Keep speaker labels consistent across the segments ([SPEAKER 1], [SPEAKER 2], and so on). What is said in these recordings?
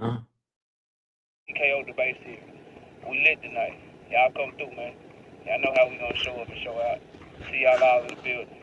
[SPEAKER 1] KO the base here. We lit tonight. Y'all come through, man. Y'all know how we gonna show up and show out. See y'all all in the building.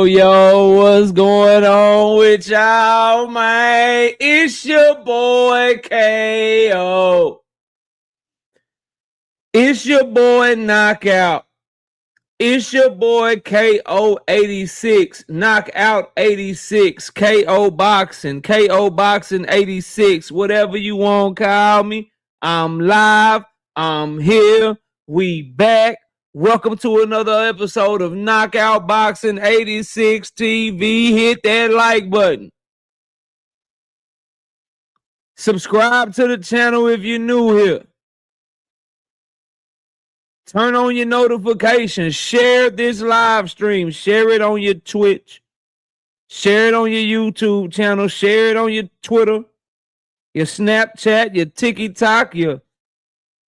[SPEAKER 2] Yo, what's going on with y'all, man? It's your boy KO. It's your boy Knockout. It's your boy KO86, Knockout 86, KO Boxing 86, whatever you want to call me. I'm live. I'm here. We back. Welcome to another episode of Knockout Boxing 86 TV. Hit that like button. Subscribe to the channel if you're new here. Turn on your notifications. Share this live stream. Share it on your Twitch. Share it on your YouTube channel. Share it on your Twitter, your Snapchat, your TikTok, your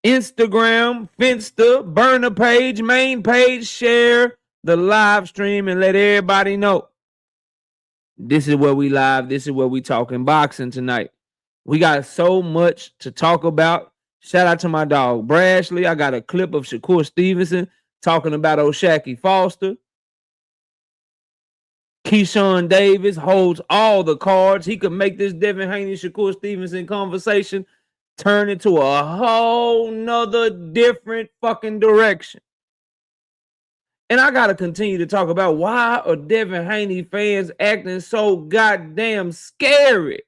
[SPEAKER 2] Instagram, Finsta, burner page, main page. Share the live stream and let everybody know. This is where we live. This is where we talking boxing tonight. We got so much to talk about. Shout out to my dog, Brashley. I got a clip of Shakur Stevenson talking about O'Shaquie Foster. Keyshawn Davis holds all the cards. He could make this Devin Haney, Shakur Stevenson conversation turn into a whole nother different fucking direction. And I got to continue to talk about why are Devin Haney fans acting so goddamn scary.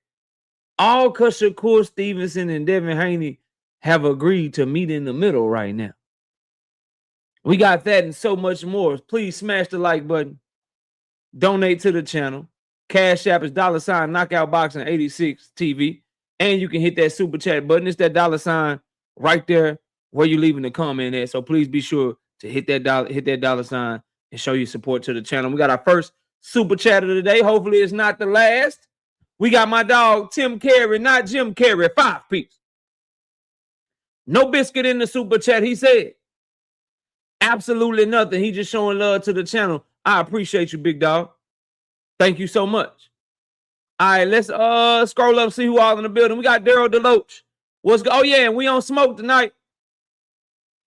[SPEAKER 2] All because Shakur Stevenson and Devin Haney have agreed to meet in the middle right now. We got that and so much more. Please smash the like button. Donate to the channel. Cash App is $ Knockout Boxing 86 TV. And you can hit that super chat button. It's that $ right there where you're leaving the comment at. So please be sure to hit that $ and show your support to the channel. We got our first super chat of the day. Hopefully it's not the last. We got my dog Tim Carey, not Jim Carrey, 5-piece. No biscuit in the super chat, he said. Absolutely nothing. He just showing love to the channel. I appreciate you, big dog. Thank you so much. All right, let's scroll up, see who all in the building. We got Daryl Deloach. Oh, yeah, and we on smoke tonight.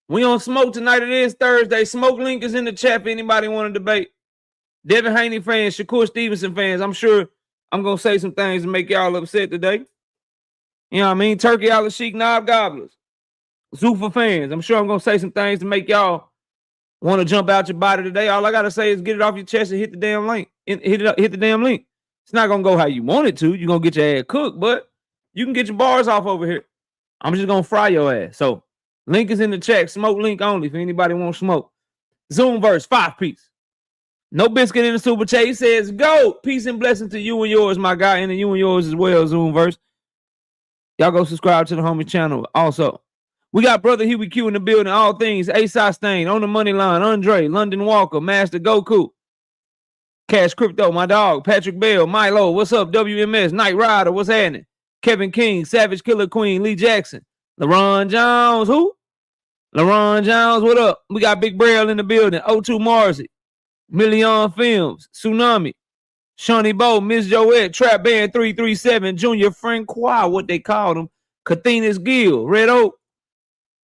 [SPEAKER 2] We on smoke tonight. It is Thursday. Smoke link is in the chat for anybody want to debate. Devin Haney fans, Shakur Stevenson fans, I'm sure I'm going to say some things to make y'all upset today. You know what I mean? Turkey out the Sheik Knob Gobblers. Zuffa fans, I'm sure I'm going to say some things to make y'all want to jump out your body today. All I got to say is get it off your chest and hit the damn link. Hit the damn link. It's not going to go how you want it to. You're going to get your ass cooked, but you can get your bars off over here. I'm just going to fry your ass. So, link is in the chat. Smoke link only if anybody wants smoke. Zoomverse, 5-piece. No biscuit in the super chat. He says, go. Peace and blessings to you and yours, my guy, and to you and yours as well, Zoomverse. Y'all go subscribe to the homie channel. Also, we got Brother Huey Q in the building. All things. A Stain on the money line. Andre, London Walker, Master Goku. Cash Crypto, my dog. Patrick Bell, Milo, what's up? WMS, Night Rider, what's happening? Kevin King, Savage Killer Queen, Lee Jackson. LaRon Jones, who? LaRon Jones, what up? We got Big Braille in the building. O2 Marzi, Million Films, Tsunami, Shawnee Bo, Miss Joette, Trap Band 337, Junior Francois, what they called him, Cathena's Gill, Red Oak,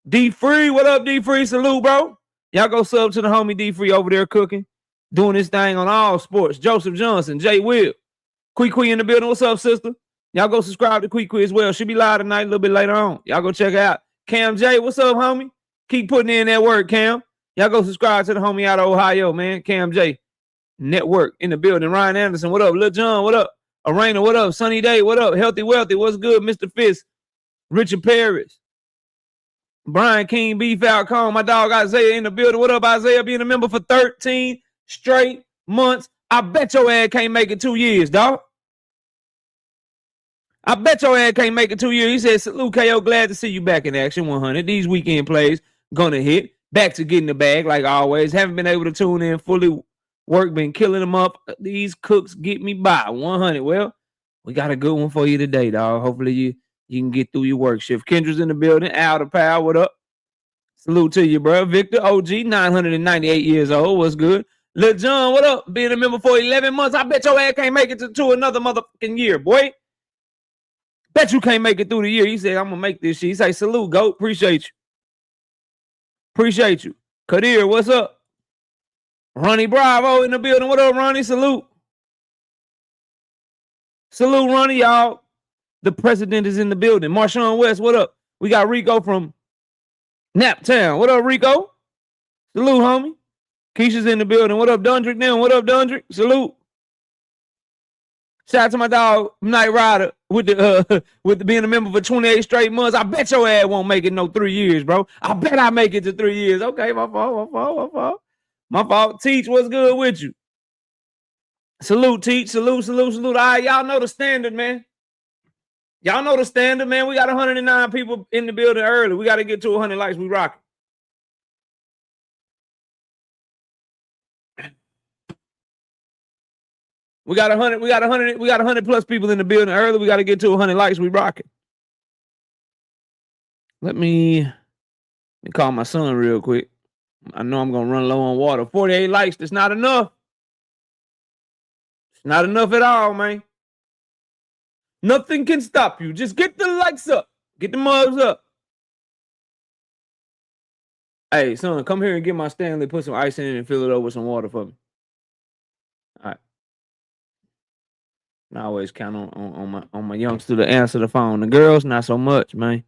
[SPEAKER 2] D Free, what up, D Free? Salute, bro. Y'all go sub to the homie D Free over there cooking, doing this thing on all sports. Joseph Johnson, Jay Will, Quee in the building. What's up, sister? Y'all go subscribe to Quee as well. She'll be live tonight a little bit later on. Y'all go check out. Cam J, what's up, homie? Keep putting in that work, Cam. Y'all go subscribe to the homie out of Ohio, man. Cam J. Network in the building. Ryan Anderson, what up? Lil John, what up? Arena, what up? Sunny Day, what up? Healthy Wealthy, what's good? Mr. Fist, Richard Paris, Brian King, B. Falcon, my dog Isaiah in the building. What up, Isaiah? Being a member for 13 straight months. I bet your ass can't make it 2 years, dog. I bet your ass can't make it 2 years. He said, salute, KO. Glad to see you back in action. 100. These weekend plays gonna hit. Back to getting the bag like always. Haven't been able to tune in fully. Work been killing them up. These cooks get me by 100. Well, we got a good one for you today, dog. Hopefully you can get through your work shift. Kendra's in the building. Al the Power, what up? Salute to you, bro. Victor OG, 998 years old. What's good? Lil John, what up? Being a member for 11 months. I bet your ass can't make it to another motherfucking year, boy. Bet you can't make it through the year. He said, I'm going to make this shit. He say, salute, GOAT. Appreciate you. Appreciate you. Kadir, what's up? Ronnie Bravo in the building. What up, Ronnie? Salute. Salute, Ronnie, y'all. The president is in the building. Marshawn West, what up? We got Rico from Naptown. What up, Rico? Salute, homie. Keisha's in the building. What up, Dundrick? Then what up, Dundrick? Salute. Shout out to my dog, Night Rider, with the being a member for 28 straight months. I bet your ass won't make it no 3 years, bro. I bet I make it to 3 years. Okay, my fault. My fault. Teach, what's good with you? Salute, Teach. Salute. All right, y'all know the standard, man. Y'all know the standard, man. We got 109 people in the building early. We got to get to 100 likes. We rocking. We got 100 plus people in the building early. We got to get to 100 likes. We rocking. Let me call my son real quick. I know I'm going to run low on water. 48 likes, that's not enough. It's not enough at all, man. Nothing can stop you. Just get the likes up. Get the mugs up. Hey, son, come here and get my Stanley. Put some ice in it and fill it up with some water for me. All right. I always count on my youngster to answer the phone. The girls, not so much, man.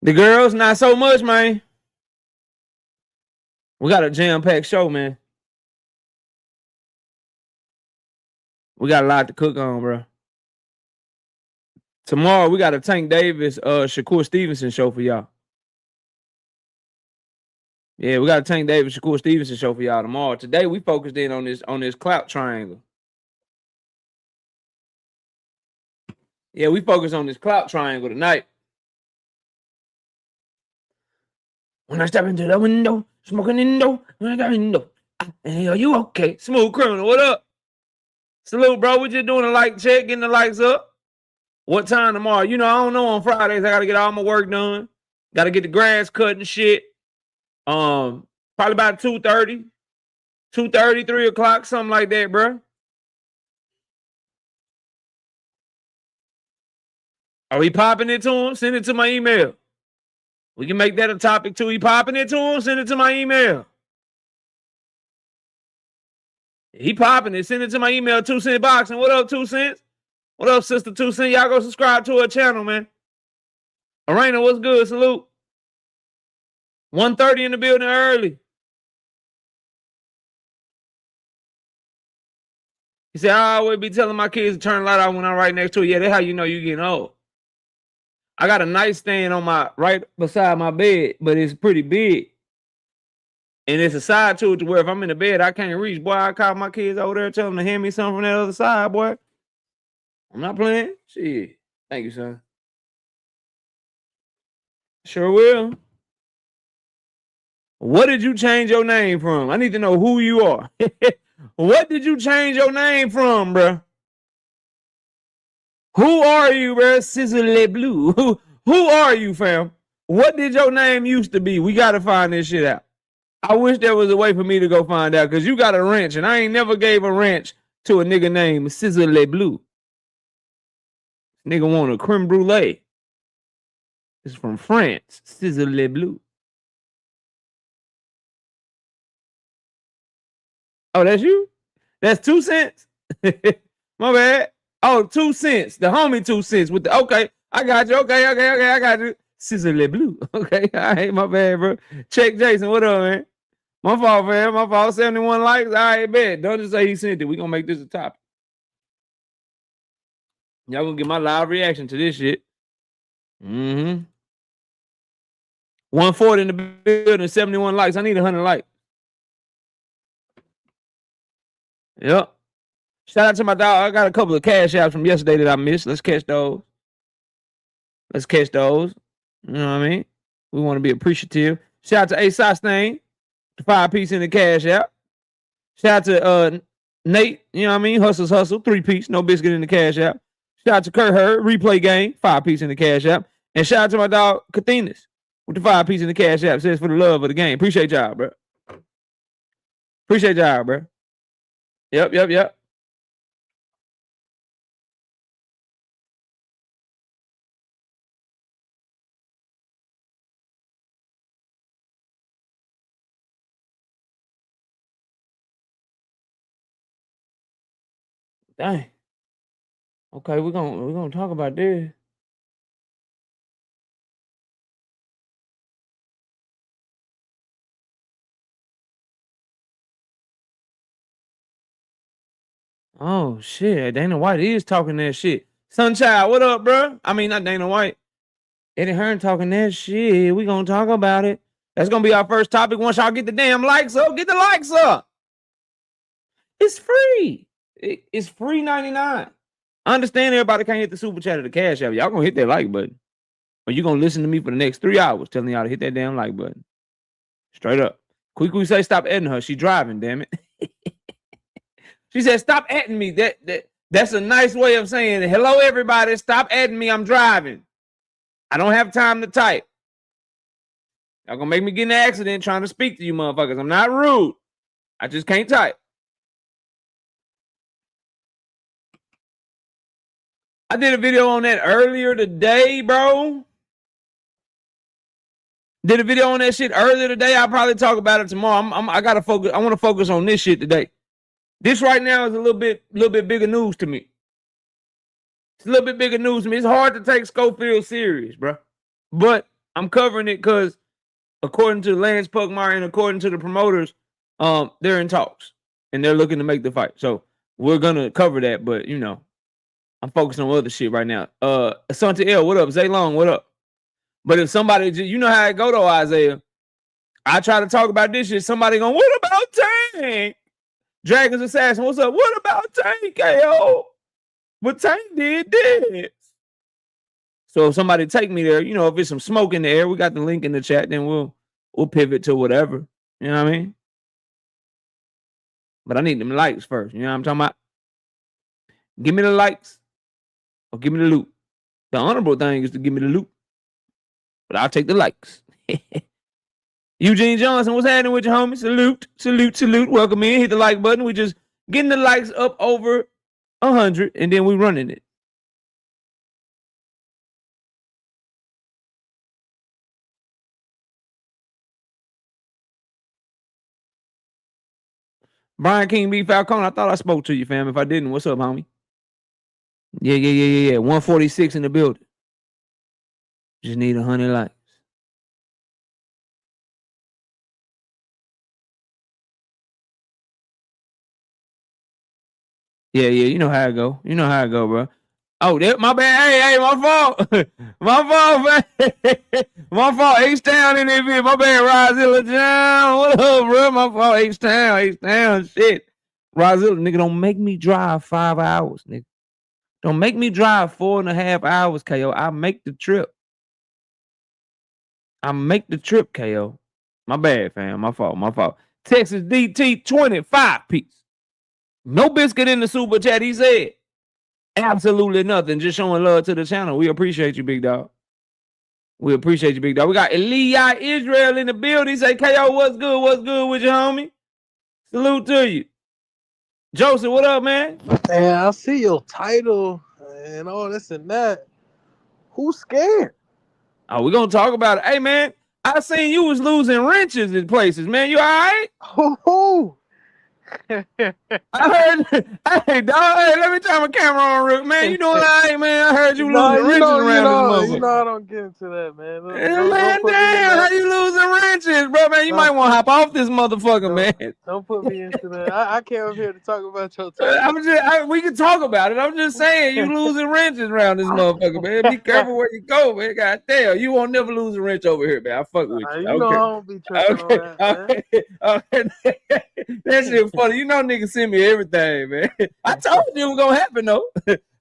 [SPEAKER 2] The girls, not so much, man. We got a jam-packed show, man. We got a lot to cook on, bro. Tomorrow, we got a Tank Davis, Shakur Stevenson show for y'all. Yeah, we got a Tank Davis, Shakur Stevenson show for y'all tomorrow. Today, we focused in on this clout triangle. Yeah, we focus on this clout triangle tonight. When I step into the window, smoking indo, are you okay? Smooth Criminal, what up? Salute, bro. We just doing a like check, getting the likes up. What time tomorrow? You know, I don't know on Fridays. I got to get all my work done. Got to get the grass cut and shit. Probably about 2:30, 3 o'clock, something like that, bro. Are we popping it to him? Send it to my email. We can make that a topic too. He popping it to him? Send it to my email. He popping it. Send it to my email, 2 Cent Boxing. What up, 2 Cents? What up, Sister 2 Cent? Y'all go subscribe to her channel, man. Arena, what's good? Salute. 1:30 in the building early. He said, I always be telling my kids to turn the light off when I'm right next to it. Yeah, that's how you know you getting old. I got a nightstand on my right beside my bed, but it's pretty big. And it's a side to it to where if I'm in the bed, I can't reach. Boy, I call my kids over there, tell them to hand me something from that other side, boy. I'm not playing. Shit. Thank you, son. Sure will. What did you change your name from? I need to know who you are. What did you change your name from, bro? Who are you, bro? Sizzle Blue. Who are you, fam? What did your name used to be? We got to find this shit out. I wish there was a way for me to go find out because you got a wrench, and I ain't never gave a wrench to a nigga named Sizzle Blue. Nigga want a creme brulee. It's from France. Sizzle Blue. Oh, that's you? That's 2 cents? My bad. Oh, 2 cents. The homie 2 cents with the okay. I got you. Okay, I got you. Sizzle Blue. Okay, all right, my bad, bro. Check Jason. What up, man? My fault, fam. My fault. 71 likes. All right, bet. Don't just say he sent it. We gonna make this a topic. Y'all gonna get my live reaction to this shit. 140 in the building, 71 likes. I need 100 likes. Yep. Shout out to my dog. I got a couple of cash apps from yesterday that I missed. Let's catch those. You know what I mean? We want to be appreciative. Shout out to A Sostain, the 5-piece in the cash app. Shout out to Nate, you know what I mean? Hustles Hustle, 3-piece, no biscuit in the cash app. Shout out to Kurt Hurd, Replay Game, 5-piece in the cash app. And shout out to my dog, Kathenas, with the 5-piece in the cash app. Says for the love of the game. Appreciate y'all, bro. Yep. Dang. Okay, we're gonna talk about this. Oh shit, Dana White is talking that shit. Sunchild, what up, bro? I mean, not Dana White. Eddie Hearn talking that shit. We gonna talk about it. That's gonna be our first topic. Once y'all get the damn likes up, get the likes up. It's free. It's free 99. I understand everybody can't hit the super chat or the cash app. Y'all gonna hit that like button, or you gonna listen to me for the next 3 hours telling y'all to hit that damn like button. Straight up. Quick, say stop adding her. She driving, damn it. She said, stop adding me. That's a nice way of saying, hello, everybody. Stop adding me. I'm driving. I don't have time to type. Y'all gonna make me get in an accident trying to speak to you motherfuckers. I'm not rude. I just can't type. I did a video on that earlier today, bro. Did a video on that shit earlier today. I'll probably talk about it tomorrow. I gotta focus. I want to focus on this shit today. This right now is a little bit bigger news to me. It's a little bit bigger news to me. It's hard to take Schofield serious, bro. But I'm covering it because according to Lance Puckmeyer and according to the promoters, they're in talks and they're looking to make the fight. So we're gonna cover that, but you know, I'm focused on other shit right now. Asante L, what up? Zay Long, what up? But if somebody, you know how it go though, Isaiah. I try to talk about this shit. Somebody going, what about Tank? Dragon's Assassin, what's up? What about Tank, KO? But Tank did this. So if somebody take me there, you know, if it's some smoke in the air, we got the link in the chat, then we'll pivot to whatever. You know what I mean? But I need them likes first. You know what I'm talking about? Give me the likes or give me the loot. The honorable thing is to give me the loot. But I'll take the likes. Eugene Johnson, what's happening with you, homie? Salute. Welcome in. Hit the like button. We just getting the likes up over 100, and then we running it. Brian King B. Falcone, I thought I spoke to you, fam. If I didn't, what's up, homie? Yeah. 146 in the building. Just need 100 likes. Yeah, you know how it go. You know how it go, bro. Oh, my bad. Hey, my fault. My fault, man. My fault. H-Town in there, bitch. My bad, Rozilla John. What up, bro? My fault. H-Town. Shit. Rozilla, nigga, don't make me drive 5 hours, nigga. Don't make me drive 4.5 hours, KO. I make the trip. KO. My bad, fam. My fault. Texas DT 25 piece. No biscuit in the super chat, he said. Absolutely nothing. Just showing love to the channel. We appreciate you, big dog. We got Eli Israel in the building. He say, KO, what's good? What's good with you, homie? Salute to you. Joseph, what up, man?
[SPEAKER 3] Man, I see your title and all this and that. Who's scared?
[SPEAKER 2] Oh, we're going to talk about it. Hey, man, I seen you was losing wrenches in places, man. You all right?
[SPEAKER 3] Who?
[SPEAKER 2] I heard, hey, dog, hey, let me turn my camera on, Rick. Man, you doing all right, man? I heard you losing wrenches around this motherfucker.
[SPEAKER 3] You know I don't get into that, man.
[SPEAKER 2] Man, damn, how you losing wrenches, bro, man? You might want to hop off this motherfucker, man.
[SPEAKER 3] Don't put me into that. I came up here to talk about your title.
[SPEAKER 2] We can talk about it. I'm just saying, you losing wrenches around this motherfucker, man. Be careful where you go, man. God damn, you won't never lose a wrench over here, man. I fuck with you.
[SPEAKER 3] You know I don't be tripping on that,
[SPEAKER 2] man. That shit funny. You know niggas send me everything, man. I told you it was gonna happen, though.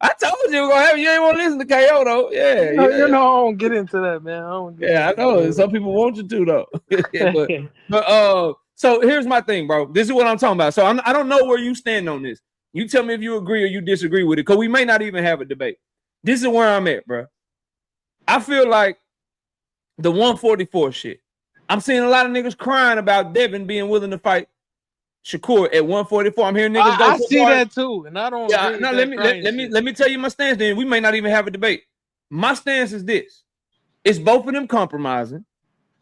[SPEAKER 2] I told you it was gonna happen. You ain't want to listen to KO, though. Yeah.
[SPEAKER 3] You know I don't get into that, man.
[SPEAKER 2] I know. Some people want you to, though. but so here's my thing, bro. This is what I'm talking about. So I don't know where you stand on this. You tell me if you agree or you disagree with it, because we may not even have a debate. This is where I'm at, bro. I feel like the 144 shit. I'm seeing a lot of niggas crying about Devin being willing to fight Shakur at 144. I'm hearing niggas go.
[SPEAKER 3] I see that too, and I don't.
[SPEAKER 2] Yeah, no. Let me tell you my stance. Then we may not even have a debate. My stance is this: it's both of them compromising.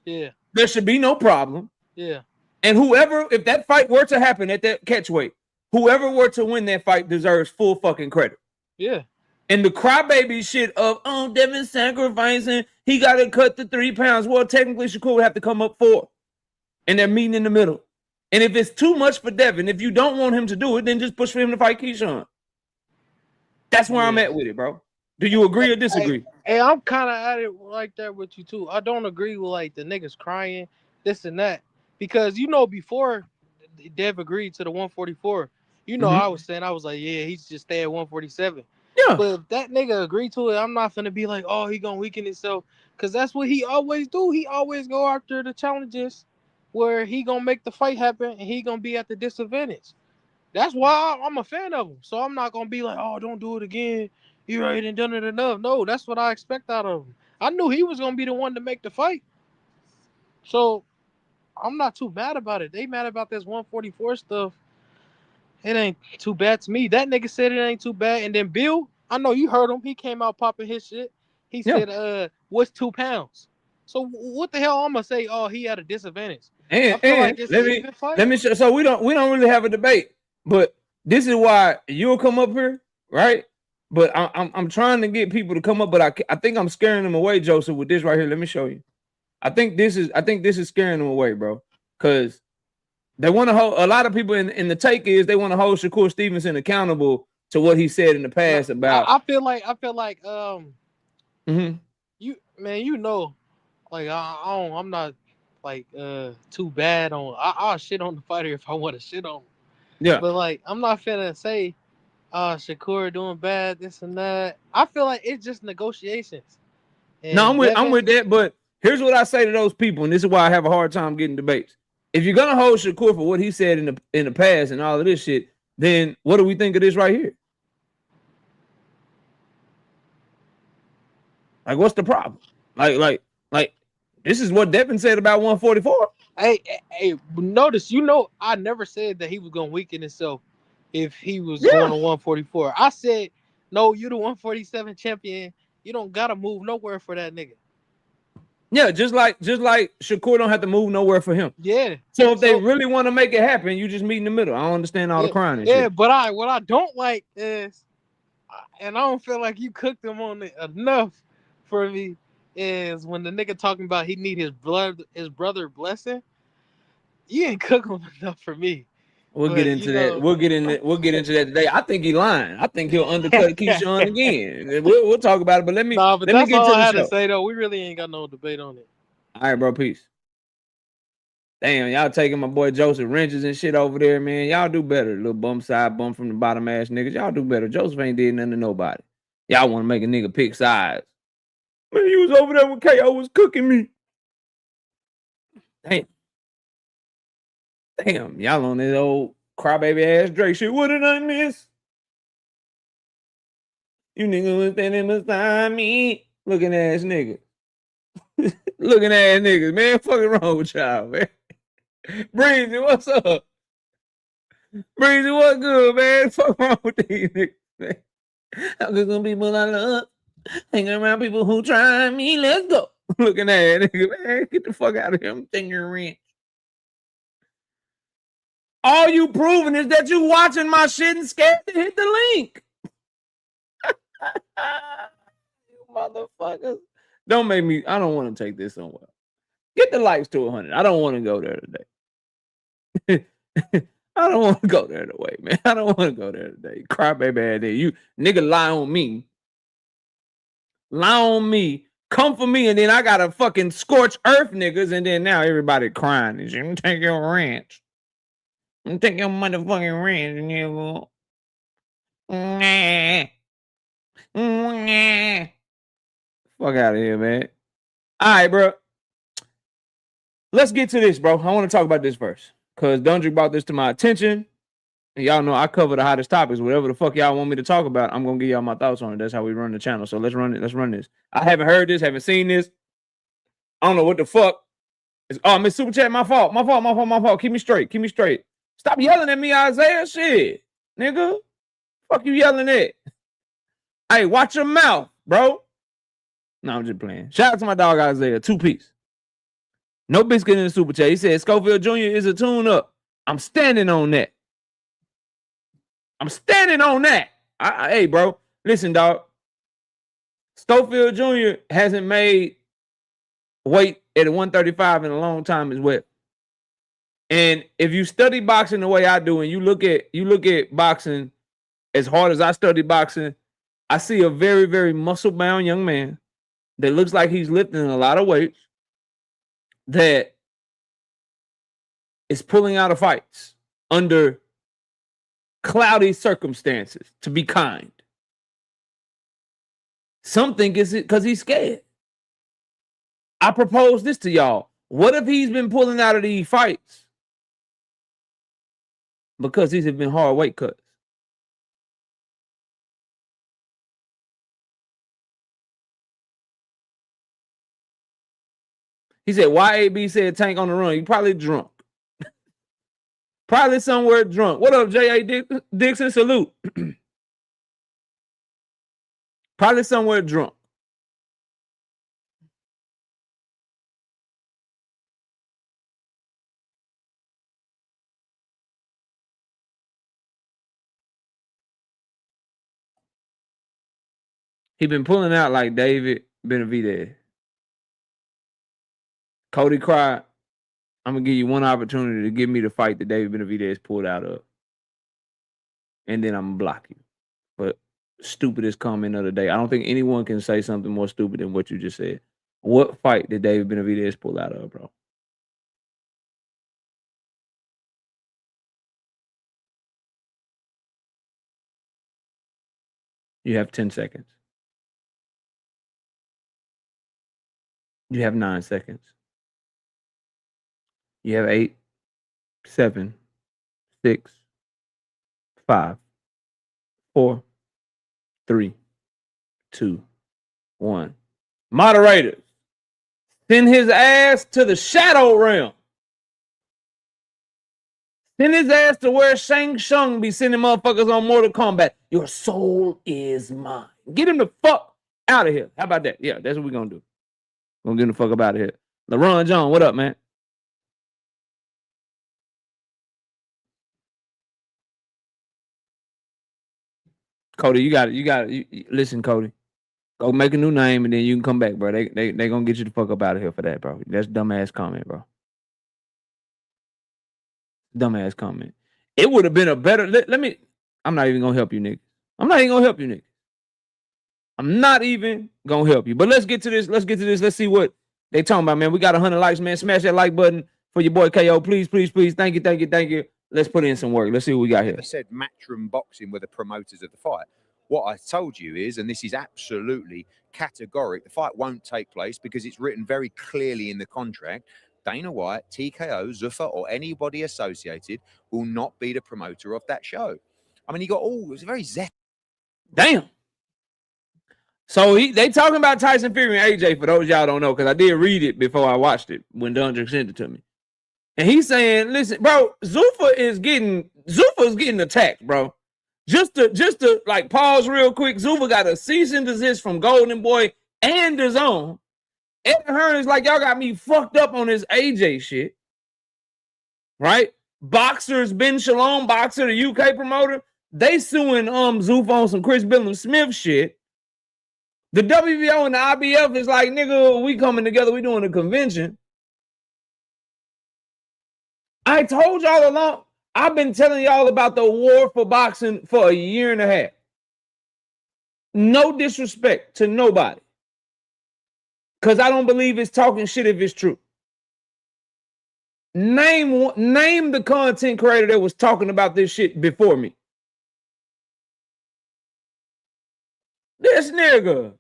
[SPEAKER 3] Yeah,
[SPEAKER 2] there should be no problem.
[SPEAKER 3] Yeah,
[SPEAKER 2] and whoever, if that fight were to happen at that catch weight, whoever were to win that fight deserves full fucking credit.
[SPEAKER 3] Yeah.
[SPEAKER 2] And the crybaby shit of Devin sacrificing, he got to cut the 3 pounds. Well, technically Shakur would have to come up 4, and they're meeting in the middle. And if it's too much for Devin, if you don't want him to do it, then just push for him to fight Keyshawn. That's where I'm at with it, bro. Do you agree or disagree?
[SPEAKER 3] Hey, I'm kind of at it like that with you too. I don't agree with like the niggas crying, this and that, because before Dev agreed to the 144, I was saying, I was like, yeah, he's just stay at 147.
[SPEAKER 2] Yeah.
[SPEAKER 3] But if that nigga agreed to it, I'm not gonna be like, oh, he gonna weaken himself, because that's what he always do. He always go after the challenges where he gonna make the fight happen and he gonna be at the disadvantage. That's why I'm a fan of him. So I'm not gonna be like, oh, don't do it again. You already done it enough. No, that's what I expect out of him. I knew he was gonna be the one to make the fight. So I'm not too mad about it. They mad about this 144 stuff. It ain't too bad to me. That nigga said it ain't too bad. And then Bill, I know you heard him. He came out popping his shit. He said, what's 2 pounds? So what the hell I'm gonna say? Oh, he had a disadvantage.
[SPEAKER 2] And let me show. So we don't really have a debate, but this is why you'll come up here, right? But I'm trying to get people to come up, but I think I'm scaring them away, Joseph, with this right here. Let me show you. I think this is scaring them away, bro, because they want to hold a lot of people in the take is they want to hold Shakur Stevenson accountable to what he said in the past about.
[SPEAKER 3] I feel like like I'm not like too bad on. I'll shit on the fighter if I want to shit on him.
[SPEAKER 2] Yeah,
[SPEAKER 3] but like I'm not finna say Shakur doing bad, this and that. I feel like it's just negotiations.
[SPEAKER 2] And no, I'm with that, but here's what I say to those people, and this is why I have a hard time getting debates. If you're gonna hold Shakur for what he said in the past and all of this shit, then what do we think of this right here? Like, what's the problem? Like this is what Devin said about 144.
[SPEAKER 3] Hey, notice, I never said that he was gonna weaken himself if he was going to 144. I said, no, you the 147 champion. You don't gotta move nowhere for that nigga.
[SPEAKER 2] Yeah, just like Shakur don't have to move nowhere for him.
[SPEAKER 3] Yeah.
[SPEAKER 2] So if they really want to make it happen, you just meet in the middle. I don't understand all the crying and shit.
[SPEAKER 3] But what I don't like is, and I don't feel like you cooked him on it enough for me, is when the nigga talking about he need his brother blessing. You ain't cook him enough for me.
[SPEAKER 2] We'll
[SPEAKER 3] But,
[SPEAKER 2] get into that. We'll get into that today. I think he lying. I think he'll undercut Keyshawn again. We'll talk about it. But let me
[SPEAKER 3] that's
[SPEAKER 2] get
[SPEAKER 3] all
[SPEAKER 2] to
[SPEAKER 3] I
[SPEAKER 2] the
[SPEAKER 3] had
[SPEAKER 2] show.
[SPEAKER 3] to say though. We really ain't got no debate on it.
[SPEAKER 2] All right, bro. Peace. Damn, y'all taking my boy Joseph wrenches and shit over there, man. Y'all do better. Little bum from the bottom ass niggas. Y'all do better. Joseph ain't did nothing to nobody. Y'all want to make a nigga pick sides. Man, he was over there when KO was cooking me. Damn, y'all on this old crybaby ass Drake shit. What did I miss? You niggas was standing beside me. Looking ass niggas. Looking ass niggas, man. Fucking wrong with y'all, man. Breezy, what's up? Breezy, what's good, man? Fuck wrong with these niggas, man. I'm just gonna people I love. Hanging around people who try me. Let's go. Looking at nigga, man. Get the fuck out of here. I'm thinking you're rent. All you proving is that you watching my shit and scared to hit the link. You motherfuckers. Don't make me. I don't want to take this somewhere. Get the likes to 100. I don't want to go there today. I don't want to go there today, man. I don't want to go there today. Crybaby ass day. You nigga lie on me. Lie on me. Come for me, and then I gotta fucking scorch earth niggas, and then now everybody crying. I'm gonna take your ranch. I'm gonna take your motherfucking ranch, and you go. Nah. Nah. Fuck out of here, man. All right, bro. Let's get to this, bro. I want to talk about this first. Because Dundry brought this to my attention. And y'all know I cover the hottest topics. Whatever the fuck y'all want me to talk about, I'm going to give y'all my thoughts on it. That's how we run the channel. So let's run it. Let's run this. I haven't heard this. Haven't seen this. I don't know what the fuck. Oh, Miss Super Chat, my fault. My fault. Keep me straight. Stop yelling at me, Isaiah. Shit. Nigga. Fuck you yelling at. Hey, watch your mouth, bro. No, I'm just playing. Shout out to my dog Isaiah. 2-piece. No biscuit in the Super Chat. He said Schofield Jr. is a tune-up. I'm standing on that. Hey, bro. Listen, dog. Schofield Jr. hasn't made weight at 135 in a long time as well. And if you study boxing the way I do, and you look at boxing as hard as I study boxing, I see a very, very muscle-bound young man that looks like he's lifting a lot of weights, that is pulling out of fights under cloudy circumstances, to be kind. Some think it's because he's scared. I propose this to y'all. What if he's been pulling out of these fights because these have been hard weight cuts? He said, YAB said Tank on the run. You probably drunk. Probably somewhere drunk. What up, J.A. Dixon? Salute. Probably somewhere drunk. He been pulling out like David Benavidez. Cody cried, I'm going to give you one opportunity to give me the fight that David Benavidez pulled out of. And then I'm going to block you. But stupidest comment of the day. I don't think anyone can say something more stupid than what you just said. What fight did David Benavidez pull out of, bro? You have 10 seconds. You have 9 seconds. You have 8, 7, 6, 5, 4, 3, 2, 1. Moderators, send his ass to the shadow realm. Send his ass to where Shang Tsung be sending motherfuckers on Mortal Kombat. Your soul is mine. Get him the fuck out of here. How about that? Yeah, that's what we're going to do. We're going to get him the fuck up out of here. LeBron John, what up, man? Cody, you got it. Listen, Cody. Go make a new name and then you can come back, bro. They going to get you the fuck up out of here for that, bro. That's dumbass comment, bro. Dumbass comment. It would have been a better. Let me. I'm not even gonna help you, nigga. I'm not even gonna help you, nigga. I'm not even gonna help you. But let's get to this. Let's see what they talking about, man. We got 100 likes, man. Smash that like button for your boy KO. Please. Thank you. Let's put in some work. Let's see what we got here.
[SPEAKER 4] I said Matchroom Boxing were the promoters of the fight. What I told you is, and this is absolutely categoric, the fight won't take place because it's written very clearly in the contract. Dana White, TKO, Zuffa, or anybody associated will not be the promoter of that show. I mean, it was very zet.
[SPEAKER 2] Damn. So they talking about Tyson Fury and AJ, for those y'all don't know, because I did read it before I watched it when Dundrick sent it to me. And he's saying, listen, bro, Zuffa is getting attacked, bro. Just to like pause real quick, Zuffa got a cease and desist from Golden Boy and DAZN. Eddie Hearn is like, y'all got me fucked up on this AJ shit. Right? Boxers, Ben Shalom, Boxer, the UK promoter, they suing Zuffa on some Chris Billum Smith shit. The WBO and the IBF is like, nigga, we coming together, we doing a convention. I told y'all along, I've been telling y'all about the war for boxing for a year and a half. No disrespect to nobody. Because I don't believe it's talking shit if it's true. Name the content creator that was talking about this shit before me. This nigga.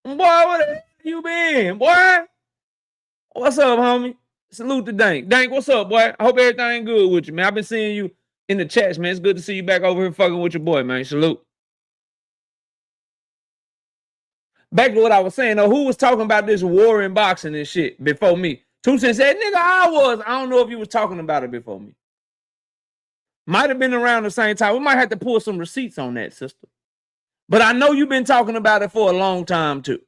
[SPEAKER 2] Boy, where the hell you been, boy? What's up, homie? Salute to Dank. Dank, what's up, boy? I hope everything good with you, man. I've been seeing you in the chats, man. It's good to see you back over here fucking with your boy, man. Salute. Back to what I was saying, though, who was talking about this war in boxing and shit before me? 2 Cents said, nigga, I was. I don't know if you was talking about it before me. Might have been around the same time. We might have to pull some receipts on that, sister. But I know you've been talking about it for a long time, too.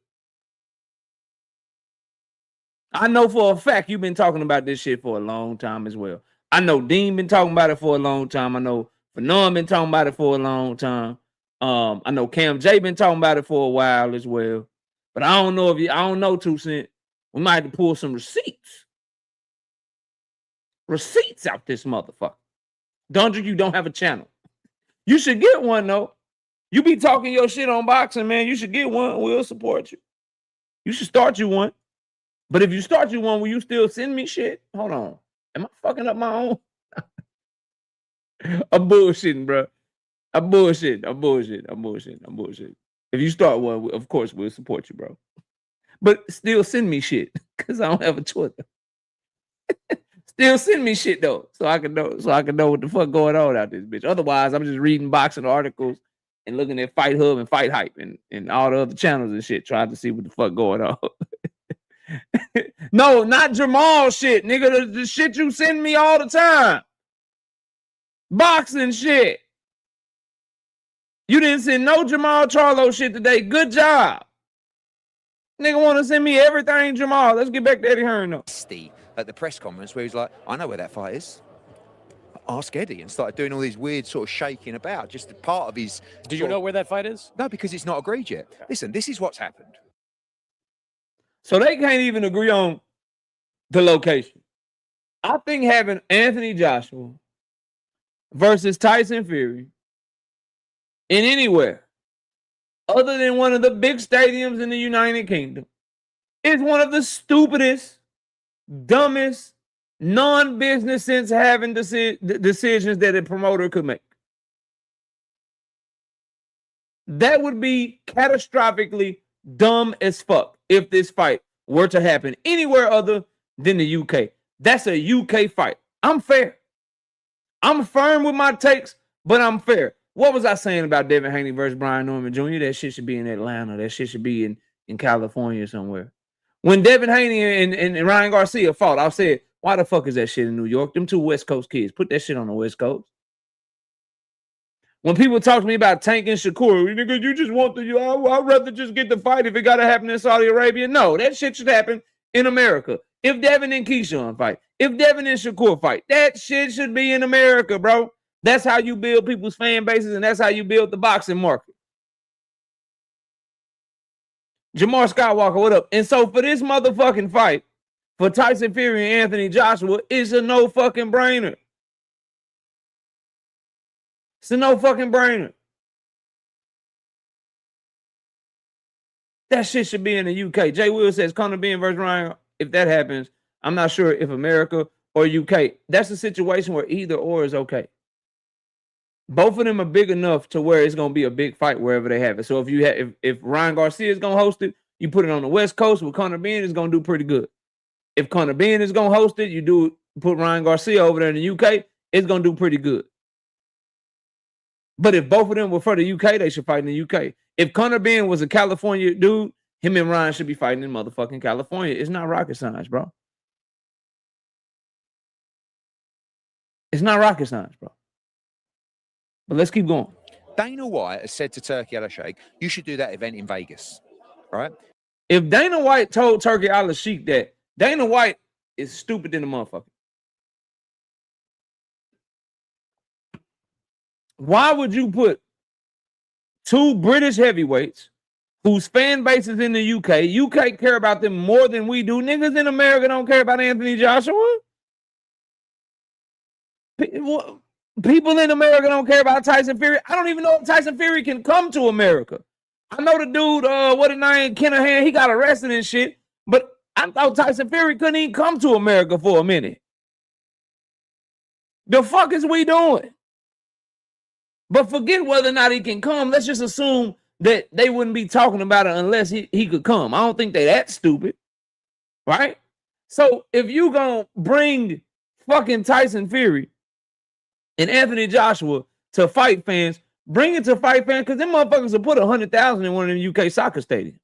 [SPEAKER 2] I know for a fact you've been talking about this shit for a long time as well. I know Dean been talking about it for a long time. I know Fanon been talking about it for a long time. I know Cam J been talking about it for a while as well. But I don't know 2 Cent. We might have to pull some receipts. Receipts out this motherfucker. Dundrick, you don't have a channel. You should get one, though. You be talking your shit on boxing, man. You should get one. We'll support you. You should start you one. But if you start you one, will you still send me shit? Hold on. Am I fucking up my own? I'm bullshitting, bro. I'm bullshitting. If you start one, of course, we'll support you, bro. But still send me shit, because I don't have a Twitter. Still send me shit, though, so I can know what the fuck going on out this bitch. Otherwise, I'm just reading boxing articles and looking at Fight Hub and Fight Hype and all the other channels and shit, trying to see what the fuck going on. No, not Jamal shit, nigga. The shit you send me all the time. Boxing shit. You didn't send no Jamal Charlo shit today. Good job. Nigga want to send me everything, Jamal. Let's get back to Eddie Hearn, though.
[SPEAKER 4] At the press conference where he's like, I know where that fight is. Ask Eddie, and started doing all these weird sort of shaking about. Just a part of his...
[SPEAKER 5] Did you know where that fight is?
[SPEAKER 4] No, because it's not agreed yet. Listen, this is what's happened.
[SPEAKER 2] So they can't even agree on the location. I think having Anthony Joshua versus Tyson Fury in anywhere other than one of the big stadiums in the United Kingdom is one of the stupidest, dumbest, non-business sense having decisions that a promoter could make. That would be catastrophically dumb as fuck if this fight were to happen anywhere other than the UK. That's a UK fight. I'm fair. I'm firm with my takes, but I'm fair. What was I saying about Devin Haney versus Brian Norman Jr.? That shit should be in Atlanta. That shit should be in California somewhere. When Devin Haney and Ryan Garcia fought, I said, why the fuck is that shit in New York? Them two West Coast kids. Put that shit on the West Coast. When people talk to me about Tank and Shakur, nigga, you just want I'd rather just get the fight if it got to happen in Saudi Arabia. No, that shit should happen in America. If Devin and Keyshawn fight, if Devin and Shakur fight, that shit should be in America, bro. That's how you build people's fan bases, and that's how you build the boxing market. Jamar Skywalker, what up? And so for this motherfucking fight, for Tyson Fury and Anthony Joshua, it's a no fucking brainer. It's a no fucking brainer. That shit should be in the UK. Jay Will says Conor Benn versus Ryan. If that happens, I'm not sure if America or UK. That's a situation where either or is okay. Both of them are big enough to where it's gonna be a big fight wherever they have it. So if you have if Ryan Garcia is gonna host it, you put it on the West Coast with Conor Benn, it's gonna do pretty good. If Conor Benn is gonna host it, you put Ryan Garcia over there in the UK, it's gonna do pretty good. But if both of them were for the UK, they should fight in the UK. If Conor Benn was a California dude, him and Ryan should be fighting in motherfucking California. It's not rocket science, bro. It's not rocket science, bro. But let's keep going.
[SPEAKER 4] Dana White has said to Turki Al-Sheikh, you should do that event in Vegas. All right?
[SPEAKER 2] If Dana White told Turki Al-Sheikh that, Dana White is stupid than a motherfucker. Why would you put two British heavyweights whose fan base is in the UK? UK care about them more than we do. Niggas in America don't care about Anthony Joshua. People in America don't care about Tyson Fury. I don't even know if Tyson Fury can come to America. I know the dude, what his name, Kenahan, he got arrested and shit, but I thought Tyson Fury couldn't even come to America for a minute. The fuck is we doing? But forget whether or not he can come. Let's just assume that they wouldn't be talking about it unless he could come. I don't think they that stupid, right? So if you gonna bring fucking Tyson Fury and Anthony Joshua to fight fans, bring it to fight fans, because them motherfuckers will put 100,000 in one of them UK soccer stadiums.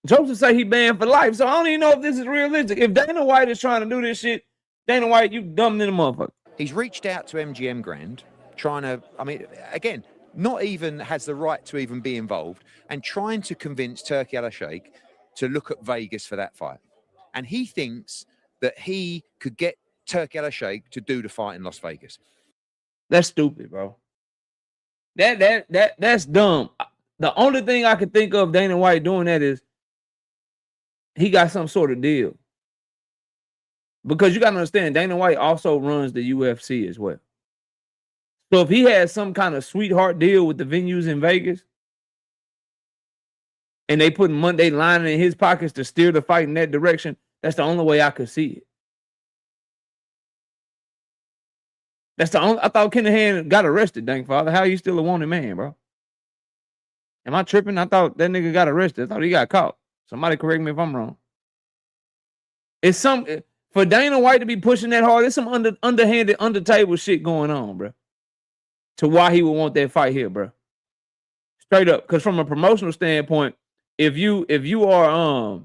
[SPEAKER 2] Joseph say he banned for life, so I don't even know if this is realistic. If Dana White is trying to do this shit, Dana White, you dumb than a motherfucker.
[SPEAKER 4] He's reached out to MGM Grand, trying to, I mean, again, not even has the right to even be involved, and trying to convince Turki Al-Sheikh to look at Vegas for that fight. And he thinks that he could get Turki Al-Sheikh to do the fight in Las Vegas.
[SPEAKER 2] That's stupid, bro. That's dumb. The only thing I could think of Dana White doing that is he got some sort of deal. Because you got to understand, Dana White also runs the UFC as well. So if he has some kind of sweetheart deal with the venues in Vegas, and they put Monday lining in his pockets to steer the fight in that direction, that's the only way I could see it. That's the only. I thought Kenahan got arrested, dang father. How you still a wanted man, bro? Am I tripping? I thought that nigga got arrested. I thought he got caught. Somebody correct me if I'm wrong. It's some for Dana White to be pushing that hard. There's some underhanded, under table shit going on, bro. To why he would want that fight here, bro. Straight up, because from a promotional standpoint, if you are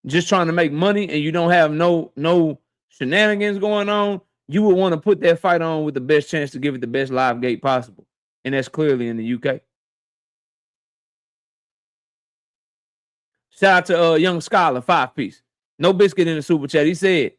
[SPEAKER 2] just trying to make money and you don't have no shenanigans going on, you would want to put that fight on with the best chance to give it the best live gate possible. And that's clearly in the UK. Shout out to Young Scholar, 5-piece. No biscuit in the super chat. He said,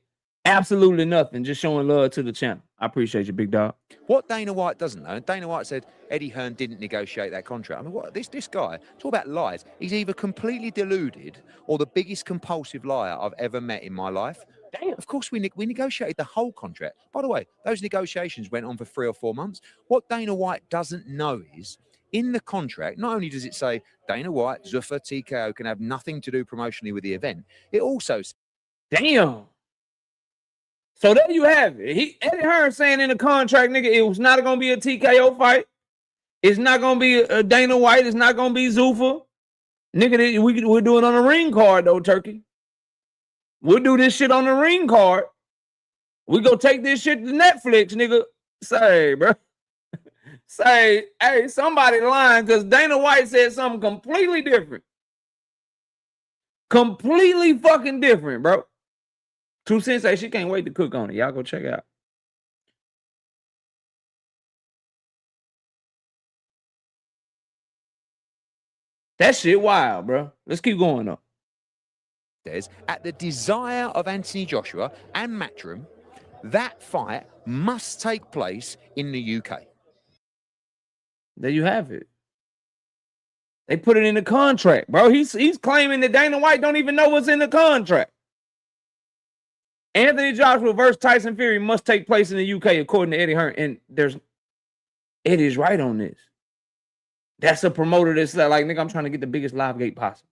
[SPEAKER 2] absolutely nothing. Just showing love to the channel. I appreciate you, big dog.
[SPEAKER 4] What Dana White doesn't know, Dana White said Eddie Hearn didn't negotiate that contract. I mean, what this guy, talk about lies. He's either completely deluded or the biggest compulsive liar I've ever met in my life. Damn. Of course, we negotiated the whole contract. By the way, those negotiations went on for 3 or 4 months. What Dana White doesn't know is, in the contract, not only does it say Dana White, Zuffa, TKO can have nothing to do promotionally with the event, it also says...
[SPEAKER 2] Damn. So there you have it. Eddie Hearn saying in the contract, nigga, it was not going to be a TKO fight. It's not going to be a Dana White. It's not going to be Zuffa. Nigga, we're doing it on a ring card, though, Turkey. We'll do this shit on the ring card. We go take this shit to Netflix, nigga. Say, bro. Say, hey, somebody lying because Dana White said something completely different. Completely fucking different, bro. 2 Cents say she can't wait to cook on it. Y'all go check it out. That shit wild, bro. Let's keep going, though.
[SPEAKER 4] At the desire of Anthony Joshua and Matchroom, that fight must take place in the UK.
[SPEAKER 2] There you have it. They put it in the contract, bro. He's claiming that Dana White don't even know what's in the contract. Anthony Joshua versus Tyson Fury must take place in the UK, according to Eddie Hearn. And Eddie's right on this. That's a promoter that's like, nigga, I'm trying to get the biggest live gate possible.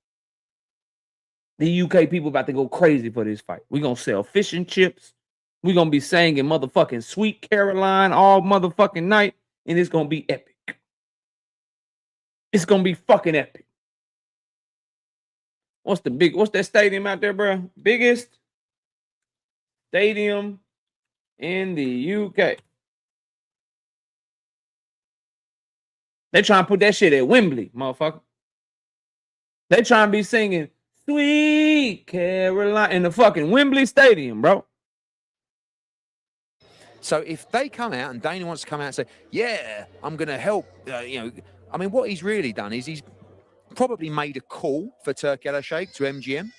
[SPEAKER 2] The UK people about to go crazy for this fight. We're going to sell fish and chips. We're going to be singing motherfucking Sweet Caroline all motherfucking night. And it's going to be epic. It's going to be fucking epic. What's that stadium out there, bro? Biggest stadium in the UK. They trying to put that shit at Wembley, motherfucker. They trying to be singing Sweet Caroline in the fucking Wembley Stadium, bro.
[SPEAKER 4] So if they come out and Dana wants to come out and say, yeah, I'm going to help, I mean, what he's really done is he's probably made a call for Turki Al-Sheikh to MGM,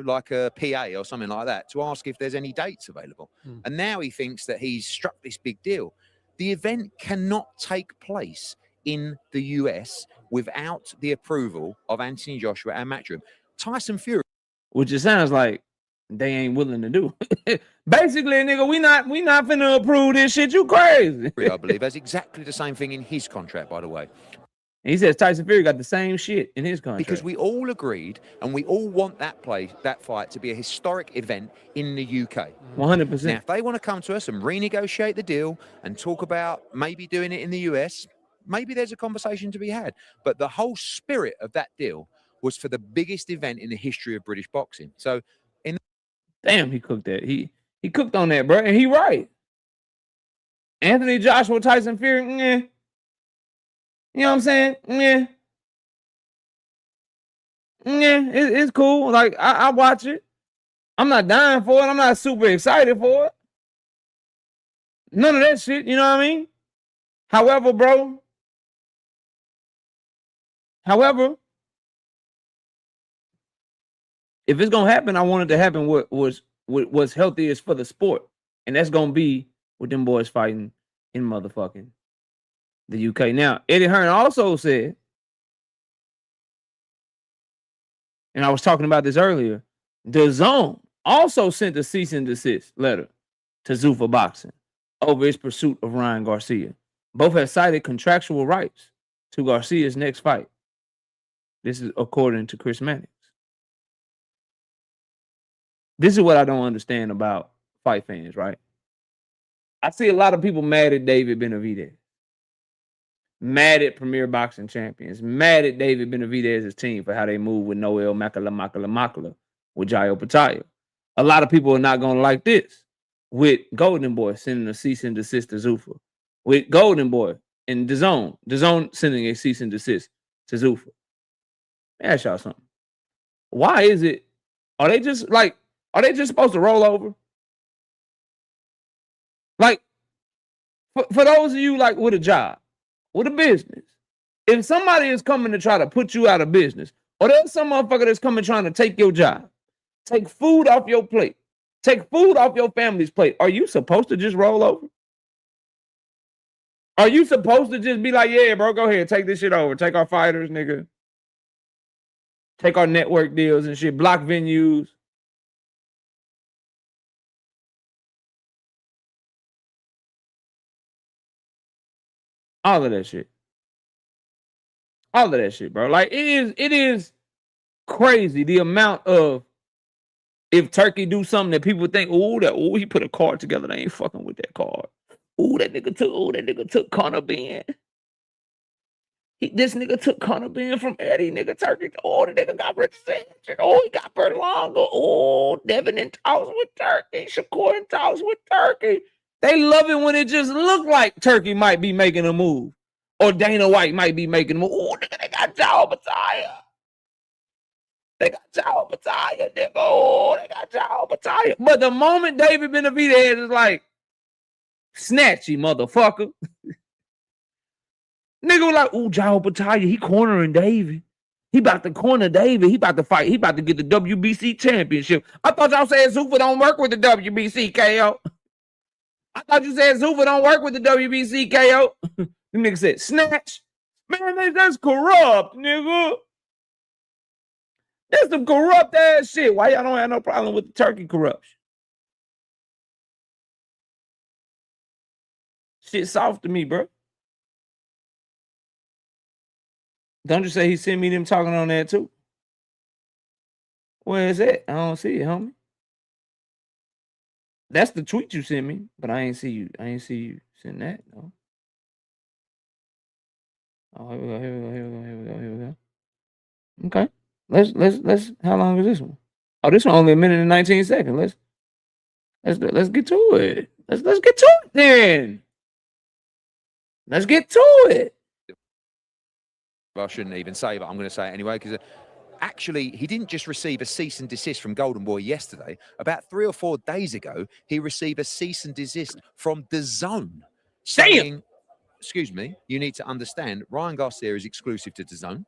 [SPEAKER 4] like a PA or something like that, to ask if there's any dates available. And now he thinks that he's struck this big deal. The event cannot take place in the US without the approval of Anthony Joshua and Matchroom. Tyson Fury.
[SPEAKER 2] Which it sounds like they ain't willing to do. Basically, nigga, we not finna approve this shit. You crazy.
[SPEAKER 4] I believe that's exactly the same thing in his contract, by the way.
[SPEAKER 2] And he says Tyson Fury got the same shit in his contract.
[SPEAKER 4] Because we all agreed and we all want that fight to be a historic event in the UK.
[SPEAKER 2] 100%.
[SPEAKER 4] Now, if they want to come to us and renegotiate the deal and talk about maybe doing it in the US, maybe there's a conversation to be had. But the whole spirit of that deal was for the biggest event in the history of British boxing. So,
[SPEAKER 2] damn, he cooked that. He cooked on that, bro, and he right. Anthony Joshua, Tyson Fury, yeah. You know what I'm saying? Yeah. Yeah, it's cool. Like, I watch it. I'm not dying for it. I'm not super excited for it. None of that shit, you know what I mean? However, if it's gonna happen, I want it to happen what's healthiest for the sport. And that's gonna be with them boys fighting in motherfucking the UK. Now, Eddie Hearn also said, and I was talking about this earlier, DAZN also sent a cease and desist letter to Zuffa Boxing over its pursuit of Ryan Garcia. Both have cited contractual rights to Garcia's next fight. This is according to Chris Mannix. This is what I don't understand about fight fans, right? I see a lot of people mad at David Benavidez, mad at Premier Boxing Champions, mad at David Benavidez's team for how they move with Noel Makala with Jayo Patayo. A lot of people are not going to like this with Golden Boy sending a cease and desist to Zuffa, with Golden Boy and DAZN sending a cease and desist to Zuffa. Let me ask y'all something. Why is it? Are they just supposed to roll over? Like, for those of you like with a job, with a business, if somebody is coming to try to put you out of business, or there's some motherfucker that's coming trying to take your job, take food off your plate, take food off your family's plate, are you supposed to just roll over? Are you supposed to just be like, yeah, bro, go ahead, take this shit over, take our fighters, nigga, take our network deals and shit, block venues? All of that shit. All of that shit, bro. Like, it is crazy the amount of, if Turkey do something that people think, he put a card together, they ain't fucking with that card. That nigga took Conor Ben. This nigga took Conor Ben from Eddie, nigga. Turkey. The nigga got Rich Sanchez. He got Berlanga. Devin in talks with Turkey. Shakur in talks with Turkey. They love it when it just look like Turkey might be making a move, or Dana White might be making a move. Nigga, they got Jayo Patayo. They got Jayo Patayo, nigga. They got Jayo Patayo. But the moment David Benavidez is like, snatchy, motherfucker. Nigga was like, Jayo Patayo, he cornering David. He about to corner David. He about to fight. He about to get the WBC championship. I thought y'all said Zuffa don't work with the WBC, KO. I thought you said Zuffa don't work with the WBC, KO. The nigga said, snatch. Man, that's corrupt, nigga. That's some corrupt ass shit. Why y'all don't have no problem with the Turkey corruption? Shit soft to me, bro. Don't you say he sent me them talking on that too? Where is it? I don't see it, homie. That's the tweet you sent me, but I ain't see you. I ain't see you send that. No. Oh, here we go. Here we go. Here we go. Here we go. Here we go. Okay. Let's. How long is this one? Oh, this one only a minute and 19 seconds. Let's get to it. Let's get to it then. Let's get to it.
[SPEAKER 4] I shouldn't even say, but I'm going to say it anyway because actually he didn't just receive a cease and desist from Golden Boy yesterday. About 3 or 4 days ago, he received a cease and desist from DAZN saying, excuse me, you need to understand Ryan Garcia is exclusive to DAZN.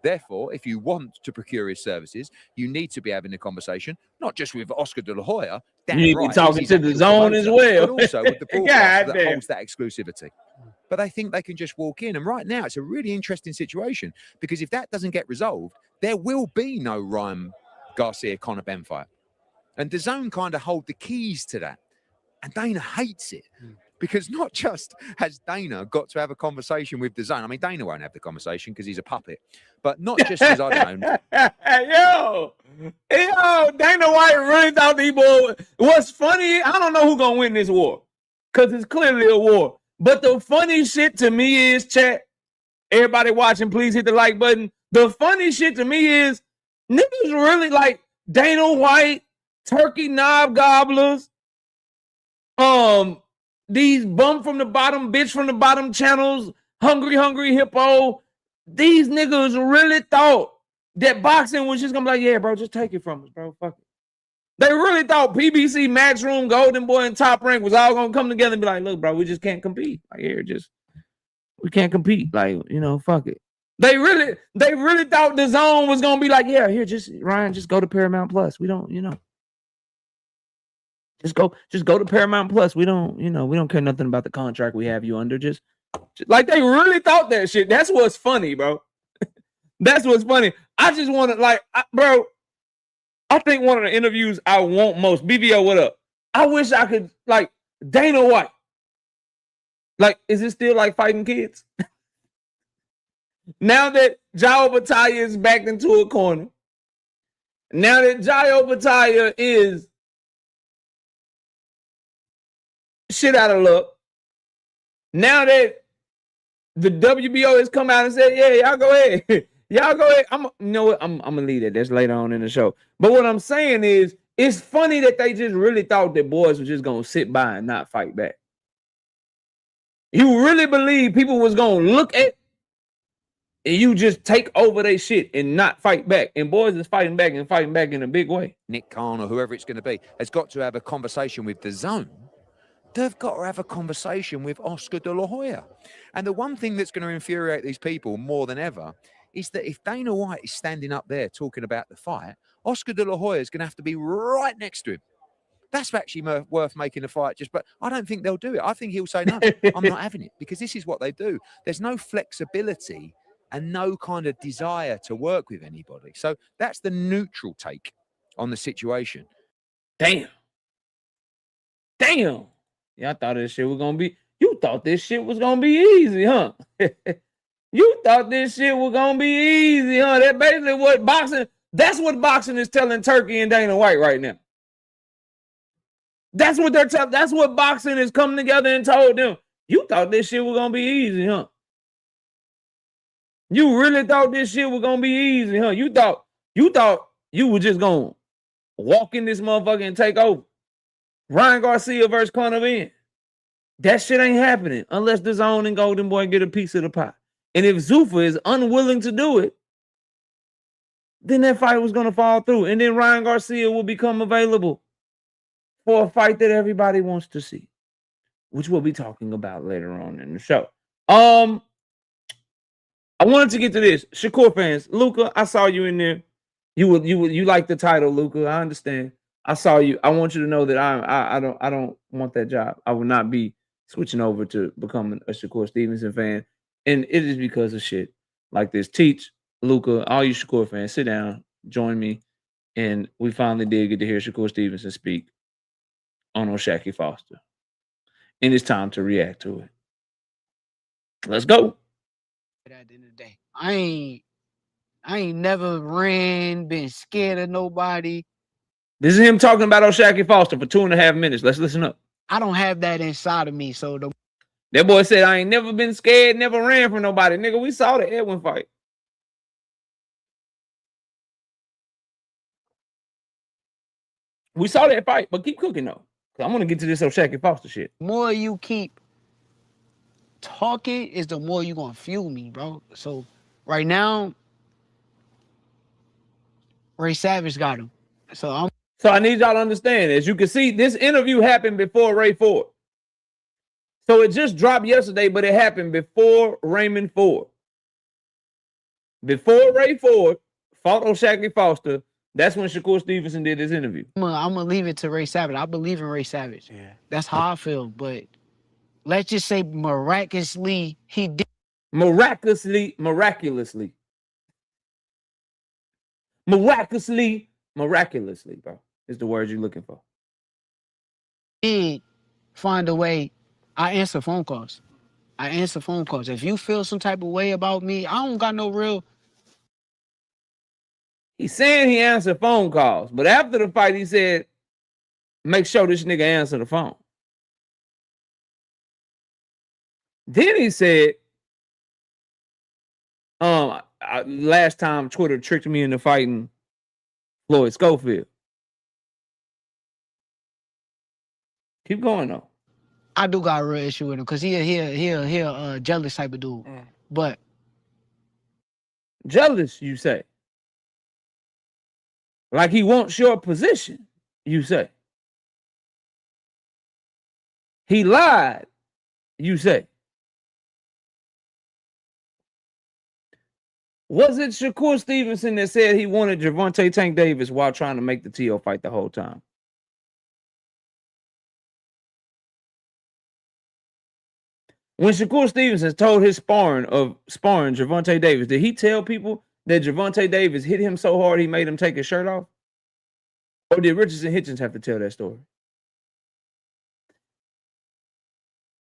[SPEAKER 4] Therefore, if you want to procure his services, you need to be having a conversation, not just with Oscar De La Hoya.
[SPEAKER 2] You need to be talking to DAZN as well.
[SPEAKER 4] But also with the broadcaster that holds that exclusivity. But they think they can just walk in. And right now, it's a really interesting situation because if that doesn't get resolved, there will be no Ryan Garcia-Conor Benn fight. And DAZN kind of hold the keys to that. And Dana hates it. Because not just has Dana got to have a conversation with DAZN. I mean, Dana won't have the conversation because he's a puppet. But not just because I don't know.
[SPEAKER 2] Yo, Dana White really thought these boys. What's funny, I don't know who's going to win this war. Because it's clearly a war. But the funny shit to me is, chat, everybody watching, please hit the like button. The funny shit to me is, niggas really like Dana White, turkey knob gobblers, these bum from the bottom, bitch from the bottom channels, hungry hippo. These niggas really thought that boxing was just gonna be like, yeah, bro, just take it from us, bro. Fuck it. They really thought PBC, Matchroom, Golden Boy, and Top Rank was all gonna come together and be like, look, bro, we just can't compete. Like, here, we can't compete. Like, fuck it. They really thought DAZN was gonna be like, yeah, here, Ryan, just go to Paramount Plus. We don't, Just go to Paramount Plus. We don't care nothing about the contract we have you under. Just like they really thought that shit. That's what's funny, bro. That's what's funny. I just want to bro. I think one of the interviews I want most. BBO, what up? I wish I could Dana White. Is it still like fighting kids? Now that Jao Battaglia is backed into a corner. Now that Jao Battaglia is shit out of luck. Now that the WBO has come out and said, yeah, y'all go ahead. Y'all go ahead. I'm gonna leave it. That's later on in the show. But what I'm saying is, it's funny that they just really thought that boys were just gonna sit by and not fight back. You really believe people was gonna look at and you just take over their shit and not fight back. And boys is fighting back in a big way.
[SPEAKER 4] Nick Khan or whoever it's going to be has got to have a conversation with DAZN. They've got to have a conversation with Oscar De La Hoya. And the one thing that's going to infuriate these people more than ever is that if Dana White is standing up there talking about the fight, Oscar De La Hoya is going to have to be right next to him. That's actually worth making a fight. But I don't think they'll do it. I think he'll say, no, I'm not having it, because this is what they do. There's no flexibility and no kind of desire to work with anybody. So that's the neutral take on the situation.
[SPEAKER 2] Damn. Yeah, I thought this shit was gonna be. You thought this shit was gonna be easy, huh? You thought this shit was gonna be easy, huh? That's basically what boxing. That's what boxing is telling Turkey and Dana White right now. That's what they're telling. That's what boxing is coming together and told them. You thought this shit was gonna be easy, huh? You really thought this shit was gonna be easy, huh? You thought you were just gonna walk in this motherfucker and take over. Ryan Garcia versus Conor Benn. That shit ain't happening unless DAZN and Golden Boy get a piece of the pie. And if Zuffa is unwilling to do it, then that fight was going to fall through. And then Ryan Garcia will become available for a fight that everybody wants to see, which we'll be talking about later on in the show. I wanted to get to this. Shakur fans, Luca, I saw you in there. You like the title, Luca. I understand. I saw you. I want you to know that I don't want that job. I will not be switching over to becoming a Shakur Stevenson fan. And it is because of shit like this. Teach, Luca, all you Shakur fans, sit down, join me. And we finally did get to hear Shakur Stevenson speak on O'Shaquie Foster. And it's time to react to it. Let's go.
[SPEAKER 5] At the end of the day, I ain't never ran, been scared of nobody.
[SPEAKER 2] This is him talking about Shakur Foster for 2.5 minutes. Let's listen up.
[SPEAKER 5] I don't have that inside of me. So
[SPEAKER 2] That boy said, I ain't never been scared, never ran from nobody. Nigga, we saw the Edwin fight. We saw that fight, but keep cooking though. I'm gonna get to this Shakur Foster shit.
[SPEAKER 5] The more you keep talking, is the more you gonna fuel me, bro. So right now, Ray Savage got him. So
[SPEAKER 2] I need y'all to understand. As you can see, this interview happened before Ray Ford. So it just dropped yesterday, but it happened before Raymond Ford. Before Ray Ford fought Shakur Foster, that's when Shakur Stevenson did his interview.
[SPEAKER 5] I'm gonna leave it to Ray Savage. I believe in Ray Savage. Yeah. That's how I feel. But let's just say miraculously, he did.
[SPEAKER 2] Miraculously, bro, is the word you're looking for.
[SPEAKER 5] Did find a way. I answer phone calls. If you feel some type of way about me, I don't got no real.
[SPEAKER 2] He's saying he answered phone calls, but after the fight, he said, make sure this nigga answer the phone. Then he said, last time Twitter tricked me into fighting Floyd Schofield. Keep going though.
[SPEAKER 5] I do got a real issue with him because he a jealous type of dude. But
[SPEAKER 2] jealous, you say? Like he wants your position, you say? He lied, you say? Was it Shakur Stevenson that said he wanted Gervonta Tank Davis while trying to make the TO fight the whole time? When Shakur Stevenson told his sparring Gervonta Davis, did he tell people that Gervonta Davis hit him so hard he made him take his shirt off? Or did Richardson Hitchens have to tell that story?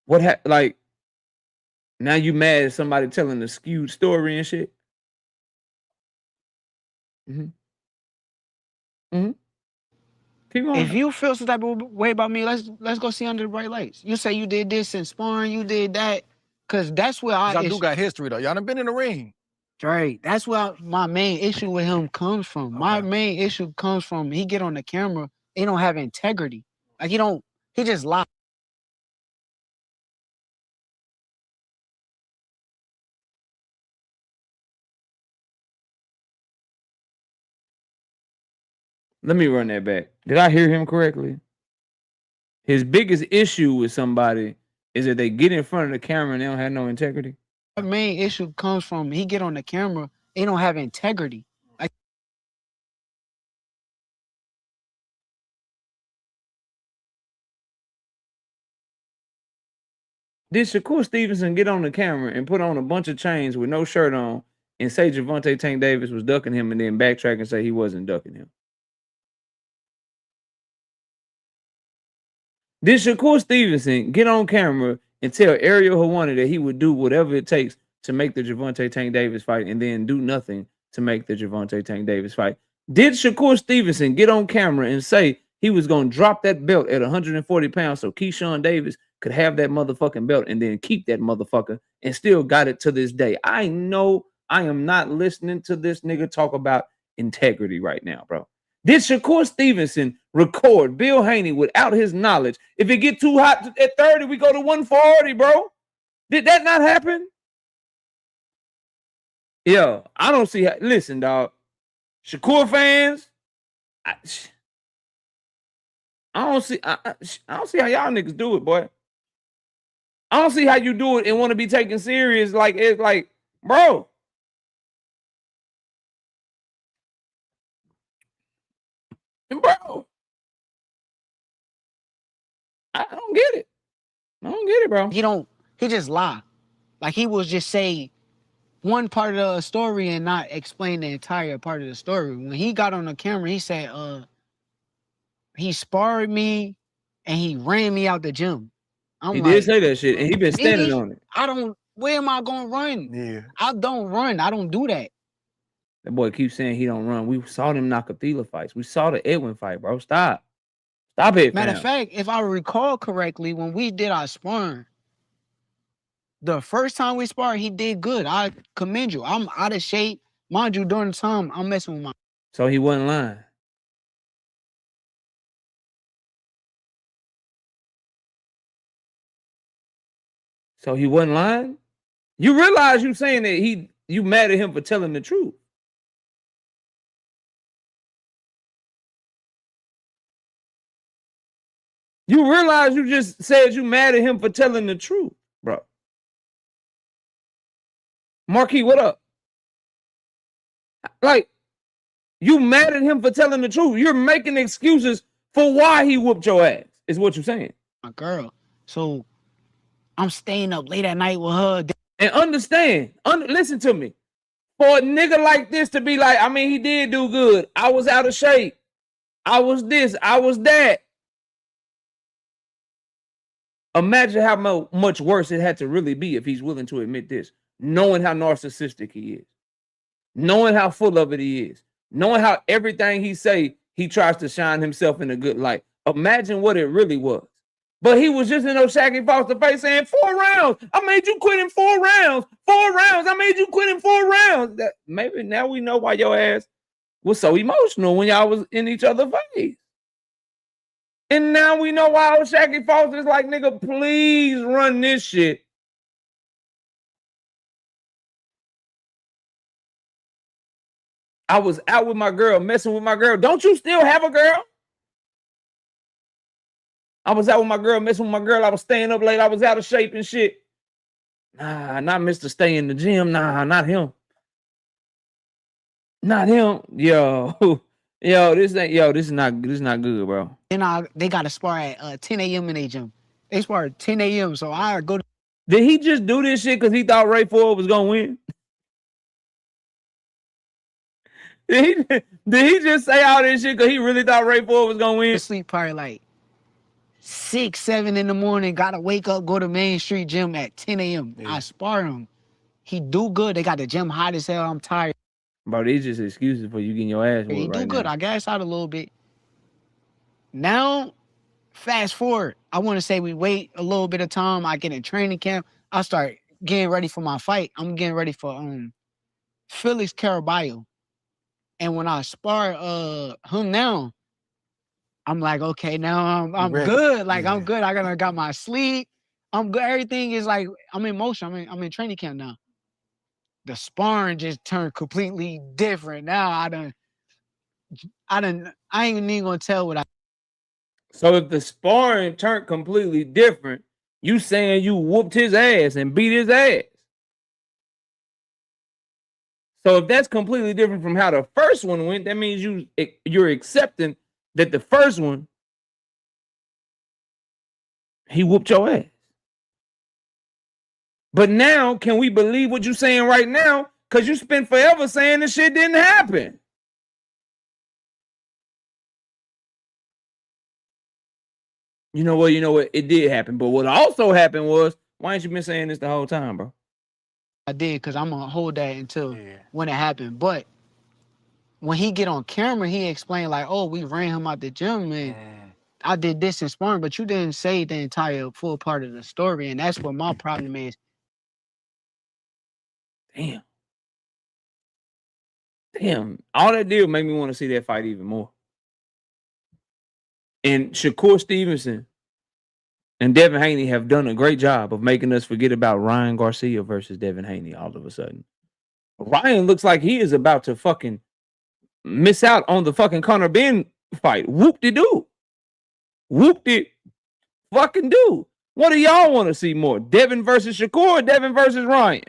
[SPEAKER 2] Like, now you mad at somebody telling a skewed story and shit?
[SPEAKER 5] If you feel some type of way about me, let's go see under the bright lights. You say you did this in sparring, you did that, because that's where
[SPEAKER 6] y'all do got history though. Y'all done been in the ring.
[SPEAKER 5] Right. That's where my main issue with him comes from. Okay. My main issue comes from he get on the camera, he don't have integrity. Like he just lies.
[SPEAKER 2] Let me run that back. Did I hear him correctly? His biggest issue with somebody is that they get in front of the camera and they don't have no integrity.
[SPEAKER 5] My main issue comes from he get on the camera, they don't have integrity.
[SPEAKER 2] Did Shakur Stevenson get on the camera and put on a bunch of chains with no shirt on and say Gervonta Tank Davis was ducking him and then backtrack and say he wasn't ducking him? Did Shakur Stevenson get on camera and tell Ariel Helwani that he would do whatever it takes to make the Gervonta Tank Davis fight and then do nothing to make the Gervonta Tank Davis fight? Did Shakur Stevenson get on camera and say he was going to drop that belt at 140 pounds so Keyshawn Davis could have that motherfucking belt and then keep that motherfucker and still got it to this day? I know I am not listening to this nigga talk about integrity right now, bro. Did Shakur Stevenson record Bill Haney without his knowledge? If it get too hot at 30, we go to 140, bro. Did that not happen? Yo, I don't see how. Listen, dog. Shakur fans, I don't see. I don't see how y'all niggas do it, boy. I don't see how you do it and want to be taken serious. Like it's like, bro. Bro, I don't get it. I don't get it, bro.
[SPEAKER 5] He just lie. Like he will just say one part of the story and not explain the entire part of the story. When he got on the camera, he said, he sparred me and he ran me out the gym.
[SPEAKER 2] He did say that shit, and he been standing on it.
[SPEAKER 5] I don't where am I gonna run?
[SPEAKER 6] Yeah.
[SPEAKER 5] I don't run. I don't do that.
[SPEAKER 2] That boy keeps saying he don't run. We saw them Nakatila fights. We saw the Edwin fight, bro. Stop it,
[SPEAKER 5] Matter
[SPEAKER 2] fam.
[SPEAKER 5] of fact, if I recall correctly, when we did our sparring, the first time we sparred, he did good. I commend you. I'm out of shape. Mind you, during the time, I'm messing with my.
[SPEAKER 2] So he wasn't lying. So he wasn't lying? You realize you saying that you mad at him for telling the truth. You realize you just said you mad at him for telling the truth, bro. Marquis, what up? Like, you mad at him for telling the truth. You're making excuses for why he whooped your ass, is what you're saying.
[SPEAKER 5] My girl. So I'm staying up late at night with her.
[SPEAKER 2] And understand, listen to me. For a nigga like this to be like, I mean, he did do good. I was out of shape. I was this. I was that. Imagine how much worse it had to really be if he's willing to admit this. Knowing how narcissistic he is. Knowing how full of it he is. Knowing how everything he say, he tries to shine himself in a good light. Imagine what it really was. But he was just in those Shakur Foster face saying 4 rounds. I made you quit in 4 rounds. 4 rounds. I made you quit in 4 rounds. Maybe now we know why your ass was so emotional when y'all was in each other's face. And now we know why Shakur Foster is like, nigga, please run this shit. I was out with my girl, messing with my girl. Don't you still have a girl? I was out with my girl, messing with my girl. I was staying up late. I was out of shape and shit. Nah, not Mr. Stay in the gym. Nah, not him. Not him. Yo, this is not good, bro.
[SPEAKER 5] Then they got to spar at 10 a.m. in their gym. They spar at 10 a.m. So I go to.
[SPEAKER 2] Did he just do this shit because he thought Ray Ford was gonna win? Did he just say all this shit because he really thought Ray Ford was gonna win?
[SPEAKER 5] Sleep probably like 6, 7 in the morning. Gotta wake up, go to Main Street Gym at 10 a.m. Yeah. I spar him. He do good. They got the gym hot as hell. I'm tired.
[SPEAKER 2] Bro, these just excuses for you getting your ass whooped.
[SPEAKER 5] He do good.
[SPEAKER 2] Now.
[SPEAKER 5] I gas out a little bit. Now, fast forward. I want to say we wait a little bit of time. I get in training camp. I start getting ready for my fight. I'm getting ready for Felix Caraballo. And when I spar him now, I'm like, okay, now I'm good. Like, I'm good. I got my sleep. I'm good. Everything is like, I'm in motion. I'm in training camp now. The sparring just turned completely different. Now I ain't even gonna tell what I.
[SPEAKER 2] So if the sparring turned completely different, you saying you whooped his ass and beat his ass. So if that's completely different from how the first one went, that means you're accepting that the first one, he whooped your ass. But now, can we believe what you're saying right now? Because you spent forever saying this shit didn't happen. You know what? It did happen. But what also happened was, why ain't you been saying this the whole time, bro?
[SPEAKER 5] I did, because I'm going to hold that until when it happened. But when he get on camera, he explained like, oh, we ran him out the gym, and I did this in sparring, but you didn't say the entire full part of the story, and that's what my problem is.
[SPEAKER 2] Damn. All that did make me want to see that fight even more. And Shakur Stevenson and Devin Haney have done a great job of making us forget about Ryan Garcia versus Devin Haney all of a sudden. Ryan looks like he is about to fucking miss out on the fucking Conor Ben fight. Whoop-de-doo. Whoop-de-fucking-do. What do y'all want to see more? Devin versus Shakur or Devin versus Ryan?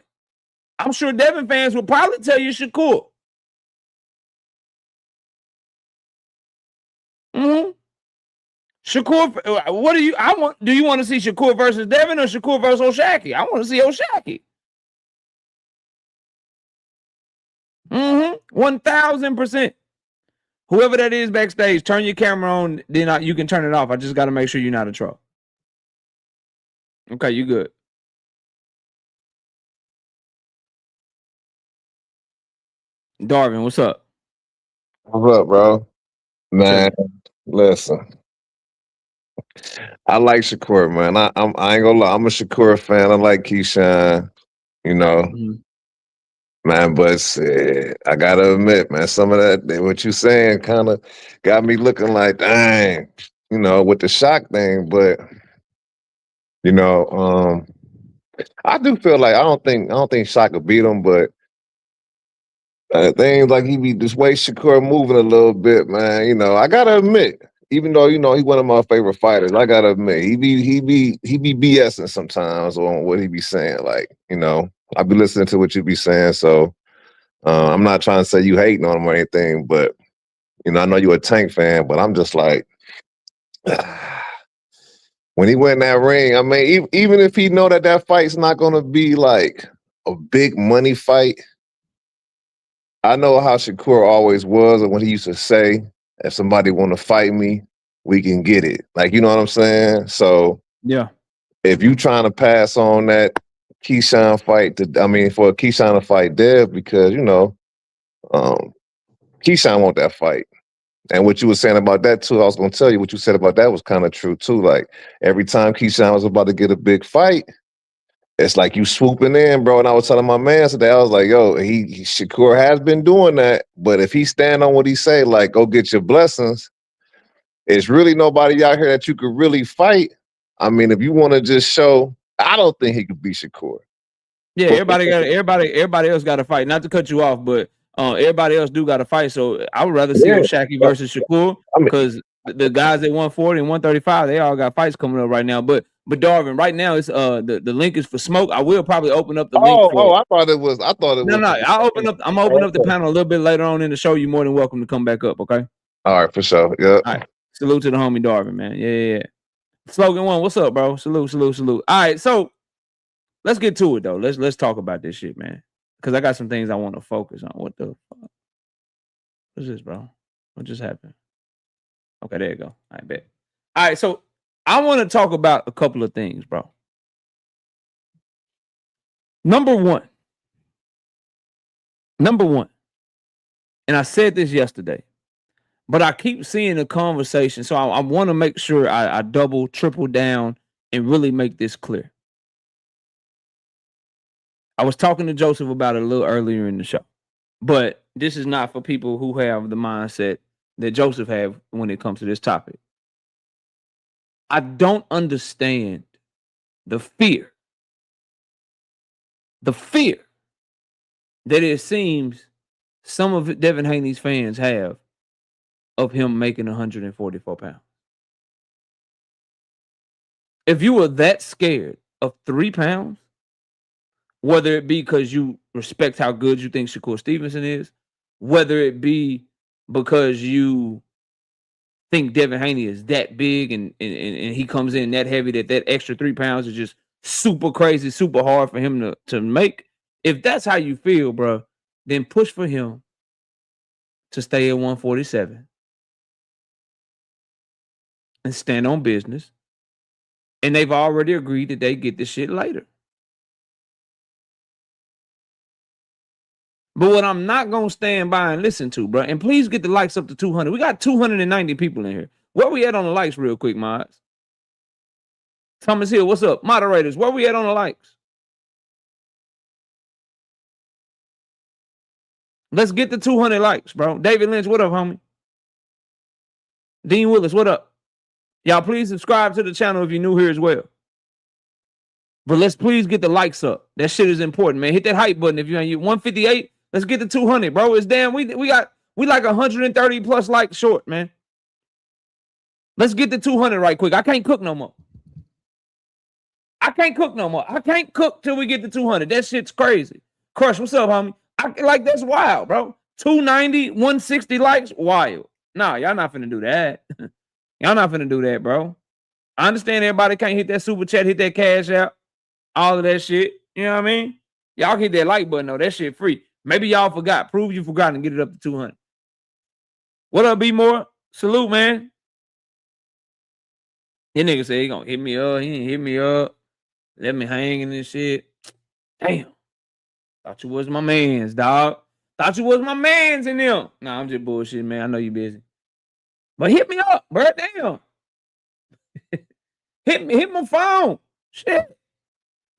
[SPEAKER 2] I'm sure Devin fans will probably tell you Shakur. Shakur, what do you want? Do you want to see Shakur versus Devin or Shakur versus O'Shaquie? I want to see O'Shaquie. 1000%. Whoever that is backstage, turn your camera on. Then you can turn it off. I just got to make sure you're not a troll. Okay, you good. Darvin, what's up?
[SPEAKER 7] What's up, bro? Man, listen. I like Shakur, man. I ain't gonna lie. I'm a Shakur fan. I like Keyshawn, you know,
[SPEAKER 2] Mhm.
[SPEAKER 7] man. But I gotta admit, man, some of that what you saying kind of got me looking like, dang, you know, with the shock thing. But you know, I do feel like I don't think Shock could beat him, but things like he be this way Shakur moving a little bit, man. You know, I gotta admit, even though you know he one of my favorite fighters, I gotta admit he be BSing sometimes on what he be saying. Like, you know, I be listening to what you be saying, so I'm not trying to say you hating on him or anything, but you know, I know you're a Tank fan, but I'm just like. When he went in that ring, I mean, even if he know that fight's not gonna be like a big money fight, I know how Shakur always was, and when he used to say, "If somebody want to fight me, we can get it." Like, you know what I'm saying? So,
[SPEAKER 2] Yeah.
[SPEAKER 7] if you trying to pass on that Keyshawn fight, for Keyshawn to fight Dev, because you know, Keyshawn want that fight. And what you were saying about that too, I was gonna tell you what you said about that was kind of true too. Like every time Keyshawn was about to get a big fight, it's like you swooping in, bro. And I was telling my man today, I was like, yo, he Shakur has been doing that, but if he stand on what he say, like, go get your blessings, it's really nobody out here that you could really fight. I mean, if you want to just show, I don't think he could beat Shakur.
[SPEAKER 2] Yeah,
[SPEAKER 7] But
[SPEAKER 2] everybody else got to fight. Not to cut you off, but everybody else do got to fight. So I would rather see
[SPEAKER 7] yeah,
[SPEAKER 2] Shaqy versus Shakur
[SPEAKER 7] I mean,
[SPEAKER 2] because the guys at 140 and 135, they all got fights coming up right now. But Darvin, right now it's the link is for smoke. I will probably open up the link for.
[SPEAKER 7] I thought it was.
[SPEAKER 2] No, I'll open up. I'm gonna open up the panel a little bit later on in the show. You're more than welcome to come back up. Okay.
[SPEAKER 7] All right, for sure. Yeah.
[SPEAKER 2] All right. Salute to the homie Darvin, man. Yeah. Slogan one, what's up, bro? Salute. All right, so let's get to it though. Let's talk about this shit, man. Because I got some things I want to focus on. What the fuck? What's this, bro? What just happened? Okay, there you go. I bet. All right, so I want to talk about a couple of things, bro. Number one, and I said this yesterday, but I keep seeing a conversation, so I want to make sure I double, triple down, and really make this clear. I was talking to Joseph about it a little earlier in the show, but this is not for people who have the mindset that Joseph have when it comes to this topic. I don't understand the fear that it seems some of Devin Haney's fans have of him making 144 pounds. If you were that scared of 3 pounds, whether it be because you respect how good you think Shakur Stevenson is, whether it be because you think Devin Haney is that big and he comes in that heavy that extra 3 pounds is just super crazy, super hard for him to make. If that's how you feel, bro, then push for him to stay at 147 and stand on business. And they've already agreed that they get this shit later. But what I'm not going to stand by and listen to, bro, and please get the likes up to 200. We got 290 people in here. Where we at on the likes real quick, mods? Thomas Hill, what's up? Moderators, where we at on the likes? Let's get the 200 likes, bro. David Lynch, what up, homie? Dean Willis, what up? Y'all please subscribe to the channel if you're new here as well. But let's please get the likes up. That shit is important, man. Hit that hype button if you ain't 158. Let's get to 200, bro. It's damn. We like 130 plus likes short, man. Let's get to 200 right quick. I can't cook no more. I can't cook till we get to 200. That shit's crazy. Crush, what's up, homie? That's wild, bro. 290, 160 likes, wild. Nah, y'all not finna do that. Y'all not finna do that, bro. I understand everybody can't hit that super chat, hit that cash out, all of that shit. You know what I mean? Y'all hit that like button, though. That shit free. Maybe y'all forgot. Prove you forgot and get it up to 200. What up, B-More? Salute, man. That nigga said he gonna hit me up. He didn't hit me up. Let me hang in this shit. Damn. Thought you was my mans, dog. Thought you was my mans in them. Nah, I'm just bullshit, man. I know you busy. But hit me up, bro. Damn. hit my phone. Shit.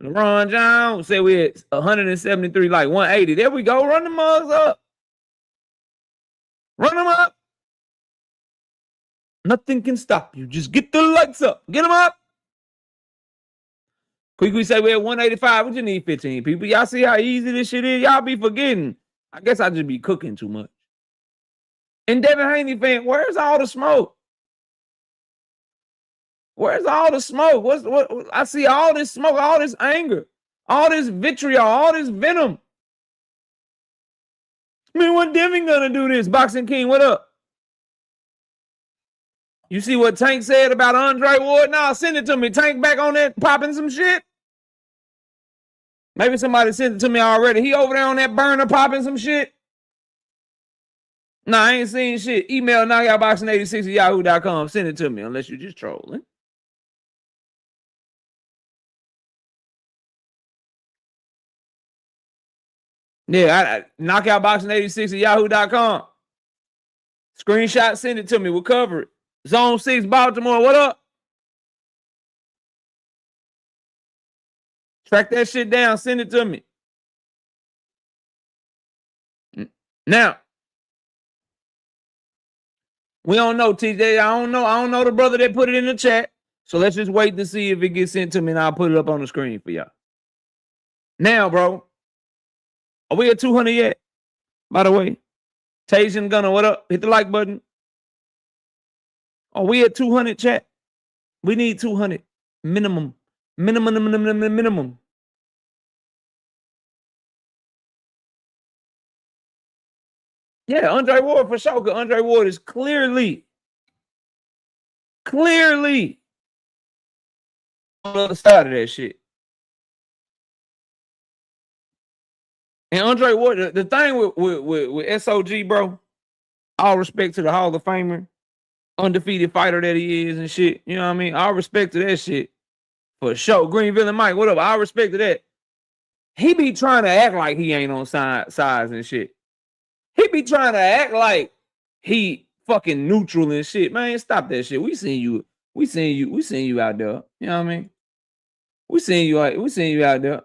[SPEAKER 2] LeBron Jones said we at 173, like 180. There we go. Run the mugs up. Run them up. Nothing can stop you. Just get the lights up. Get them up. Quickly say we're at 185. We just need 15 people. Y'all see how easy this shit is? Y'all be forgetting. I guess I just be cooking too much. And Devin Haney fan, where's all the smoke? Where's all the smoke? What? I see all this smoke, all this anger, all this vitriol, all this venom. I mean, when Devin gonna do this? Boxing King, what up? You see what Tank said about Andre Ward? Nah, send it to me. Tank back on that popping some shit. Maybe somebody sent it to me already. He over there on that burner popping some shit. Nah, I ain't seen shit. Email knockoutboxing86@yahoo.com. Send it to me unless you're just trolling. Yeah, knockoutboxing86@yahoo.com. Screenshot, send it to me. We'll cover it. Zone 6, Baltimore, what up? Track that shit down, send it to me. Now, we don't know, TJ. I don't know the brother that put it in the chat. So let's just wait to see if it gets sent to me and I'll put it up on the screen for y'all. Now, bro, are we at 200 yet? By the way, Tajan Gunner, what up? Hit the like button. Are we at 200, chat? We need 200. Minimum. Minimum. Yeah, Andre Ward for sure. Because Andre Ward is clearly on the other side of that shit. And Andre Ward, the thing with SOG, bro, all respect to the Hall of Famer, undefeated fighter that he is and shit. You know what I mean? All respect to that shit. For sure. Greenville and Mike, what up? All respect to that. He be trying to act like he ain't on size and shit. He be trying to act like he fucking neutral and shit. Man, stop that shit. We seen you out there. You know what I mean? We seen you out there.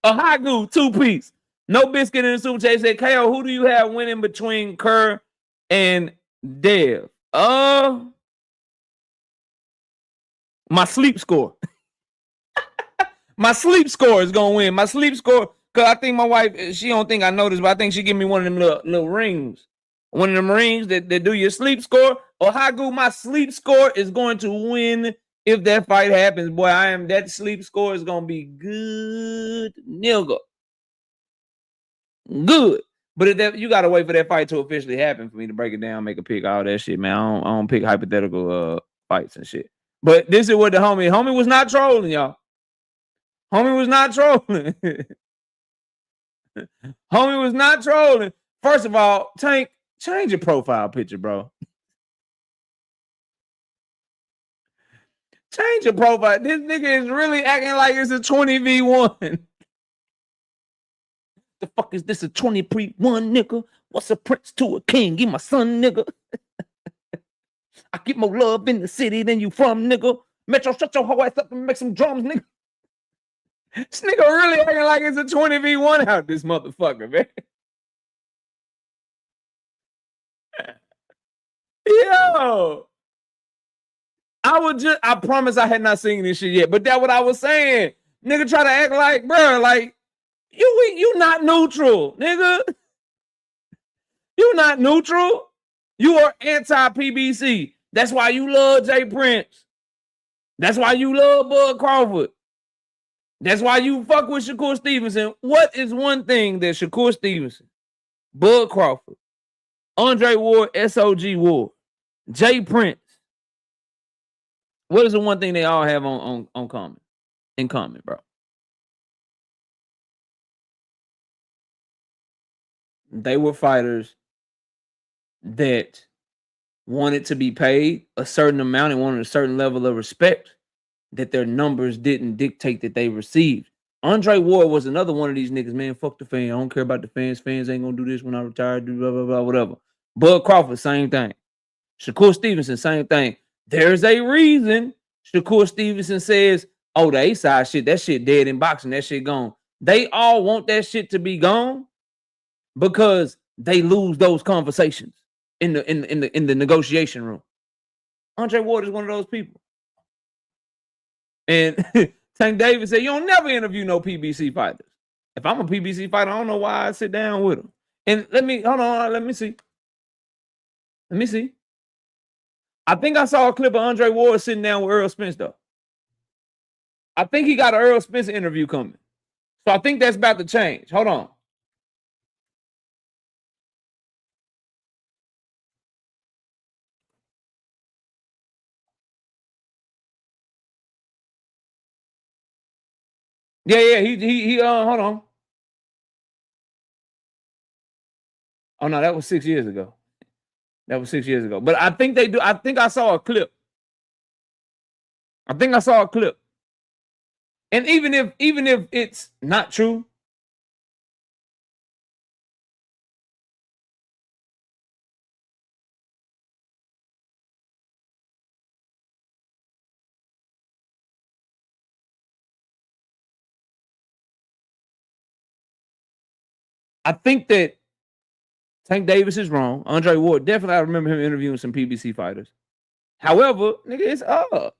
[SPEAKER 2] A Hagu, 2-piece. No biscuit in the super chat. Said, KO, who do you have winning between Kerr and Dev? My sleep score. My sleep score is gonna win. My sleep score, because I think my wife, she don't think I know this, but I think she give me one of them little rings. One of them rings that do your sleep score. Or Hagu, my sleep score is going to win if that fight happens. Boy, that sleep score is gonna be good, nigga. Good. But you gotta wait for that fight to officially happen for me to break it down, make a pick, all that shit, man. I don't pick hypothetical fights and shit. But this is what the homie was not trolling, y'all. Homie was not trolling. Homie was not trolling. First of all, Tank, change your profile picture, bro. Change your profile. This nigga is really acting like it's a 20v1. The fuck is this, a 20v1, nigga? What's a prince to a king? You my son, nigga. I get more love in the city than you from, nigga. Metro, shut your whole ass up and make some drums, nigga. This nigga really acting like it's a 20v1 out this motherfucker, man. Yo. I promise I had not seen this shit yet, but that's what I was saying. Nigga try to act like, bro, like, you not neutral, nigga. You not neutral. You are anti-PBC. That's why you love Jay Prince. That's why you love Bud Crawford. That's why you fuck with Shakur Stevenson. What is one thing that Shakur Stevenson, Bud Crawford, Andre Ward, SOG Ward, Jay Prince, what is the one thing they all have on common? in common, bro. They were fighters that wanted to be paid a certain amount and wanted a certain level of respect that their numbers didn't dictate that they received. Andre Ward was another one of these niggas, man, fuck the fans. I don't care about the fans. Fans ain't gonna do this when I retire, do blah, blah, blah, whatever. Bud Crawford, same thing. Shakur Stevenson, same thing. There's a reason Shakur Stevenson says, oh, the A-side shit, that shit dead in boxing, that shit gone. They all want that shit to be gone because they lose those conversations in the negotiation room. Andre Ward is one of those people. And Tank Davis said, you don't never interview no PBC fighters. If I'm a PBC fighter, I don't know why I sit down with them. And let me see. Let me see. I think I saw a clip of Andre Ward sitting down with Earl Spence, though. I think he got an Earl Spence interview coming. So I think that's about to change. Hold on. Yeah, he hold on. Oh no, that was 6 years ago. That was 6 years ago. But I think they do. I think I saw a clip. And even if it's not true, I think that Tank Davis is wrong. Andre Ward, definitely I remember him interviewing some PBC fighters. However, nigga, it's up.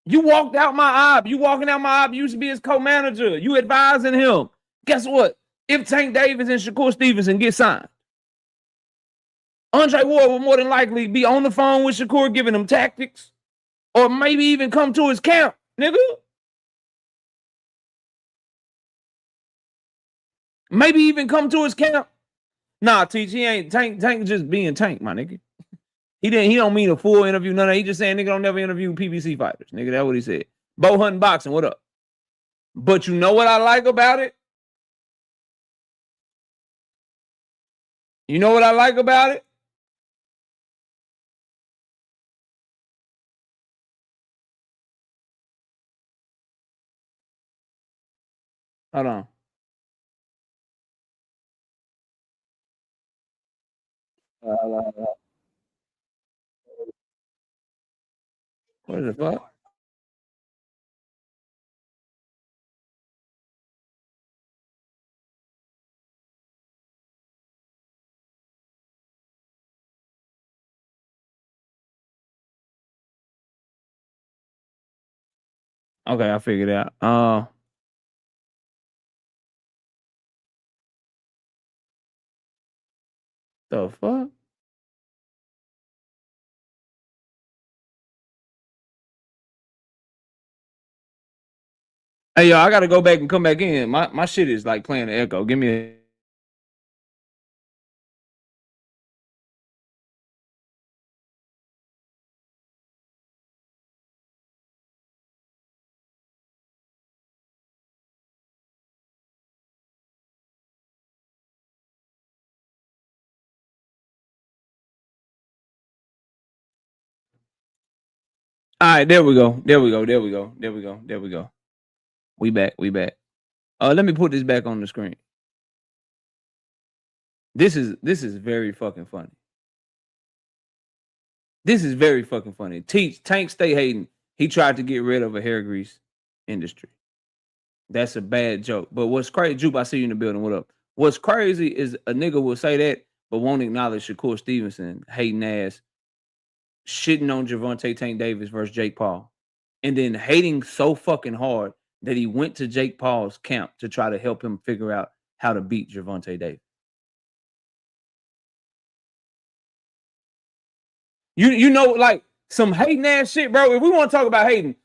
[SPEAKER 2] You walked out my op. You walking out my op. You used to be his co-manager. You advising him. Guess what? If Tank Davis and Shakur Stevenson get signed, Andre Ward will more than likely be on the phone with Shakur giving him tactics or maybe even come to his camp, nigga. Maybe even come to his camp. Nah, Teach, he ain't Tank just being Tank, my nigga. He don't mean a full interview, none of that. He just saying nigga don't never interview PBC fighters. Nigga, that's what he said. Bow hunting boxing, what up? But you know what I like about it? You know what I like about it? Hold on. What the fuck? Okay, I figured it out. The fuck? Hey, yo, I gotta go back and come back in. My shit is like playing the echo. Give me a... All right, there we go. We back. Let me put this back on the screen. This is very fucking funny. Tank stay hating. He tried to get rid of a hair grease industry. That's a bad joke. But what's crazy, Jupe, I see you in the building. What up? What's crazy is a nigga will say that, but won't acknowledge Shakur Stevenson hating ass, shitting on Gervonta Tank Davis versus Jake Paul, and then hating so fucking hard that he went to Jake Paul's camp to try to help him figure out how to beat Gervonta Davis. You know, like some hating ass shit, bro. If we want to talk about hating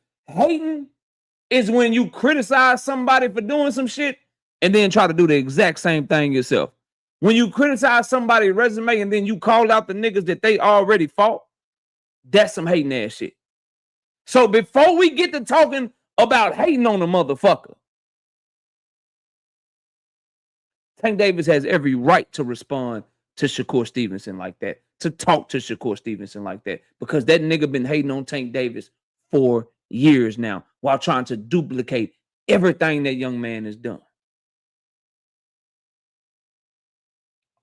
[SPEAKER 2] is when you criticize somebody for doing some shit and then try to do the exact same thing yourself. When you criticize somebody's resume and then you call out the niggas that they already fought, that's some hating ass shit. So before we get to talking about hating on a motherfucker. Tank Davis has every right to respond to Shakur Stevenson like that, to talk to Shakur Stevenson like that, because that nigga been hating on Tank Davis for years now while trying to duplicate everything that young man has done.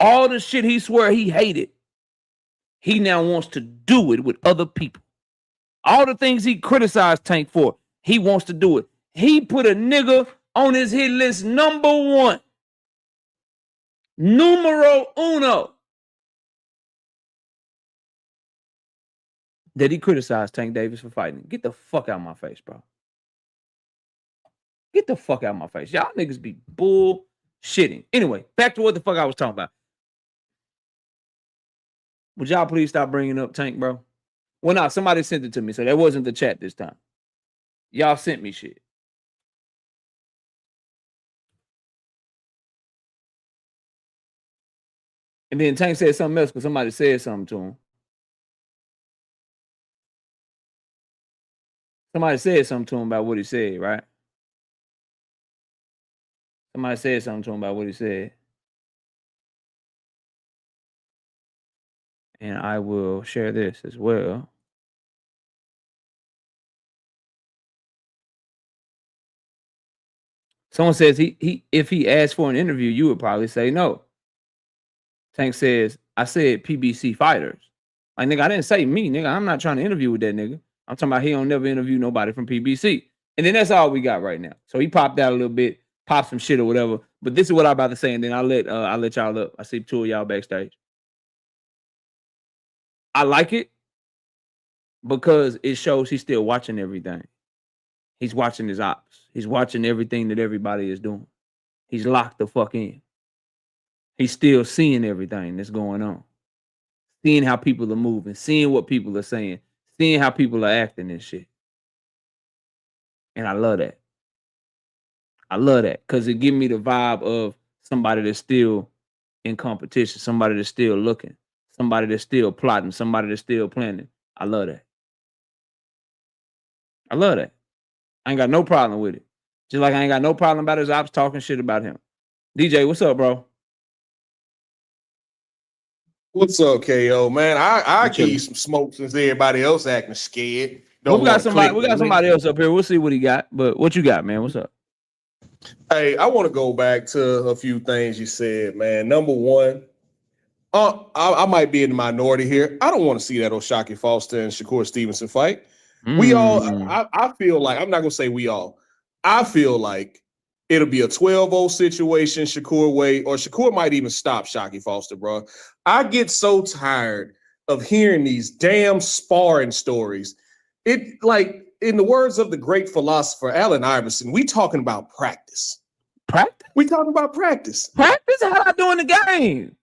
[SPEAKER 2] All the shit he swore he hated, he now wants to do it with other people. All the things he criticized Tank for, he wants to do it. He put a nigga on his hit list #1. Numero uno. That he criticized Tank Davis for fighting. Get the fuck out of my face, bro. Get the fuck out of my face. Y'all niggas be bullshitting. Anyway, back to what the fuck I was talking about. Would y'all please stop bringing up Tank, bro? Well, no, somebody sent it to me, so that wasn't the chat this time. Y'all sent me shit. And then Tank said something else because somebody said something to him. Somebody said something to him about what he said, right? Somebody said something to him about what he said. And I will share this as well. Someone says if he asked for an interview, you would probably say no. Tank says, I said PBC fighters. Like, nigga, I didn't say me, nigga. I'm not trying to interview with that nigga. I'm talking about he don't never interview nobody from PBC. And then that's all we got right now. So he popped out a little bit, popped some shit or whatever. But this is what I'm about to say, and then I'll let y'all up. I see 2 of y'all backstage. I like it because it shows he's still watching everything. He's watching his ops. He's watching everything that everybody is doing. He's locked the fuck in. He's still seeing everything that's going on. Seeing how people are moving. Seeing what people are saying. Seeing how people are acting and shit. And I love that. I love that because it gives me the vibe of somebody that's still in competition. Somebody that's still looking. Somebody that's still plotting. Somebody that's still planning. I love that. I love that. I ain't got no problem with it. Just like I ain't got no problem about his ops talking shit about him. DJ, what's up, bro?
[SPEAKER 8] What's up, KO, man? I give you some smoke since everybody else acting scared.
[SPEAKER 2] We got somebody else up here. We'll see what he got. But what you got, man? What's up?
[SPEAKER 8] Hey, I want to go back to a few things you said, man. Number one, I might be in the minority here. I don't want to see that O'Shaquie Foster and Shakur Stevenson fight. We all, I feel like, I'm not going to say we all. I feel like it'll be a 12-0 situation Shakur way, or Shakur might even stop Shaquie Foster, bro. I get so tired of hearing these damn sparring stories. It, like, in the words of the great philosopher Allen Iverson, we talking about practice.
[SPEAKER 2] Practice?
[SPEAKER 8] We talking about practice.
[SPEAKER 2] Practice? How I doing the game?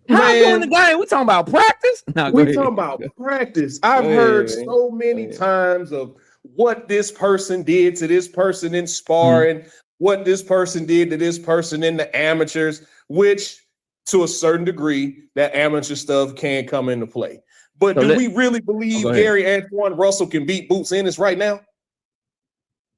[SPEAKER 2] How I doing the game? We talking about practice? No,
[SPEAKER 8] we talking about practice. I've heard so many times of what this person did to this person in sparring, what this person did to this person in the amateurs, which to a certain degree, that amateur stuff can come into play. But do we really believe Gary Antoine Russell can beat Boots Ennis right now?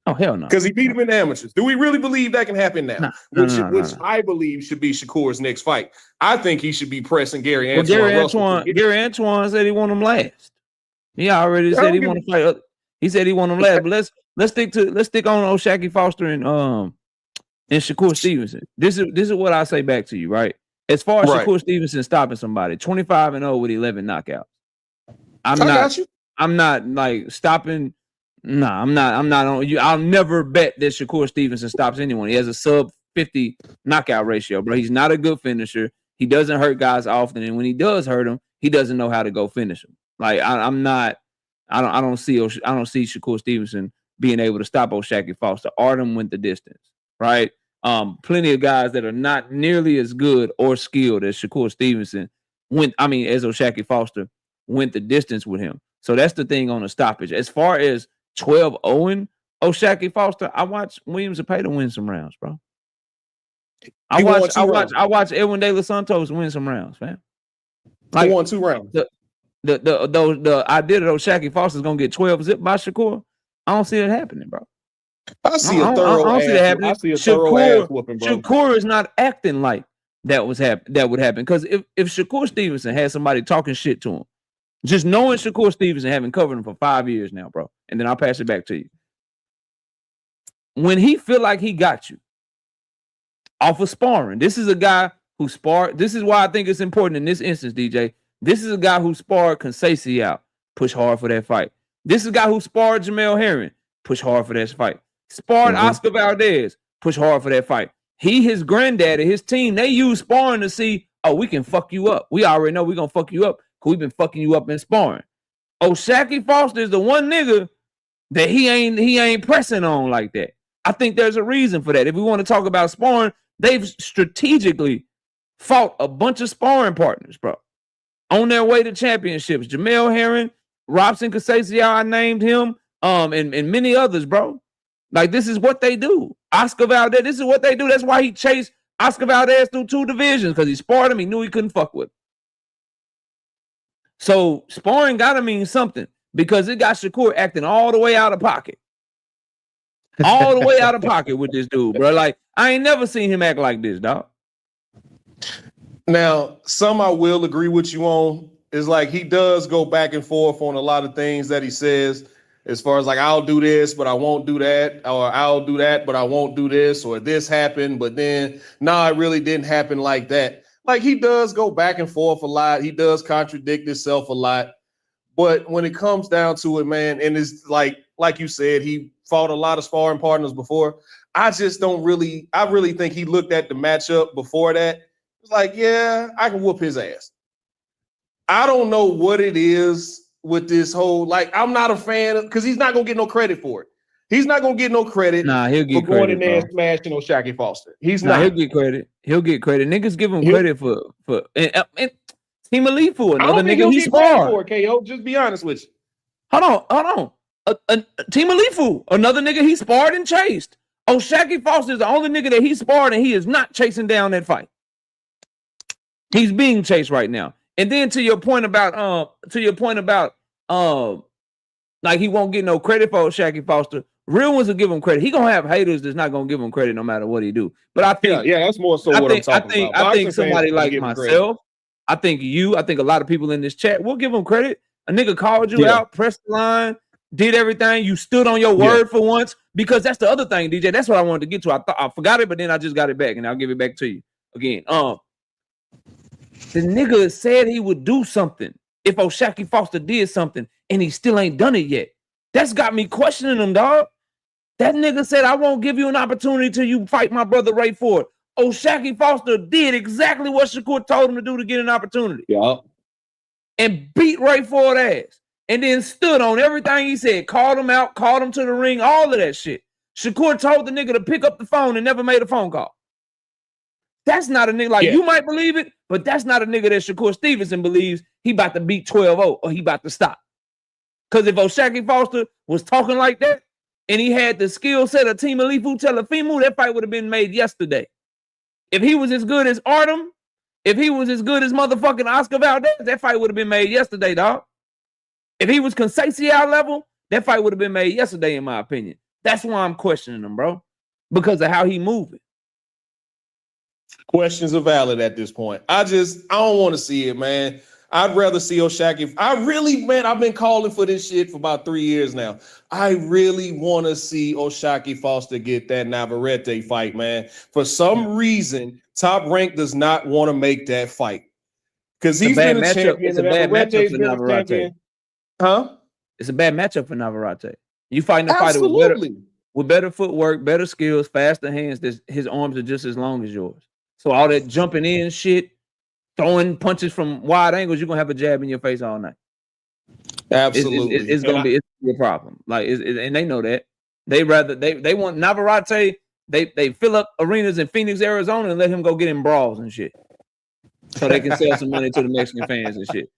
[SPEAKER 2] Oh, hell no.
[SPEAKER 8] Because he beat him in the amateurs. Do we really believe that can happen now? Which I believe should be Shakur's next fight. I think he should be pressing Gary Antoine Russell.
[SPEAKER 2] Gary Antoine said he want him last. He already said he want to fight. He said he want him last. But let's stick on O'Shaquie Foster and Shakur Stevenson. This is what I say back to you, right? As far as Shakur Stevenson stopping somebody, 25-0 with 11 knockouts. I'm not like stopping. No, I'm not on you. I'll never bet that Shakur Stevenson stops anyone. He has a sub 50 knockout ratio, bro. He's not a good finisher. He doesn't hurt guys often, and when he does hurt them, he doesn't know how to go finish them. Like I don't see Shakur Stevenson being able to stop O'Shaquie Foster. Artem went the distance, right? Plenty of guys that are not nearly as good or skilled as Shakur Stevenson as O'Shaquie Foster went the distance with him. So that's the thing on the stoppage. As far as 12-0 O'Shaquie Foster, I watch Williams Zepeda win some rounds, bro. I watch Edwin De Los Santos win some rounds, fam.
[SPEAKER 8] Like, he won 2 rounds.
[SPEAKER 2] The idea that O'Shaquie Foster's gonna get 12 zip by Shakur, I don't see it happening, bro.
[SPEAKER 8] I see
[SPEAKER 2] I
[SPEAKER 8] a thorough
[SPEAKER 2] don't see that
[SPEAKER 8] ass.
[SPEAKER 2] happening.
[SPEAKER 8] I see a thorough ass
[SPEAKER 2] Shakur,
[SPEAKER 8] whooping, bro.
[SPEAKER 2] Shakur is not acting like that would happen. Because if Shakur Stevenson had somebody talking shit to him, just knowing Shakur Stevenson, having covered him for 5 years now, bro, and then I'll pass it back to you. When he feel like he got you off of sparring, this is a guy who sparred. This is why I think it's important in this instance, DJ. This is a guy who sparred Conceição out, push hard for that fight. This is a guy who sparred Jamel Herring, push hard for that fight. Sparred Oscar Valdez, push hard for that fight. His granddaddy, his team, they use sparring to see, oh, we can fuck you up. We already know we're gonna fuck you up because we've been fucking you up in sparring. Shakur Foster is the one nigga that he ain't pressing on like that. I think there's a reason for that. If we want to talk about sparring, they've strategically fought a bunch of sparring partners, bro, on their way to championships. Jamel Herring, Robson Conceição, I named him, and many others, bro. Like, this is what they do. Oscar Valdez, this is what they do. That's why he chased Oscar Valdez through 2 divisions, because he sparred him. He knew he couldn't fuck with him. So sparring got to mean something, because it got Shakur acting all the way out of pocket. All the way out of pocket with this dude, bro. Like, I ain't never seen him act like this, dog.
[SPEAKER 8] Now, some I will agree with you on is like he does go back and forth on a lot of things that he says, as far as like, I'll do this, but I won't do that, or I'll do that, but I won't do this, or this happened, but then, no, it really didn't happen like that. Like, he does go back and forth a lot. He does contradict himself a lot. But when it comes down to it, man, and it's like you said, he fought a lot of sparring partners before. I really think he looked at the matchup before that. It's like, yeah, I can whoop his ass. I don't know what it is with this whole, like, I'm not a fan of, because he's not going to get no credit for it. He's not going to get no credit
[SPEAKER 2] he'll get
[SPEAKER 8] for going in there
[SPEAKER 2] bro.
[SPEAKER 8] and smashing on Shakur Foster. He's not.
[SPEAKER 2] He'll get credit. He'll get credit. Niggas give him credit for and Team Alifu, another nigga he sparred.
[SPEAKER 8] KO, just be honest with you.
[SPEAKER 2] Hold on. Team Alifu, another nigga he sparred and chased. Shakur Foster is the only nigga that he sparred, and he is not chasing down that fight. He's being chased right now. And then to your point about like he won't get no credit for Shakur Foster. Real ones will give him credit. He gonna have haters that's not gonna give him credit no matter what he do. But I think
[SPEAKER 8] that's more so what I'm talking about.
[SPEAKER 2] I think somebody like myself, I think you, I think a lot of people in this chat will give him credit. A nigga called you out, pressed the line, did everything. You stood on your word for once, because that's the other thing, DJ. That's what I wanted to get to. I forgot it, but then I just got it back, and I'll give it back to you again. The nigga said he would do something if Shakur Foster did something, and he still ain't done it yet. That's got me questioning him, dog. That nigga said, I won't give you an opportunity till you fight my brother Ray Ford. Shakur Foster did exactly what Shakur told him to do to get an opportunity.
[SPEAKER 8] Yeah.
[SPEAKER 2] And beat Ray Ford ass. And then stood on everything he said. Called him out, called him to the ring, all of that shit. Shakur told the nigga to pick up the phone and never made a phone call. That's not a nigga, like, you might believe it, but that's not a nigga that Shakur Stevenson believes he about to beat 12-0 or he about to stop. Because if Shakur Foster was talking like that, and he had the skill set of Team Alifu Telefimu, that fight would have been made yesterday. If he was as good as Artem, if he was as good as motherfucking Oscar Valdez, that fight would have been made yesterday, dog. If he was Conceição level, that fight would have been made yesterday, in my opinion. That's why I'm questioning him, bro. Because of how he moving.
[SPEAKER 8] Questions are valid at this point. I don't want to see it, man. I'd rather see Shakur. I've been calling for this shit for about 3 years now. I really want to see Shakur Foster get that Navarrete fight, man. For some reason, Top Rank does not want to make that fight. Because he's been a champion.
[SPEAKER 2] It's a bad matchup for Navarrete.
[SPEAKER 8] Huh?
[SPEAKER 2] It's a bad matchup for Navarrete. You fighting a fighter with better footwork, better skills, faster hands. His arms are just as long as yours. So all that jumping in shit, throwing punches from wide angles, you're gonna have a jab in your face all night.
[SPEAKER 8] Absolutely,
[SPEAKER 2] it's gonna be a problem. Like, and they know that. They want Navarrete. They fill up arenas in Phoenix, Arizona, and let him go get in brawls and shit, so they can sell some money to the Mexican fans and shit.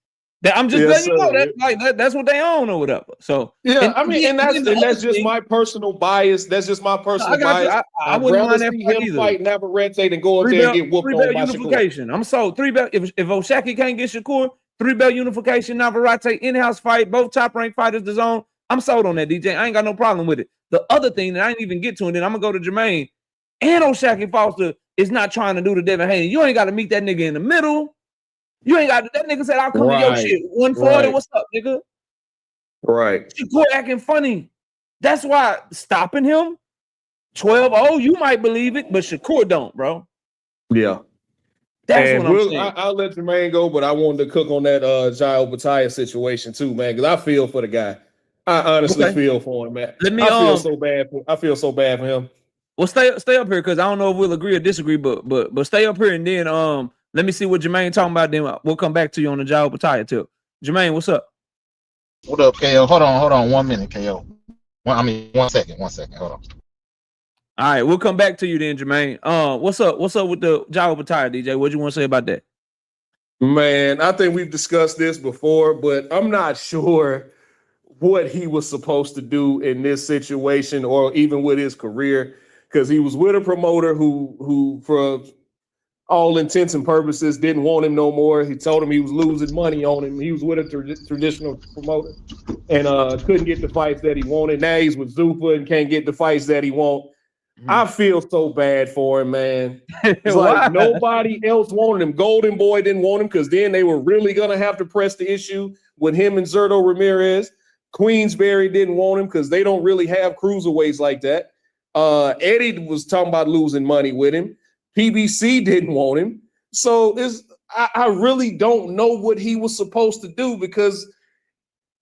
[SPEAKER 2] I'm just letting you know that's what they own or whatever. So
[SPEAKER 8] that's just my personal bias. That's just my personal bias.
[SPEAKER 2] I wouldn't mind that
[SPEAKER 8] fight either. Fight Navarrete and go up there and get whooped on by
[SPEAKER 2] unification. Shakur. I'm sold. 3 belt. If Shakur can't get Shakur, 3 belt unification, Navarrete in-house fight. Both top ranked fighters. The zone. I'm sold on that, DJ. I ain't got no problem with it. The other thing that I didn't even get to, and then I'm gonna go to Jermaine. And Shakur Foster is not trying to do the Devin Haney. You ain't got to meet that nigga in the middle. You ain't got to. That nigga said, I'll come to your shit. 140, what's up, nigga?
[SPEAKER 8] Right.
[SPEAKER 2] Shakur acting funny. That's why stopping him, 12-0, you might believe it, but Shakur don't, bro.
[SPEAKER 8] Yeah.
[SPEAKER 2] That's what I'm saying.
[SPEAKER 8] I'll let Jermaine go, but I wanted to cook on that Jael Bataille situation too, man, because I feel for the guy. I honestly feel for him, man. I feel so bad for him.
[SPEAKER 2] Well, stay up here because I don't know if we'll agree or disagree, but stay up here and then let me see what Jermaine talking about. Then we'll come back to you on the Jael Bataille too. Jermaine, what's up?
[SPEAKER 9] What up, KO? Hold on 1 minute, KO. 1 second. Hold on.
[SPEAKER 2] All right, we'll come back to you then, Jermaine. What's up with the Jael Bataille, DJ? What you want to say about that?
[SPEAKER 8] Man, I think we've discussed this before, but I'm not sure what he was supposed to do in this situation or even with his career, because he was with a promoter who for all intents and purposes didn't want him no more. He told him he was losing money on him. He was with a traditional promoter and couldn't get the fights that he wanted. Now he's with Zuffa and can't get the fights that he wants. I feel so bad for him, man. It's like nobody else wanted him. Golden Boy didn't want him because then they were really going to have to press the issue with him and Zurdo Ramirez. Queensberry didn't want him because they don't really have cruiserweights like that. Eddie was talking about losing money with him. PBC didn't want him. So I really don't know what he was supposed to do because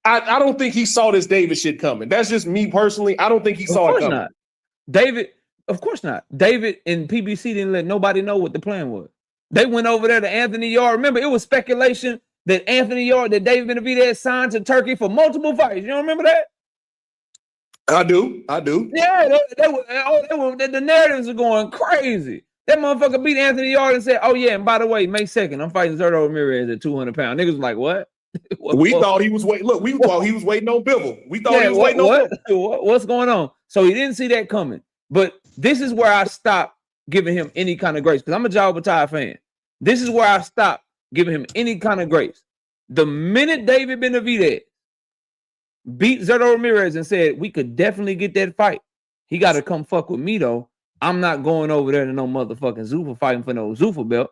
[SPEAKER 8] I don't think he saw this David shit coming. That's just me personally. I don't think he saw it coming.
[SPEAKER 2] Not. David, of course not. David and PBC didn't let nobody know what the plan was. They went over there to Anthony Yard. Remember, it was speculation that Anthony Yard, that David Benavidez signed to Turkey for multiple fights. You don't remember that?
[SPEAKER 8] I do.
[SPEAKER 2] Yeah, the narratives are going crazy. That motherfucker beat Anthony Yard and said, "Oh yeah, and by the way, May 2nd, I'm fighting Zurdo Ramirez at 200 pounds." Niggas was like, "What?"
[SPEAKER 8] We thought he was waiting. Look, we thought he was waiting on Bivol. We thought he was waiting on Bivol.
[SPEAKER 2] What's going on? So he didn't see that coming. But this is where I stopped giving him any kind of grace because I'm a Jael Bataille fan. This is where I stopped giving him any kind of grace. The minute David Benavidez beat Zurdo Ramirez and said, we could definitely get that fight, he got to come fuck with me, though. I'm not going over there to no motherfucking Zuffa fighting for no Zuffa belt.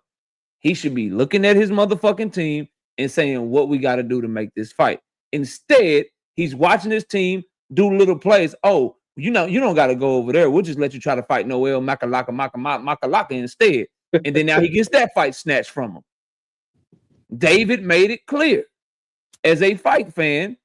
[SPEAKER 2] He should be looking at his motherfucking team and saying what we got to do to make this fight. Instead, he's watching his team do little plays. Oh, you don't got to go over there. We'll just let you try to fight Noel Makalaka instead. And then now he gets that fight snatched from him. David made it clear. As a fight fan,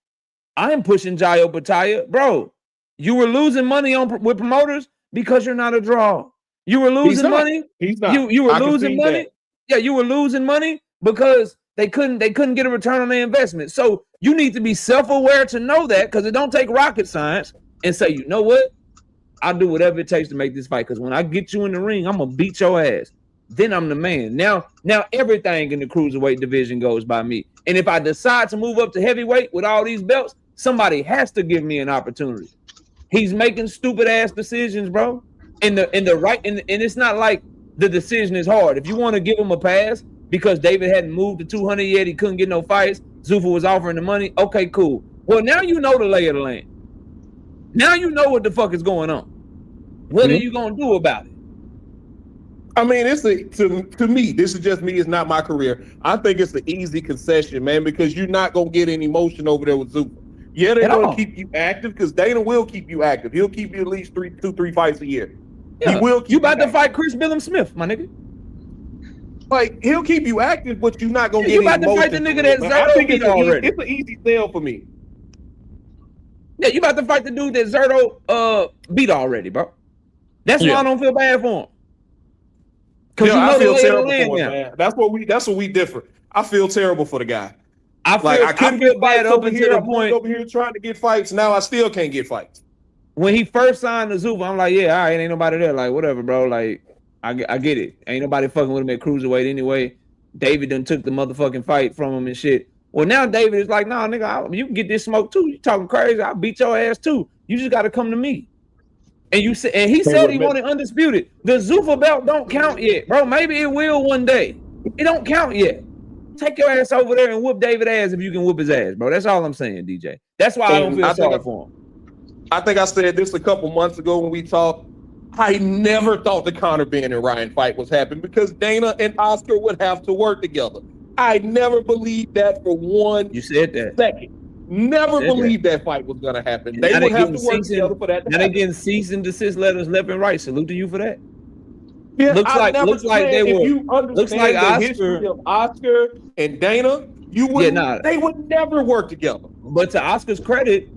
[SPEAKER 2] I'm pushing Jael Bataille. Bro, you were losing money with promoters because you're not a draw. You were losing money.
[SPEAKER 8] He's not.
[SPEAKER 2] You were losing money. That. Yeah, you were losing money because they couldn't get a return on their investment. So you need to be self-aware to know that because it don't take rocket science and say, you know what? I'll do whatever it takes to make this fight because when I get you in the ring, I'm going to beat your ass. Then I'm the man. Now everything in the cruiserweight division goes by me. And if I decide to move up to heavyweight with all these belts, somebody has to give me an opportunity. He's making stupid ass decisions, bro. And it's not like the decision is hard. If you want to give him a pass because David hadn't moved to 200 yet, he couldn't get no fights, Zuffa was offering the money, okay, cool. Well, now you know the lay of the land. Now you know what the fuck is going on. What are you gonna do about it?
[SPEAKER 8] I mean, to me, this is just me. It's not my career. I think it's an easy concession, man, because you're not gonna get any motion over there with Zuffa. Yeah, they're gonna keep you active because Dana will keep you active. He'll keep you at least 2-3 fights a year.
[SPEAKER 2] Yeah.
[SPEAKER 8] He will.
[SPEAKER 2] You about to fight Chris Billum Smith, my nigga?
[SPEAKER 8] Like he'll keep you active, but you're not gonna get.
[SPEAKER 2] You about to fight the nigga that Zurdo beat already?
[SPEAKER 8] It's an easy sell for me.
[SPEAKER 2] Yeah, you about to fight the dude that Zurdo beat already, bro. That's why I don't feel bad for him.
[SPEAKER 8] Because I feel terrible for him, man. That's what we differ. I feel terrible for the guy. I couldn't get bad up until the point over here trying to get fights. Now I still can't get fights.
[SPEAKER 2] When he first signed to Zuffa, I'm like, yeah, all right, ain't nobody there. Like, whatever, bro. Like, I get it. Ain't nobody fucking with him at cruiserweight anyway. David done took the motherfucking fight from him and shit. Well, now David is like, nah, nigga, you can get this smoke too. You talking crazy? I'll beat your ass too. You just got to come to me. And he said he wanted undisputed. The Zuffa belt don't count yet, bro. Maybe it will one day. It don't count yet. Take your ass over there and whoop David ass if you can whoop his ass, bro. That's all I'm saying, DJ. That's why I don't
[SPEAKER 8] And
[SPEAKER 2] feel
[SPEAKER 8] I think
[SPEAKER 2] sorry for him.
[SPEAKER 8] I think I said this a couple months ago when we talked. I never thought the Conor Ben and Ryan fight was happening because Dana and Oscar would have to work together. I never believed that for one
[SPEAKER 2] You said that.
[SPEAKER 8] second. Never believed that fight was going to happen.
[SPEAKER 2] And
[SPEAKER 8] They
[SPEAKER 2] now
[SPEAKER 8] would have
[SPEAKER 2] getting
[SPEAKER 8] to work together for that to
[SPEAKER 2] Now they
[SPEAKER 8] happen.
[SPEAKER 2] getting cease and desist letters left and right. Salute to you for that.
[SPEAKER 8] Yeah,
[SPEAKER 2] looks like they
[SPEAKER 8] if
[SPEAKER 2] were.
[SPEAKER 8] you understand
[SPEAKER 2] Looks like
[SPEAKER 8] the history of Oscar and Dana, you would they would never work together.
[SPEAKER 2] But to Oscar's credit,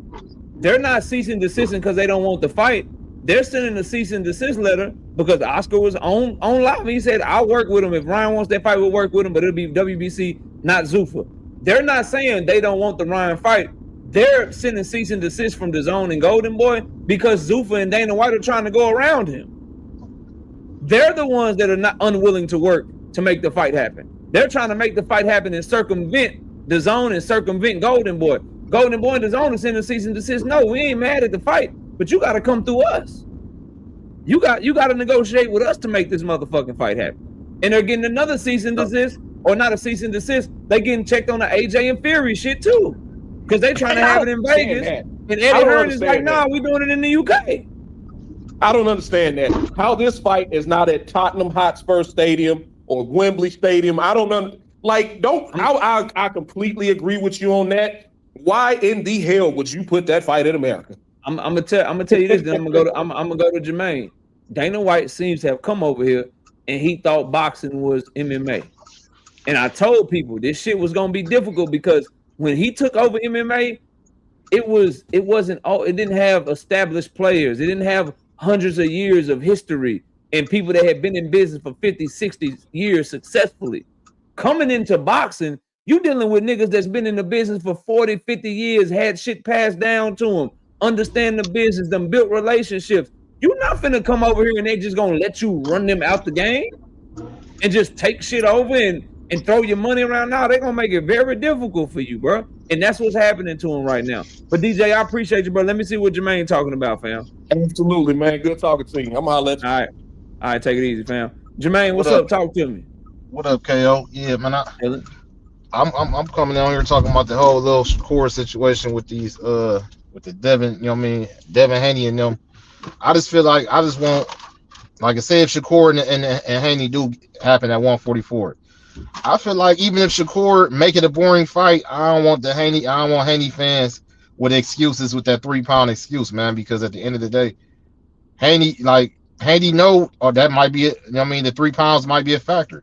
[SPEAKER 2] they're not cease and desisting because they don't want the fight. They're sending a cease and desist letter because Oscar was on live. He said, "I'll work with him if Ryan wants that fight. We'll work with him, but it'll be WBC, not Zuffa." They're not saying they don't want the Ryan fight. They're sending cease and desist from DAZN and Golden Boy because Zuffa and Dana White are trying to go around him. They're the ones that are not unwilling to work to make the fight happen. They're trying to make the fight happen and circumvent DAZN and circumvent Golden Boy. Golden Boy and DAZN is sending cease and desist. No, we ain't mad at the fight, but you got to come through us. You got to negotiate with us to make this motherfucking fight happen. And they're getting another cease and desist, or not a cease and desist. They getting checked on the AJ and Fury shit too, because they trying to have it in Vegas. And Eddie Hearn is like, "Nah, we doing it in the UK."
[SPEAKER 8] I don't understand that. How this fight is not at Tottenham Hotspur Stadium or Wembley Stadium. I don't know. Like, I completely agree with you on that. Why in the hell would you put that fight in America?
[SPEAKER 2] I'm gonna tell you this. Then I'm gonna go to Jermaine. Dana White seems to have come over here and he thought boxing was MMA. And I told people this shit was gonna be difficult because when he took over MMA, it didn't have established players. It didn't have hundreds of years of history and people that had been in business for 50, 60 years successfully. Coming into boxing, you dealing with niggas that's been in the business for 40, 50 years, had shit passed down to them, understand the business, them built relationships. You're not finna come over here and they just gonna let you run them out the game and just take shit over and throw your money around. Now they're gonna make it very difficult for you, bro. And that's what's happening to him right now. But DJ, I appreciate you, bro. Let me see what Jermaine talking about, fam.
[SPEAKER 8] Absolutely, man. Good talking to you. I'm gonna let you.
[SPEAKER 2] All right, take it easy, fam. Jermaine, what's up? Talk to me.
[SPEAKER 9] What up, KO? Yeah, man. I'm coming down here talking about the whole little Shakur situation with these with the Devin, you know what I mean, Devin, Haney, and them. I just feel like I just want, like I said, if Shakur and Haney do happen at 144, I feel like even if Shakur make it a boring fight, I don't want Haney fans with excuses with that 3-pound excuse, man, because at the end of the day, Haney know, or that might be it. You know what I mean? The 3 pounds might be a factor.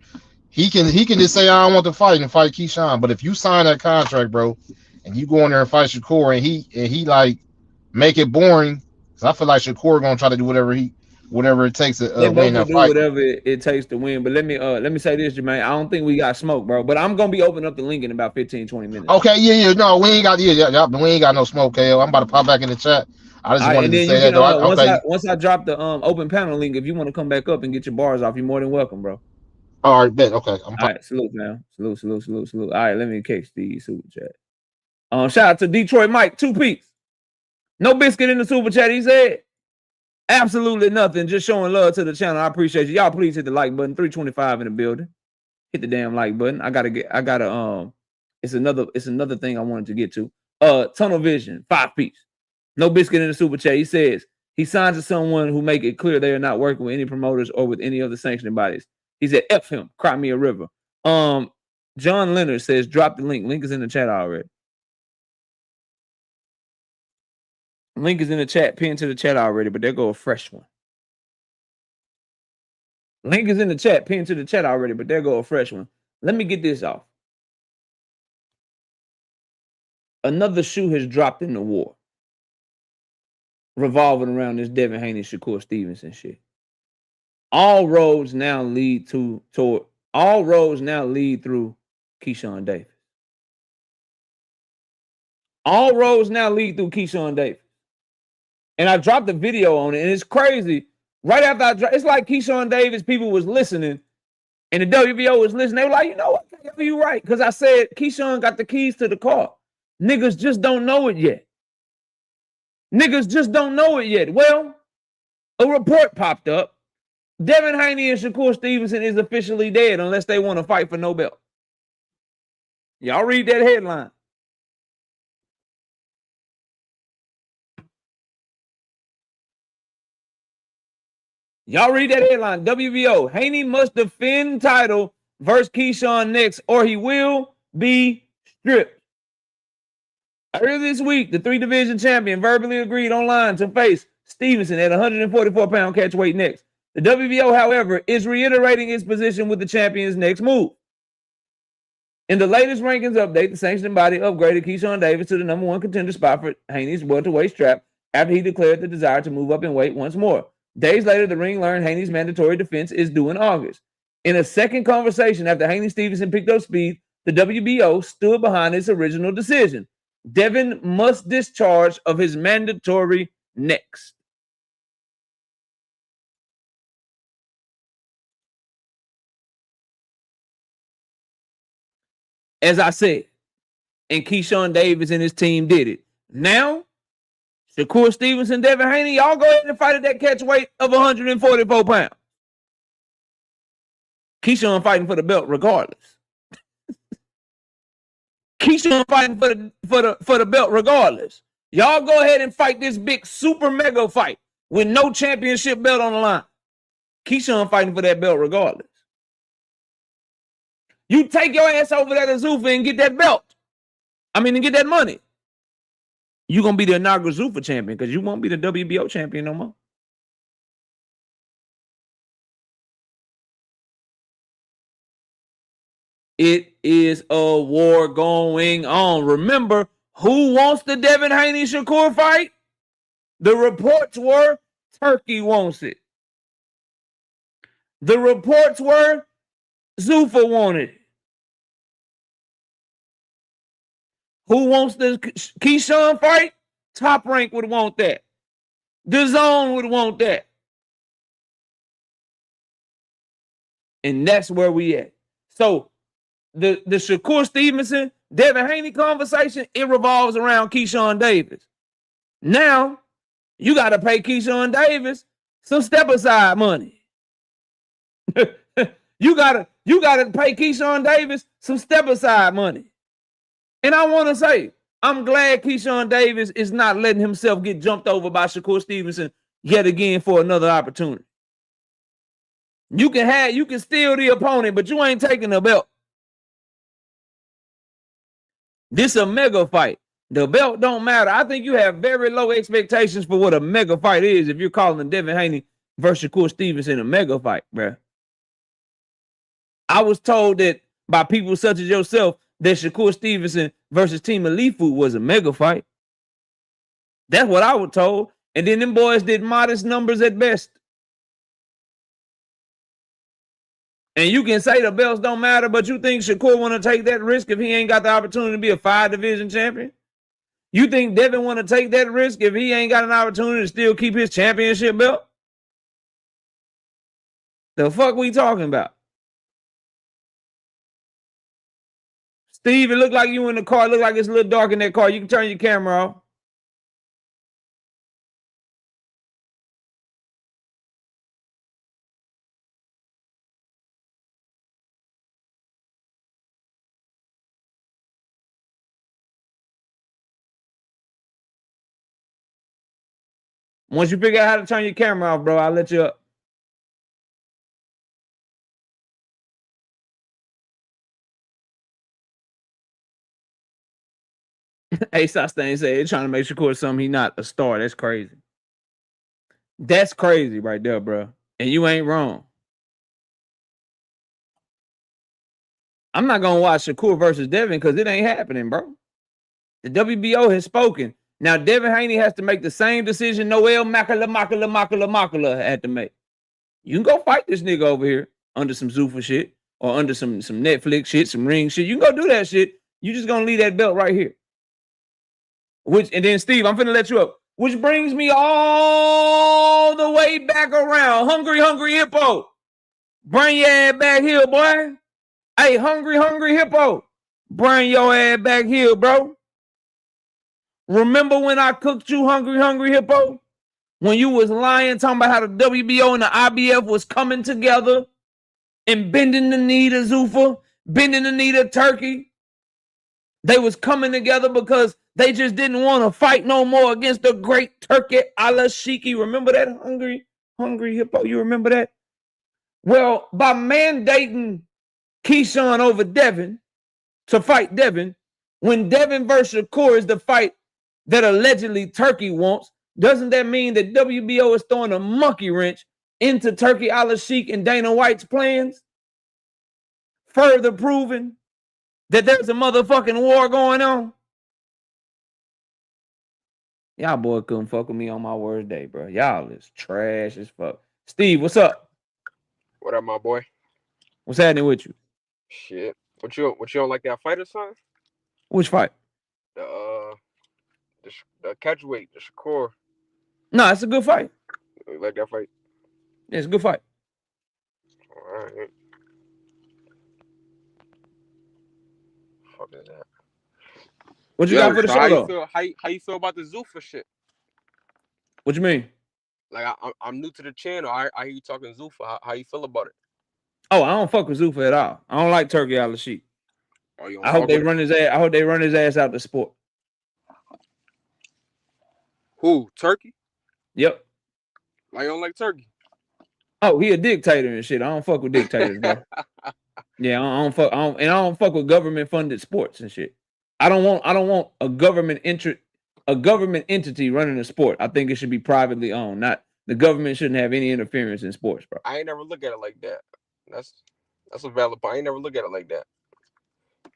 [SPEAKER 9] He can just say, "I don't want to fight," and fight Keyshawn. But if you sign that contract, bro, and you go in there and fight Shakur and he like make it boring, because I feel like Shakur gonna try to do whatever it takes to win that fight.
[SPEAKER 2] Whatever it takes to win. But let me say this, Jermaine. I don't think we got smoke, bro. But I'm gonna be opening up the link in about 15, 20 minutes.
[SPEAKER 9] Okay, yeah. No, we ain't got we ain't got no smoke, KO. I'm about to pop back in the chat. I just wanted to say that though.
[SPEAKER 2] Once I drop the open panel link, if you want to come back up and get your bars off, you're more than welcome, bro.
[SPEAKER 9] All right, bet. Okay.
[SPEAKER 2] All right, salute, man. Salute. All right, let me catch the super chat. Shout out to Detroit Mike, 2-piece. No biscuit in the super chat, he said. Absolutely nothing. Just showing love to the channel. I appreciate you. Y'all please hit the like button. 325 in the building. Hit the damn like button. It's another thing I wanted to get to. Tunnel Vision, 5-piece. No biscuit in the super chat. He says he signs to someone who make it clear they are not working with any promoters or with any other sanctioning bodies. He said, F him, cry me a river. John Leonard says, drop the link. Link is in the chat already. Link is in the chat, pinned to the chat already, but there go a fresh one. Link is in the chat, pinned to the chat already, but there go a fresh one. Let me get this off. Another shoe has dropped in the war, revolving around this Devin Haney, Shakur Stevenson shit. All roads now lead through Keyshawn Davis. All roads now lead through Keyshawn Davis. And I dropped the video on it, and it's crazy. Right after it's like Keyshawn Davis, people was listening, and the WBO was listening. They were like, you know what? You right. Because I said Keyshawn got the keys to the car. Niggas just don't know it yet. Well, a report popped up. Devin Haney and Shakur Stevenson is officially dead unless they want to fight for no belt. Y'all read that headline. Y'all read that headline. WBO, Haney must defend title versus Keyshawn next, or he will be stripped. Earlier this week, the 3-division champion verbally agreed online to face Stevenson at 144-pound catch weight next. The WBO, however, is reiterating its position with the champion's next move. In the latest rankings update, the sanctioning body upgraded Keyshawn Davis to the #1 contender spot for Haney's welterweight strap after he declared the desire to move up in weight once more. Days later, the ring learned Haney's mandatory defense is due in August. In a second conversation after Haney Stevenson picked up speed, the WBO stood behind its original decision. Devin must discharge of his mandatory next. As I said, and Keyshawn Davis and his team did it. Now, Shakur Stevenson, Devin Haney, y'all go ahead and fight at that catch weight of 144 pounds. Keyshawn fighting for the belt regardless. Keyshawn fighting for the belt regardless. Y'all go ahead and fight this big super mega fight with no championship belt on the line. Keyshawn fighting for that belt regardless. You take your ass over there to Zuffa and get that belt. And get that money. You're going to be the inaugural Zuffa champion because you won't be the WBO champion no more. It is a war going on. Remember, who wants the Devin Haney Shakur fight? The reports were Turkey wants it. The reports were Zuffa wanted it. Who wants the Keyshawn fight? Top Rank would want that. DAZN would want that. And that's where we at. So the Shakur Stevenson, Devin Haney conversation, it revolves around Keyshawn Davis. Now, you got to pay Keyshawn Davis some step-aside money. You gotta pay Keyshawn Davis some step-aside money. And I want to say, I'm glad Keyshawn Davis is not letting himself get jumped over by Shakur Stevenson yet again for another opportunity. You can steal the opponent, but you ain't taking the belt. This a mega fight. The belt don't matter. I think you have very low expectations for what a mega fight is if you're calling Devin Haney versus Shakur Stevenson a mega fight, bruh. I was told that by people such as yourself that Shakur Stevenson versus Team Alifu was a mega fight. That's what I was told. And then them boys did modest numbers at best. And you can say the belts don't matter, but you think Shakur want to take that risk if he ain't got the opportunity to be a 5-division champion? You think Devin want to take that risk if he ain't got an opportunity to still keep his championship belt? The fuck we talking about? Steve, it look like you in the car. It look like it's a little dark in that car. You can turn your camera off. Once you figure out how to turn your camera off, bro, I'll let you up. Ace Sustain said they're trying to make Shakur something he not a star. That's crazy. That's crazy right there, bro. And you ain't wrong. I'm not going to watch Shakur versus Devin because it ain't happening, bro. The WBO has spoken. Now, Devin Haney has to make the same decision Noel Makala had to make. You can go fight this nigga over here under some Zuffa shit or under some Netflix shit, some ring shit. You can go do that shit. You just going to leave that belt right here. And then, Steve, I'm finna let you up. Which brings me all the way back around. Hungry Hippo. Bring your ass back here, boy. Hey, Hungry Hippo. Bring your ass back here, bro. Remember when I cooked you, Hungry Hippo? When you was lying, talking about how the WBO and the IBF was coming together and bending the knee to Zuffa, bending the knee to Turkey. They was coming together because they just didn't want to fight no more against the great Turkey Al-Shiki. Remember that, Hungry? Hungry Hippo, you remember that? Well, by mandating Keyshawn over Devin to fight Devin, when Devin versus Shakur is the fight that allegedly Turkey wants, doesn't that mean that WBO is throwing a monkey wrench into Turkey Al-Sheikh and Dana White's plans? Further proving that there's a motherfucking war going on? Y'all boy couldn't fuck with me on my worst day, bro. Y'all is trash as fuck. Steve, what's up?
[SPEAKER 10] What up, my boy?
[SPEAKER 2] What's happening with you?
[SPEAKER 10] Shit. What you don't like that fight or something?
[SPEAKER 2] Which fight?
[SPEAKER 10] The catchweight, the Shakur.
[SPEAKER 2] No, it's a good fight.
[SPEAKER 10] You like that fight?
[SPEAKER 2] Yeah, it's a good fight.
[SPEAKER 10] All right. Fuck is that?
[SPEAKER 2] What you got for the show, though?
[SPEAKER 10] How you feel about the Zuffa shit?
[SPEAKER 2] What you mean?
[SPEAKER 10] Like I'm new to the channel. I hear you talking Zuffa. How you feel about it?
[SPEAKER 2] Oh, I don't fuck with Zuffa at all. I don't like Turkey Al-Sheikh.
[SPEAKER 10] Oh,
[SPEAKER 2] I hope they run his ass. I hope they run his ass out the sport.
[SPEAKER 10] Who? Turkey?
[SPEAKER 2] Yep.
[SPEAKER 10] Why you don't like Turkey?
[SPEAKER 2] Oh, he a dictator and shit. I don't fuck with dictators, bro. Yeah, I don't fuck. I don't fuck with government funded sports and shit. I don't want a government entity running a sport. I think it should be privately owned. Not the government shouldn't have any interference in sports, bro.
[SPEAKER 10] I ain't never look at it like that. That's a valid point. I ain't never look at it like that.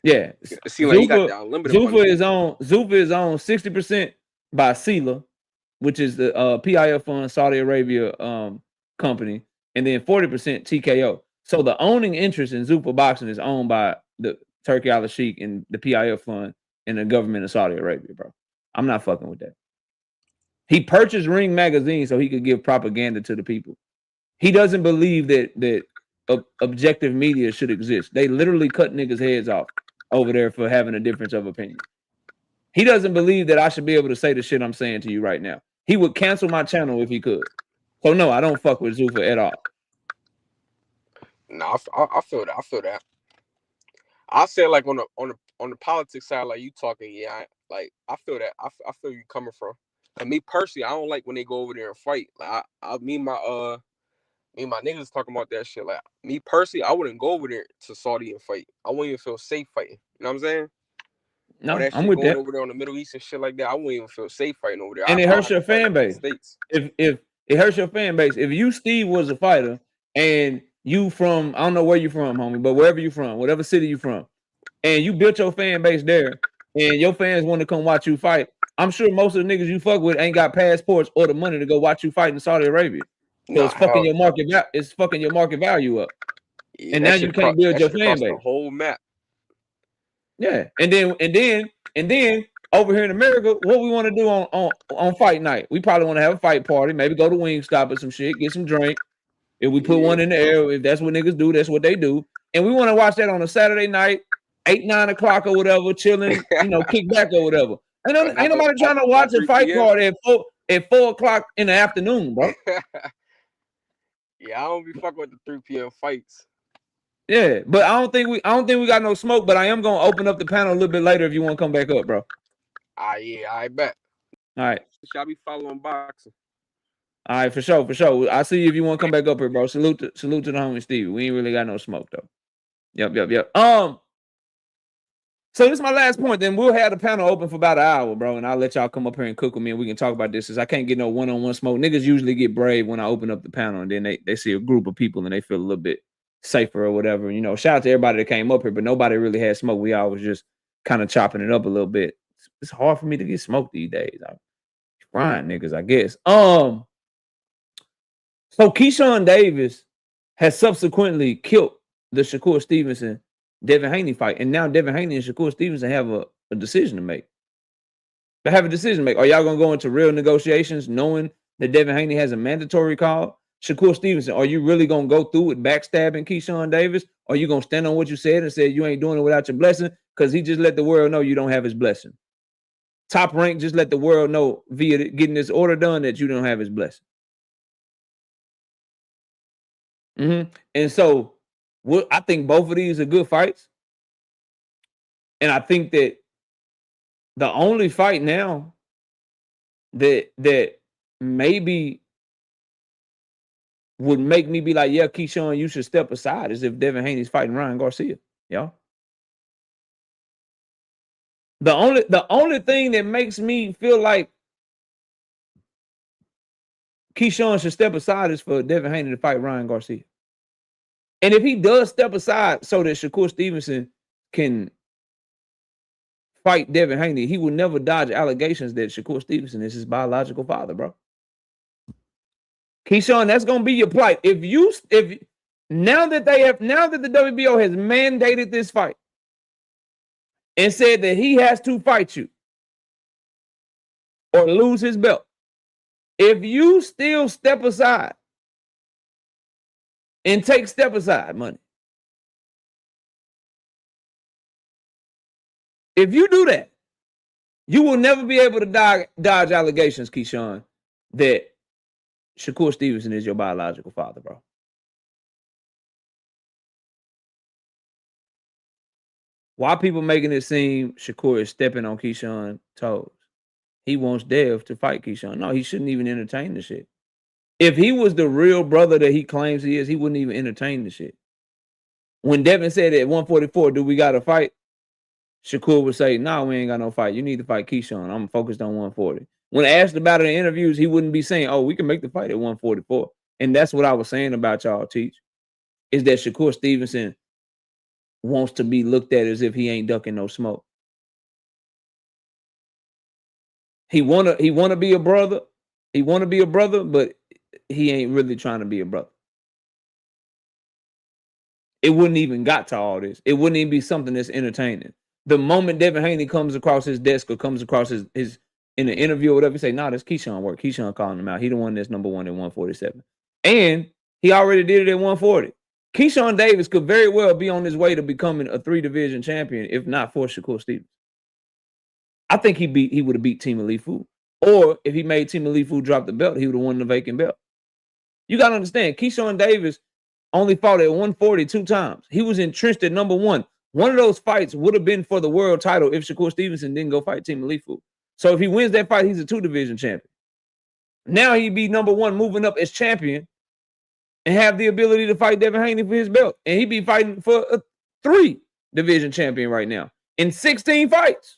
[SPEAKER 2] Yeah,
[SPEAKER 10] it seems like he got the unlimited
[SPEAKER 2] Zuffa is on 60% by Sela, which is the PIF fund, Saudi Arabia company, and then 40% TKO. So the owning interest in Zuffa Boxing is owned by the Turkey Al-Sheikh and the PIF fund and the government of Saudi Arabia, bro. I'm not fucking with that. He purchased Ring Magazine so he could give propaganda to the people. He doesn't believe that objective media should exist. They literally cut niggas' heads off over there for having a difference of opinion. He doesn't believe that I should be able to say the shit I'm saying to you right now. He would cancel my channel if he could. So no, I don't fuck with Zuffa at all.
[SPEAKER 10] No, I feel that. I feel that. I say like on the politics side, like you talking, yeah, I feel that. I feel you coming from. And me personally, I don't like when they go over there and fight. Like me and my niggas talking about that shit. Like me personally, I wouldn't go over there to Saudi and fight. I wouldn't even feel safe fighting. You know what I'm saying?
[SPEAKER 2] No,
[SPEAKER 10] that
[SPEAKER 2] I'm
[SPEAKER 10] shit
[SPEAKER 2] with
[SPEAKER 10] going
[SPEAKER 2] that.
[SPEAKER 10] over there on the Middle East and shit like that, I wouldn't even feel safe fighting over there.
[SPEAKER 2] And it hurts your fan base. If it hurts your fan base, if you Steve was a fighter and you from, I don't know where you from, homie, but wherever you from, whatever city you from, and you built your fan base there, and your fans want to come watch you fight, I'm sure most of the niggas you fuck with ain't got passports or the money to go watch you fight in Saudi Arabia. So it's fucking your market. It's fucking your market value up. Yeah, and now you can't build your fan base.
[SPEAKER 10] The whole map.
[SPEAKER 2] Yeah, and then over here in America, what we want to do on fight night? We probably want to have a fight party, maybe go to Wingstop or some shit, get some drink. If we put one in the air, if that's what niggas do, that's what they do. And we want to watch that on a Saturday night, 8, 9 o'clock or whatever, chilling, kick back or whatever. Ain't nobody trying to watch a fight party at 4 o'clock in the afternoon, bro.
[SPEAKER 10] Yeah, I don't be fucking with the 3 p.m. fights.
[SPEAKER 2] Yeah, but I don't think we got no smoke. But I am gonna open up the panel a little bit later if you want to come back up, bro.
[SPEAKER 10] Yeah, I bet.
[SPEAKER 2] All right.
[SPEAKER 10] Shall be following boxing.
[SPEAKER 2] All right, for sure. I see you if you want to come back up here, bro. Salute to the homie Stevie. We ain't really got no smoke though. Yep. So this is my last point. Then we'll have the panel open for about an hour, bro, and I'll let y'all come up here and cook with me, and we can talk about this. Since I can't get no one-on-one smoke. Niggas usually get brave when I open up the panel, and then they see a group of people and they feel a little bit safer or whatever. Shout out to everybody that came up here, but nobody really had smoke. We all was just kind of chopping it up a little bit. It's hard for me to get smoked these days. I'm trying, niggas, I guess. So Keyshawn Davis has subsequently killed the Shakur Stevenson Devin Haney fight, and now Devin Haney and Shakur Stevenson have a decision to make. They have a decision to make. Are y'all gonna go into real negotiations knowing that Devin Haney has a mandatory call? Shakur Stevenson, are you really gonna go through with backstabbing Keyshawn Davis? Or are you gonna stand on what you said and say you ain't doing it without your blessing? Because he just let the world know you don't have his blessing. Top Rank just let the world know via getting this order done that you don't have his blessing. And so I think both of these are good fights. And I think that the only fight now that maybe would make me be like, yeah, Keyshawn, you should step aside, as if Devin Haney's fighting Ryan Garcia. Y'all. The only thing that makes me feel like Keyshawn should step aside is for Devin Haney to fight Ryan Garcia. And if he does step aside so that Shakur Stevenson can fight Devin Haney, he will never dodge allegations that Shakur Stevenson is his biological father, bro. Keyshawn, that's gonna be your plight. Now that the WBO has mandated this fight and said that he has to fight you or lose his belt, if you still step aside and take step aside money, if you do that, you will never be able to dodge allegations, Keyshawn, that Shakur Stevenson is your biological father, bro. Why people making it seem Shakur is stepping on Keyshawn's toes? He wants Dev to fight Keyshawn. No, he shouldn't even entertain the shit. If he was the real brother that he claims he is, he wouldn't even entertain the shit. When Devin said at 144, do we got to fight? Shakur would say, no, we ain't got no fight. You need to fight Keyshawn. I'm focused on 140. When asked about it in interviews, he wouldn't be saying, oh, we can make the fight at 144. And that's what I was saying about y'all, Teach, is that Shakur Stevenson wants to be looked at as if he ain't ducking no smoke. He wanna be a brother. He wanna be a brother, but he ain't really trying to be a brother. It wouldn't even got to all this. It wouldn't even be something that's entertaining. The moment Devin Haney comes across his desk or comes across his in an interview or whatever, he say, nah, that's Keyshawn work. Keyshawn calling him out. He the one that's number one at 147. And he already did it at 140. Keyshawn Davis could very well be on his way to becoming a 3-division champion, if not for Shakur Stevenson. I think he would have beat Team Elite Food. Or if he made Team Elite Food drop the belt, he would have won the vacant belt. You got to understand, Keyshawn Davis only fought at 140 2 times. He was entrenched at number one. One of those fights would have been for the world title if Shakur Stevenson didn't go fight Team Elite Food. So if he wins that fight, he's a 2-division champion. Now he'd be number one, moving up as champion and have the ability to fight Devin Haney for his belt. And he'd be fighting for a 3-division champion right now in 16 fights.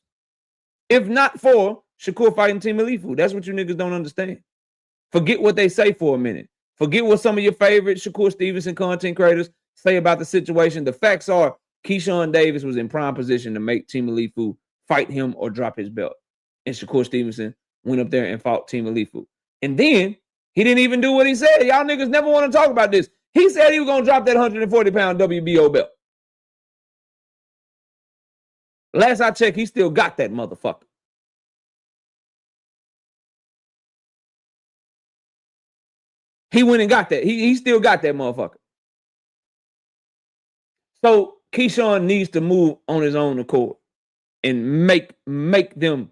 [SPEAKER 2] If not for Shakur fighting Team Elite Food. That's what you niggas don't understand. Forget what they say for a minute. Forget what some of your favorite Shakur Stevenson content creators say about the situation. The facts are Keyshawn Davis was in prime position to make Team Elite Food fight him or drop his belt. And Shakur Stevenson went up there and fought Team Elite Food. And then he didn't even do what he said. Y'all niggas never want to talk about this. He said he was going to drop that 140-pound WBO belt. Last I checked, he still got that motherfucker. He went and got that. He still got that motherfucker. So Keyshawn needs to move on his own accord and make them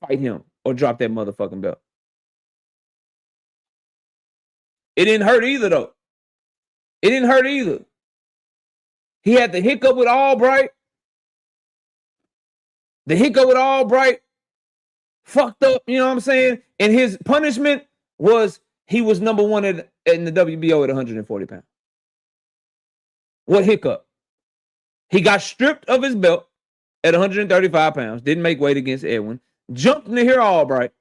[SPEAKER 2] fight him or drop that motherfucking belt. It didn't hurt either, though. It didn't hurt either. He had the hiccup with Albright. The hiccup with Albright fucked up, you know what I'm saying? And his punishment was he was number one in the WBO at 140 pounds. What hiccup? He got stripped of his belt at 135 pounds, didn't make weight against Edwin, jumped in the here Albright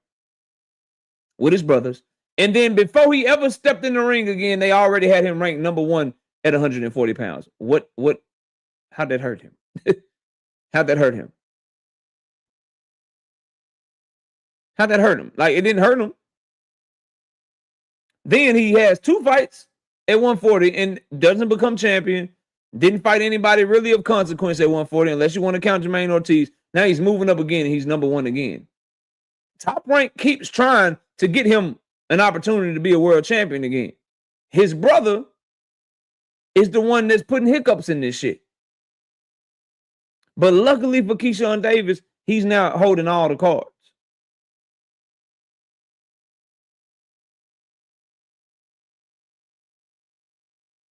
[SPEAKER 2] with his brothers, and then before he ever stepped in the ring again, they already had him ranked number one at 140 pounds. How'd that hurt him? How'd that hurt him? How'd that hurt him? Like, it didn't hurt him. Then he has 2 fights at 140 and doesn't become champion. Didn't fight anybody really of consequence at 140 unless you want to count Jermaine Ortiz. Now he's moving up again. He's number one again. Top Rank keeps trying to get him an opportunity to be a world champion again. His brother is the one that's putting hiccups in this shit. But luckily for Keyshawn Davis, he's now holding all the cards.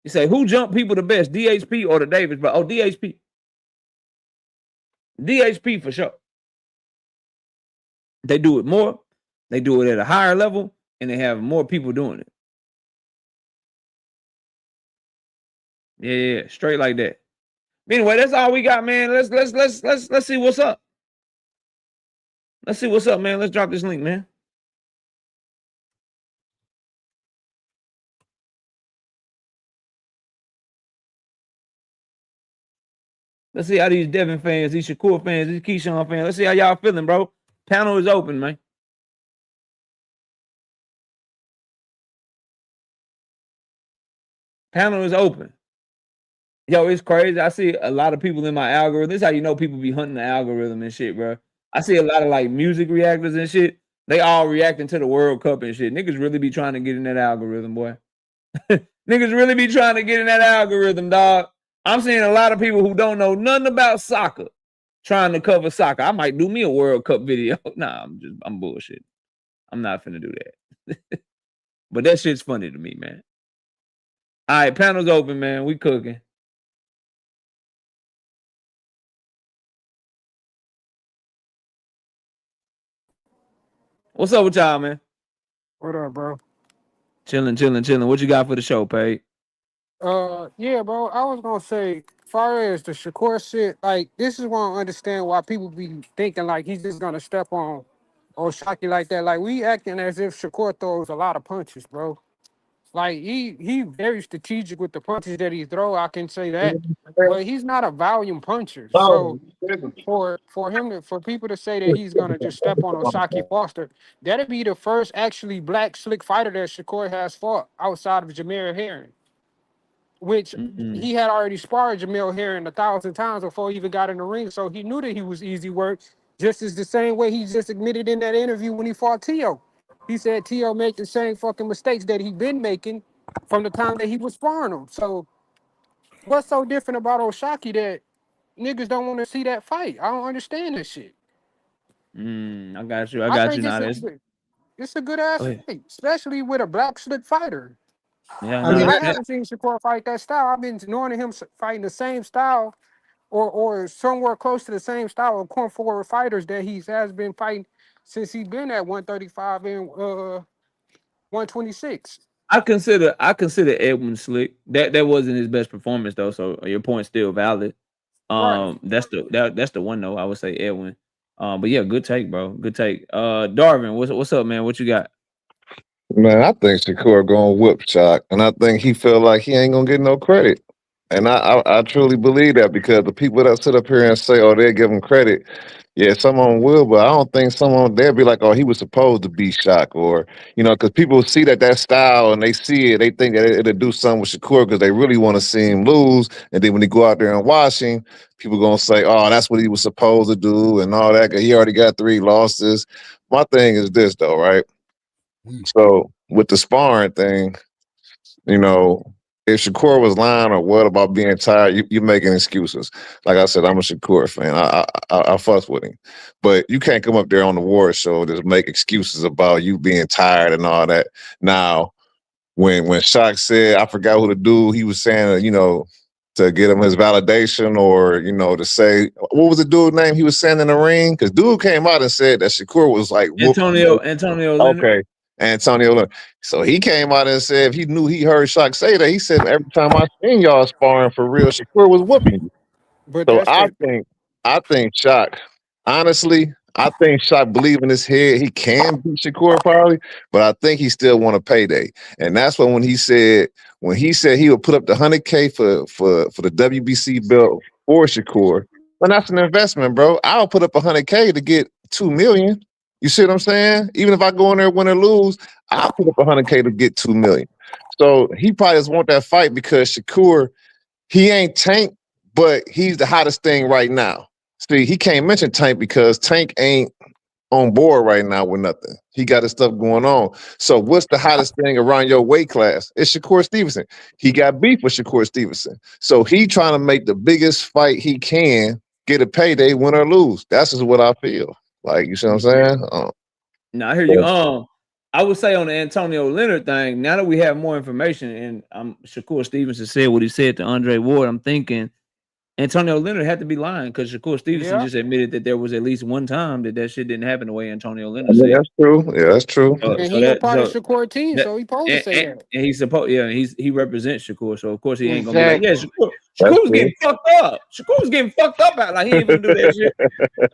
[SPEAKER 2] You say, who jumped people the best, DHP or the Davis? But DHP. DHP for sure. They do it more. They do it at a higher level, and they have more people doing it. Yeah, straight like that. Anyway, that's all we got, man. Let's see what's up. Let's see what's up, man. Let's drop this link, man. Let's see how these Devin fans, these Shakur fans, these Keyshawn fans, let's see how y'all feeling, bro. Panel is open, man. Panel is open. Yo, it's crazy. I see a lot of people in my algorithm. This is how you know people be hunting the algorithm and shit, bro. I see a lot of like music reactors and shit. They all reacting to the World Cup and shit. Niggas really be trying to get in that algorithm, boy. Niggas really be trying to get in that algorithm, dog. I'm seeing a lot of people who don't know nothing about soccer trying to cover soccer. I might do me a World Cup video. Nah, I'm bullshit. I'm not finna do that. But that shit's funny to me, man. All right, panel's open, man. We cooking. What's up with y'all, man?
[SPEAKER 11] What up, bro?
[SPEAKER 2] Chilling. What you got for the show, Paige?
[SPEAKER 11] Yeah, bro. I was gonna say, far as the Shakur shit, like this is why I understand why people be thinking like he's just gonna step on Shocky like that. Like we acting as if Shakur throws a lot of punches, bro. Like he very strategic with the punches that he throw. I can say that, but he's not a volume puncher. So for people to say that he's gonna just step on Osaki Foster, that'd be the first actually black slick fighter that Shakur has fought outside of Jameer Herring, which he had already sparred Jamil Herring 1,000 times before he even got in the ring. So he knew that he was easy work, just as the same way he just admitted in that interview when he fought Tio. He said Tio made the same fucking mistakes that he'd been making from the time that he was sparring him. So what's so different about Osaki that niggas don't want to see that fight? I don't understand this shit.
[SPEAKER 2] I got you.
[SPEAKER 11] I
[SPEAKER 2] Now.
[SPEAKER 11] it's a good ass fight, especially with a black slick fighter.
[SPEAKER 2] Yeah,
[SPEAKER 11] I haven't seen Shakur fight that style. I've been knowing him fighting the same style or somewhere close to the same style of corn forward fighters that he has been fighting since he's been at 135 and 126.
[SPEAKER 2] I consider Edwin slick. That wasn't his best performance though, so your point's still valid.
[SPEAKER 11] Right.
[SPEAKER 2] That's the one though. I would say Edwin. But yeah, good take, bro. Good take. Darvin, what's up, man? What you got?
[SPEAKER 7] Man, I think Shakur gonna whip Shock, and I think he feel like he ain't gonna get no credit. And I truly believe that because the people that sit up here and say, oh, they give him credit, yeah, some of them will, but I don't think some of them, they'll be like, oh, he was supposed to be Shock, or, because people see that style and they see it, they think that it'll do something with Shakur because they really want to see him lose. And then when he go out there and watch him, people gonna say, oh, that's what he was supposed to do and all that. He already got 3 losses. My thing is this though, right? So with the sparring thing, if Shakur was lying or what about being tired, you're making excuses. Like I said, I'm a Shakur fan. I fuss with him. But you can't come up there on the war show and just make excuses about you being tired and all that. Now, when Shock said, I forgot who the dude, he was saying, to get him his validation or, to say, what was the dude's name he was saying in the ring? Because dude came out and said that Shakur was like,
[SPEAKER 2] Antonio Leonard.
[SPEAKER 7] Okay. Antonio Leonard. So he came out and said if he knew he heard Shock say that, he said every time I seen y'all sparring for real, Shakur was whooping you.
[SPEAKER 11] But
[SPEAKER 7] so I think Shock, honestly, I think Shock believe in his head he can beat Shakur probably, but I think he still want a payday. And that's when he said he would put up the 100K for the WBC belt for Shakur. But that's an investment, bro. I'll put up 100K to get 2 million. You see what I'm saying? Even if I go in there win or lose, I'll put up 100K to get 2 million. So he probably just want that fight because Shakur, he ain't Tank, but he's the hottest thing right now. See, he can't mention Tank because Tank ain't on board right now with nothing. He got his stuff going on. So what's the hottest thing around your weight class? It's Shakur Stevenson. He got beef with Shakur Stevenson. So he trying to make the biggest fight he can, get a payday, win or lose. That's just what I feel. Like, you see what I'm saying?
[SPEAKER 2] No, I hear you. I would say on the Antonio Leonard thing, now that we have more information, and Shakur Stevenson said what he said to Andre Ward, I'm thinking Antonio Leonard had to be lying because Shakur Stevenson
[SPEAKER 11] Yeah.
[SPEAKER 2] just admitted that there was at least one time that shit didn't happen the way Antonio
[SPEAKER 7] I
[SPEAKER 2] Leonard
[SPEAKER 7] mean,
[SPEAKER 2] said.
[SPEAKER 7] that's true. Yeah, that's true.
[SPEAKER 11] And he a part of Shakur team, so he supposed to say that.
[SPEAKER 2] And he's supposed, he represents Shakur, so of course he ain't gonna be like,
[SPEAKER 5] Exactly.
[SPEAKER 2] yeah, Shakur's getting fucked up. Shakur's getting fucked up out, like he ain't gonna do that shit.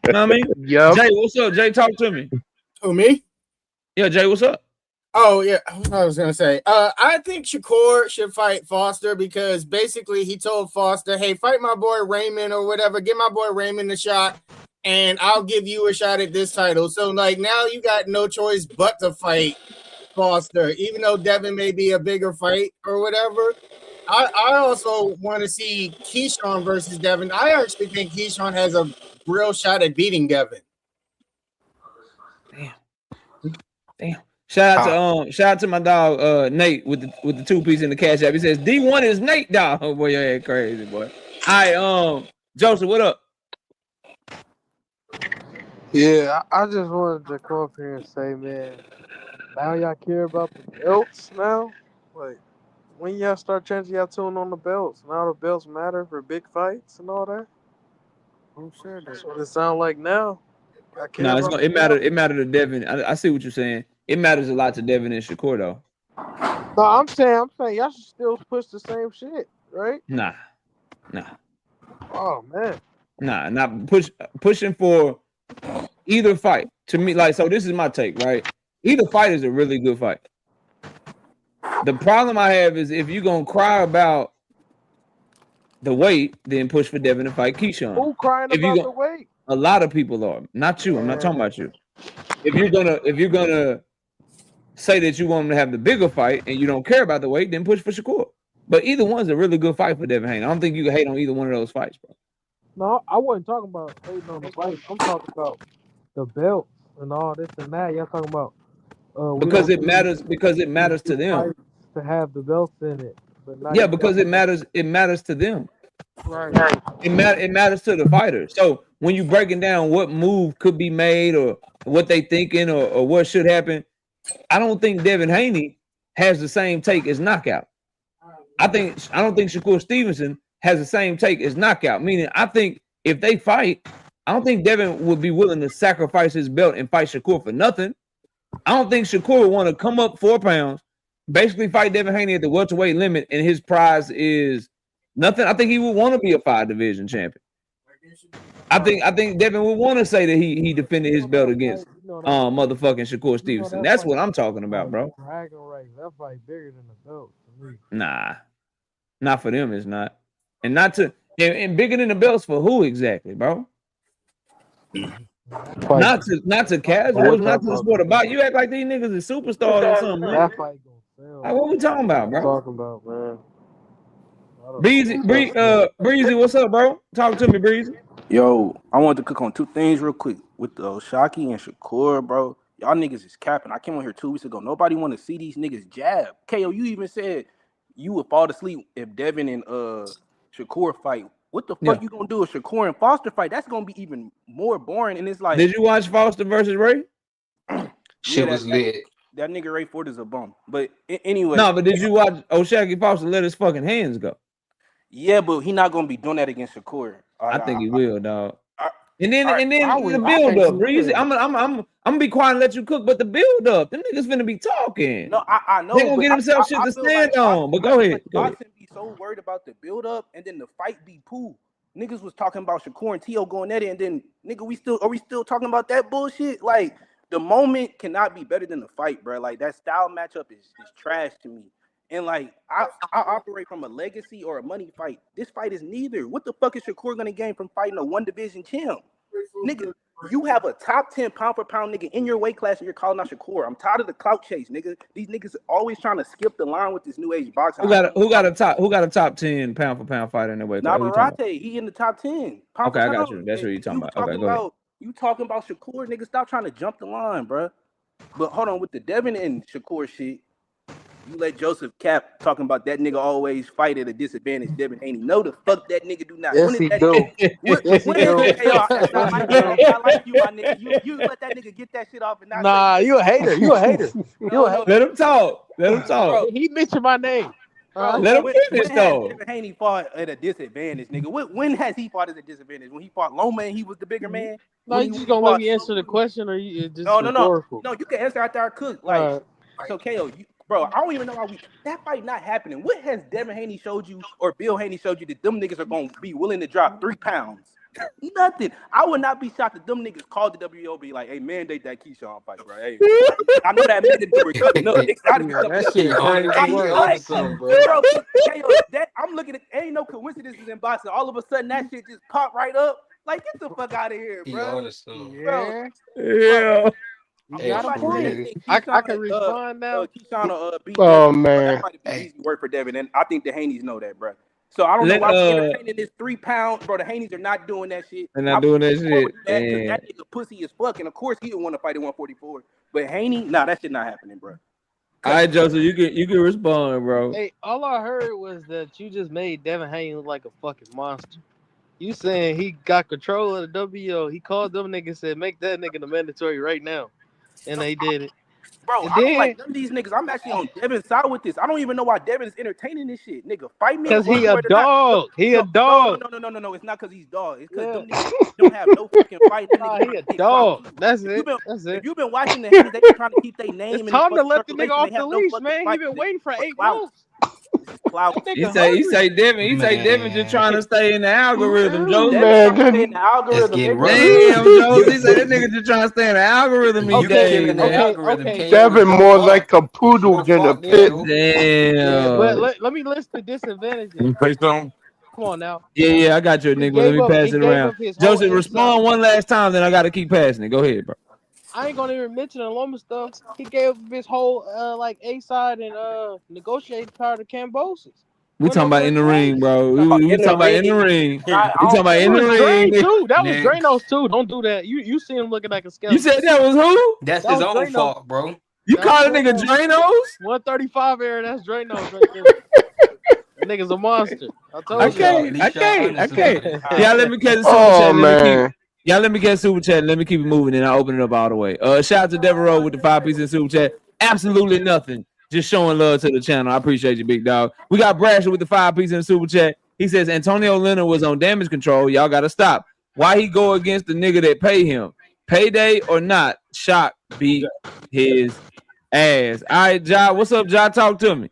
[SPEAKER 2] You know what I mean?
[SPEAKER 3] Yup.
[SPEAKER 2] Jay, what's up? Jay, talk to me.
[SPEAKER 12] Who, me?
[SPEAKER 2] Yeah, Jay, what's up?
[SPEAKER 12] Oh, yeah. I was going to say, I think Shakur should fight Foster because basically he told Foster, hey, fight my boy Raymond or whatever. Give my boy Raymond a shot, and I'll give you a shot at this title. So, like, now you got no choice but to fight Foster, even though Devin may be a bigger fight or whatever. I also want to see Keyshawn versus Devin. I actually think Keyshawn has a real shot at beating Devin.
[SPEAKER 2] Damn. Shout out to my dog Nate with the 2-piece in the cash app. He says D1 is Nate, dog. Oh boy, your head crazy, boy. All right, Joseph, what up?
[SPEAKER 3] Yeah, I just wanted to come up here and say, man, now y'all care about the belts now? Like, when y'all start changing y'all tune on the belts? Now the belts matter for big fights and all that?
[SPEAKER 11] Who said
[SPEAKER 3] That's
[SPEAKER 11] that?
[SPEAKER 3] what it sounds like now. I care
[SPEAKER 2] No,
[SPEAKER 3] about
[SPEAKER 2] it mattered to Devin. I see what you're saying. It matters a lot to Devin and Shakur, though.
[SPEAKER 3] No, I'm saying y'all should still push the same shit, right?
[SPEAKER 2] Nah.
[SPEAKER 3] Oh, man.
[SPEAKER 2] Nah, not pushing for either fight. To me, like, so this is my take, right? Either fight is a really good fight. The problem I have is if you're gonna cry about the weight, then push for Devin to fight Keyshawn.
[SPEAKER 3] Who crying about the weight?
[SPEAKER 2] A lot of people are. Not you. I'm not talking about you. If you're gonna say that you want him to have the bigger fight and you don't care about the weight, then push for Shakur. But either one's a really good fight for Devin Haney. I don't think you can hate on either one of those fights, bro.
[SPEAKER 3] No, I wasn't talking about hating on the fight. I'm talking about the belts and all this and that. Y'all talking about
[SPEAKER 2] because it matters to them
[SPEAKER 3] to have the belts in it. But not
[SPEAKER 2] because it matters to them.
[SPEAKER 11] Right.
[SPEAKER 2] It matters to the fighter. So when you breaking down what move could be made or what they thinking or what should happen, I don't think Devin Haney has the same take as Knockout. I don't think Shakur Stevenson has the same take as Knockout. Meaning, I think if they fight, I don't think Devin would be willing to sacrifice his belt and fight Shakur for nothing. I don't think Shakur would want to come up 4 pounds, basically fight Devin Haney at the welterweight limit, and his prize is nothing. I think he would want to be a 5-division champion. I think Devin would want to say that he defended his belt against motherfucking Shakur Stevenson. That's what I'm talking about, bro.
[SPEAKER 3] Dragon race. That fight bigger than the belt to me.
[SPEAKER 2] Nah, not for them. It's not, and and bigger than the belts for who exactly, bro? Not to casuals, not to the sport about. You act like these niggas is superstars or something. Man.
[SPEAKER 3] That fight gonna sell.
[SPEAKER 2] Like, what we talking about, bro?
[SPEAKER 3] Talking about, man.
[SPEAKER 2] Breezy, what's up, bro? Talk to me, Breezy.
[SPEAKER 13] Yo, I wanted to cook on 2 things real quick with the Shaki and Shakur, bro. Y'all niggas is capping. I came on here 2 weeks ago. Nobody want to see these niggas jab. KO, you even said you would fall asleep if Devin and Shakur fight. What the fuck you gonna do if Shakur and Foster fight? That's gonna be even more boring. And it's like,
[SPEAKER 2] did you watch Foster versus Ray?
[SPEAKER 13] Shit was lit. That nigga Ray Ford is a bum. But anyway.
[SPEAKER 2] No, but did you watch Shaki Foster let his fucking hands go?
[SPEAKER 13] Yeah, but he not gonna be doing that against Shakur.
[SPEAKER 2] I think he will, dog. And then the build up, Breezy. I'm gonna be quiet and let you cook, but the build up, them niggas finna be talking.
[SPEAKER 13] No, I know.
[SPEAKER 2] They gonna get themselves shit to stand on. But go ahead.
[SPEAKER 13] Boxing be so worried about the build up, and then the fight be poo. Niggas was talking about Shakur and T.O. going at it, and then nigga, are we still talking about that bullshit? Like the moment cannot be better than the fight, bro. Like that style matchup is trash to me. And like I operate from a legacy or a money fight. This fight is neither. What the fuck is Shakur gonna gain from fighting a 1-division champ? Nigga, you have a top 10 pound for pound nigga in your weight class and you're calling out Shakur. I'm tired of the clout chase, nigga. These niggas are always trying to skip the line with this new age boxing.
[SPEAKER 2] Who got a top 10 pound for pound fighter in their weight class?
[SPEAKER 13] Navarrete, he in the top 10.
[SPEAKER 2] Okay, I got you. That's what you're talking about. Okay, go ahead.
[SPEAKER 13] You talking about Shakur, nigga? Stop trying to jump the line, bro. But hold on, with the Devin and Shakur shit, you let Joseph Cap talking about that nigga always fight at a disadvantage. Devin Haney. No, the fuck that nigga do not.
[SPEAKER 3] Yes, he do.
[SPEAKER 13] Yes, he do. I like you, my nigga. You let that nigga get that shit off and not.
[SPEAKER 3] Nah, you a hater. You a hater.
[SPEAKER 2] Let him talk. Let him talk.
[SPEAKER 3] Bro, he mentioned my name.
[SPEAKER 13] Bro,
[SPEAKER 2] Let him
[SPEAKER 13] when
[SPEAKER 2] finish
[SPEAKER 13] has
[SPEAKER 2] though.
[SPEAKER 13] Devin Haney fought at a disadvantage, nigga? When has he fought at a disadvantage? When he fought Loma and he was the bigger man?
[SPEAKER 3] No,
[SPEAKER 13] When
[SPEAKER 3] you
[SPEAKER 13] he
[SPEAKER 3] just gonna let
[SPEAKER 13] fought
[SPEAKER 3] me answer the question, or it's just
[SPEAKER 13] No,
[SPEAKER 3] rhetorical?
[SPEAKER 13] you can answer after I cook.
[SPEAKER 3] All
[SPEAKER 13] Like,
[SPEAKER 3] right.
[SPEAKER 13] so KO, bro, I don't even know why that fight not happening. What has Devin Haney showed you or Bill Haney showed you that them niggas are gonna be willing to drop 3 pounds? Nothing. I would not be shocked if them niggas called the WO, be like, hey, mandate that Keyshawn fight, bro. Hey, I know that mandatory coming up. Niggas gotta be
[SPEAKER 11] Yeah,
[SPEAKER 13] stepping
[SPEAKER 11] that
[SPEAKER 13] up.
[SPEAKER 11] shit crazy work.
[SPEAKER 13] Bro, KO, I'm looking at ain't no coincidences in boxing. All of a sudden that shit just popped right up. Like, get the fuck out of here, bro. Bro,
[SPEAKER 11] Yeah,
[SPEAKER 13] bro,
[SPEAKER 2] Yeah.
[SPEAKER 11] you got a
[SPEAKER 13] somebody said they
[SPEAKER 11] point.
[SPEAKER 13] think
[SPEAKER 3] I
[SPEAKER 13] Keyshawn,
[SPEAKER 3] can respond now.
[SPEAKER 13] Keyshawn beat
[SPEAKER 8] Oh
[SPEAKER 13] Devin. Bro, that
[SPEAKER 8] man.
[SPEAKER 13] might be easy work for Devin, and I think the Haneys know that, bro. So I don't know
[SPEAKER 2] Let
[SPEAKER 13] why we entertaining this 3 pound, bro. The Haneys are not doing that shit.
[SPEAKER 2] they're
[SPEAKER 13] I
[SPEAKER 2] not doing that
[SPEAKER 13] Shakur would
[SPEAKER 2] shit.
[SPEAKER 13] do that because
[SPEAKER 2] And
[SPEAKER 13] that nigga pussy as fuck, and of course he would want to fight at 144. But Haney, nah, that shit not happening, bro.
[SPEAKER 2] all right, Joseph, you can respond, bro.
[SPEAKER 3] Hey, all I heard was that you just made Devin Haney look like a fucking monster. You saying he got control of the WO? He called them niggas and said, "Make that nigga the mandatory right now," and they did it.
[SPEAKER 13] Bro,
[SPEAKER 3] And
[SPEAKER 13] I don't
[SPEAKER 3] then,
[SPEAKER 13] like none of these niggas. I'm actually on Devin's side with this. I don't even know why Devin is entertaining this shit. Nigga, fight me
[SPEAKER 3] cause
[SPEAKER 13] or
[SPEAKER 3] he
[SPEAKER 13] do
[SPEAKER 3] a
[SPEAKER 13] it or not.
[SPEAKER 3] dog. He a
[SPEAKER 13] No,
[SPEAKER 3] dog.
[SPEAKER 13] no. It's not because he's dog. It's because
[SPEAKER 3] Yeah.
[SPEAKER 13] them niggas don't have no fucking fight. That nigga
[SPEAKER 3] Nah,
[SPEAKER 13] trying
[SPEAKER 3] he
[SPEAKER 13] to
[SPEAKER 3] a
[SPEAKER 13] get clout
[SPEAKER 3] dog.
[SPEAKER 13] too.
[SPEAKER 3] That's
[SPEAKER 13] If you
[SPEAKER 3] it.
[SPEAKER 13] been
[SPEAKER 3] That's
[SPEAKER 13] if
[SPEAKER 3] it.
[SPEAKER 13] you've been watching the Haney's, they just trying to keep their
[SPEAKER 3] It's
[SPEAKER 13] name in the
[SPEAKER 3] time to
[SPEAKER 13] fucking
[SPEAKER 3] let the nigga
[SPEAKER 13] circulation. They
[SPEAKER 3] off the
[SPEAKER 13] have no
[SPEAKER 3] leash,
[SPEAKER 13] fucking
[SPEAKER 3] man. He
[SPEAKER 13] fight
[SPEAKER 3] been waiting for
[SPEAKER 13] for
[SPEAKER 3] 8
[SPEAKER 13] clout.
[SPEAKER 3] months.
[SPEAKER 13] This is clout.
[SPEAKER 3] That
[SPEAKER 2] He
[SPEAKER 3] nigga
[SPEAKER 2] say
[SPEAKER 3] hungry.
[SPEAKER 2] Devin just trying to stay in the algorithm, Joseph.
[SPEAKER 13] Devin
[SPEAKER 8] Man,
[SPEAKER 13] trying to stay in the algorithm, nigga.
[SPEAKER 2] Damn, Joseph. He say that nigga just trying to stay in the algorithm these days, man.
[SPEAKER 3] Okay.
[SPEAKER 8] Devin more like a poodle than a pit.
[SPEAKER 3] Yeah, but
[SPEAKER 2] Damn.
[SPEAKER 3] let me list the disadvantages.
[SPEAKER 6] Play some.
[SPEAKER 3] Come on now.
[SPEAKER 2] Yeah, I got you,
[SPEAKER 3] He
[SPEAKER 2] Enigma. Let
[SPEAKER 3] gave
[SPEAKER 2] me
[SPEAKER 3] up.
[SPEAKER 2] pass
[SPEAKER 3] He
[SPEAKER 2] it
[SPEAKER 3] gave
[SPEAKER 2] around.
[SPEAKER 3] up his whole
[SPEAKER 2] Joseph,
[SPEAKER 3] A side.
[SPEAKER 2] respond one last time, then I got to keep passing it. Go ahead, bro.
[SPEAKER 3] I ain't gonna even mention the Loma stuff. He gave up his whole like A side and negotiating power to Cambosis.
[SPEAKER 2] We
[SPEAKER 3] Went
[SPEAKER 2] talking
[SPEAKER 3] over
[SPEAKER 2] about
[SPEAKER 3] there
[SPEAKER 2] in the
[SPEAKER 3] crazy.
[SPEAKER 2] ring, bro. We
[SPEAKER 13] In the
[SPEAKER 2] talking about in the
[SPEAKER 13] ring.
[SPEAKER 2] ring.
[SPEAKER 13] I
[SPEAKER 2] We talking
[SPEAKER 13] don't
[SPEAKER 2] about
[SPEAKER 3] It
[SPEAKER 2] in the
[SPEAKER 3] was Drain
[SPEAKER 2] ring.
[SPEAKER 3] too. That was Drano's too. Don't do that. You see him looking like a
[SPEAKER 2] You
[SPEAKER 3] skeleton.
[SPEAKER 2] said that was who?
[SPEAKER 3] That was Drano.
[SPEAKER 2] You
[SPEAKER 3] That was
[SPEAKER 2] call a nigga
[SPEAKER 3] Drano.
[SPEAKER 2] Dranos?
[SPEAKER 3] 135 era. That's Drano's right there. That nigga's a monster. I told y'all.
[SPEAKER 2] I can't. Y'all let me catch the super
[SPEAKER 8] Oh
[SPEAKER 2] chat.
[SPEAKER 8] man.
[SPEAKER 2] Y'all let me catch super chat. Let me keep it moving, and I'll open it up all the way. Shout out to Devin Rowe with the 5 piece in super chat. Absolutely nothing. Just showing love to the channel. I appreciate you, big dog. We got Brasher with the 5 piece in the super chat. He says Antonio Leonard was on damage control. Y'all gotta stop. Why he go against the nigga that pay him? Payday or not? Shock beat his ass. All right, Ja. What's up, Ja? Talk to me.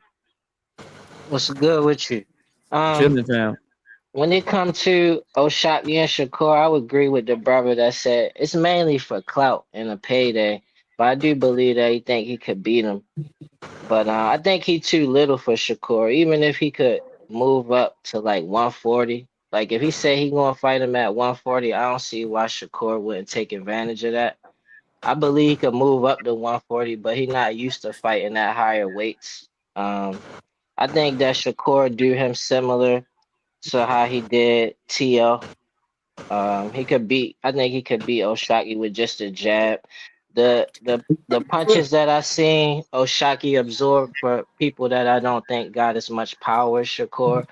[SPEAKER 14] What's good with you?
[SPEAKER 2] Chilling, fam.
[SPEAKER 14] When it comes to Oshaki and Shakur, I would agree with the brother that said it's mainly for clout and a payday. But I do believe that he think he could beat him. But I think he too little for Shakur. Even if he could move up to like 140, like if he say he gonna fight him at 140, I don't see why Shakur wouldn't take advantage of that. I believe he could move up to 140, but he's not used to fighting at higher weights. I think that Shakur do him similar to how he did TL. He could beat. I think he could beat Oshaki with just a jab. The punches that I seen Oshaki absorb for people that I don't think got as much power as Shakur.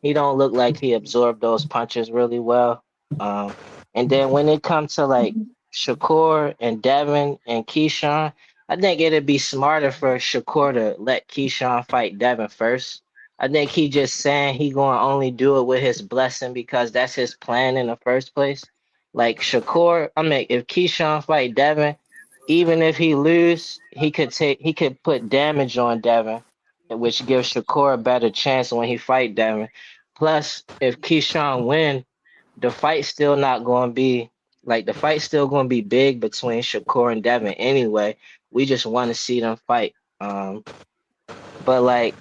[SPEAKER 14] He don't look like he absorbed those punches really well. And then when it comes to like Shakur and Devin and Keyshawn, I think it'd be smarter for Shakur to let Keyshawn fight Devin first. I think he just saying he gonna only do it with his blessing because that's his plan in the first place. Like Shakur, I mean, if Keyshawn fight Devin, even if he lose, he could put damage on Devin, which gives Shakur a better chance when he fight Devin. Plus, if Keyshawn win, the fight's still not going to be the fight's still going to be big between Shakur and Devin anyway. We just want to see them fight. But like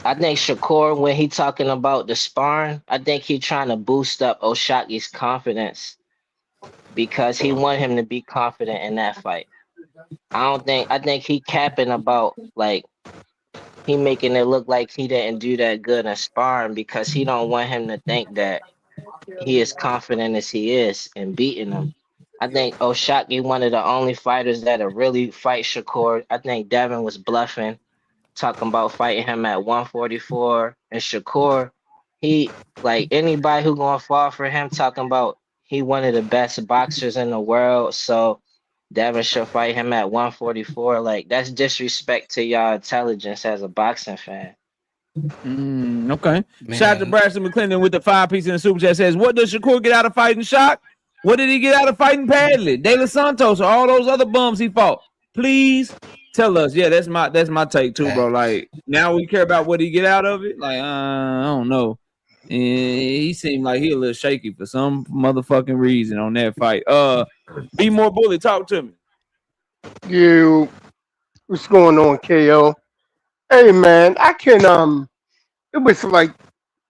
[SPEAKER 14] I think Shakur, when he talking about the sparring, I think he trying to boost up Oshaki's confidence because he want him to be confident in that fight. I think he capping about like he making it look like he didn't do that good in sparring because he don't want him to think that he is confident as he is in beating him. I think Oshaki one of the only fighters that'll really fight Shakur. I think Devin was bluffing, talking about fighting him at 144. And Shakur, he like anybody who gonna fall for him, talking about he one of the best boxers in the world. So Devin should fight him at 144. Like that's disrespect to y'all intelligence as a boxing fan.
[SPEAKER 2] Okay. Shout out to
[SPEAKER 15] Man,
[SPEAKER 2] Braxton McClendon with the 5-piece in the super chat. Says, what does Shakur get out of fighting Shock? What did he get out of fighting Padley, De Los Santos, or all those other bums he fought? Please tell us. Yeah, that's my take too, bro.
[SPEAKER 15] facts.
[SPEAKER 2] Like now we care about what he get out of it. Like I don't know. He seemed like he a little shaky for some motherfucking reason on that fight. Be more bully. Talk to me.
[SPEAKER 16] You, what's going on, KO? Hey man, I can it was like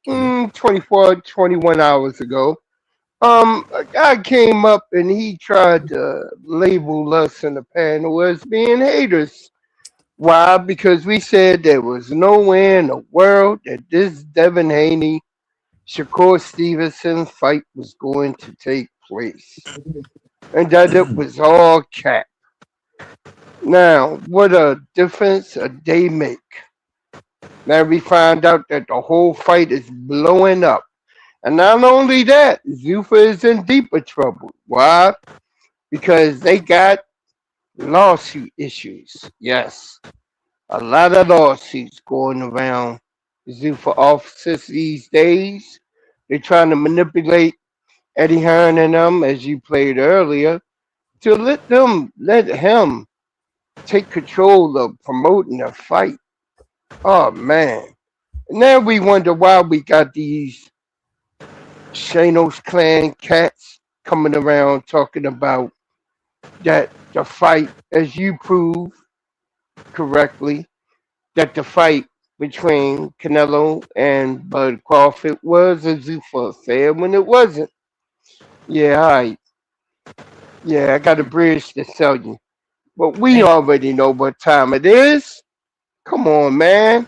[SPEAKER 16] 24, 21 hours ago. A guy came up and he tried to label us in the panel as being haters. Why? Because we said there was nowhere in the world that this Devin Haney, Shakur Stevenson fight was going to take place. And that it was all cap. Now, what a difference a day make. Now we find out that the whole fight is blowing up. And not only that, Zuffa is in deeper trouble. Why? Because they got lawsuit issues. Yes, a lot of lawsuits going around Zuffa offices these days. They're trying to manipulate Eddie Hearn and them, as you played earlier, to let him take control of promoting the fight. Oh man. And now we wonder why we got these Shanos clan cats coming around talking about that the fight, as you prove correctly, that the fight between Canelo and Bud Crawford was a Zuffa affair when it wasn't. Yeah, all right. Yeah, I got a bridge to sell you. But we
[SPEAKER 2] Damn.
[SPEAKER 16] already know what time it is. Come on, man.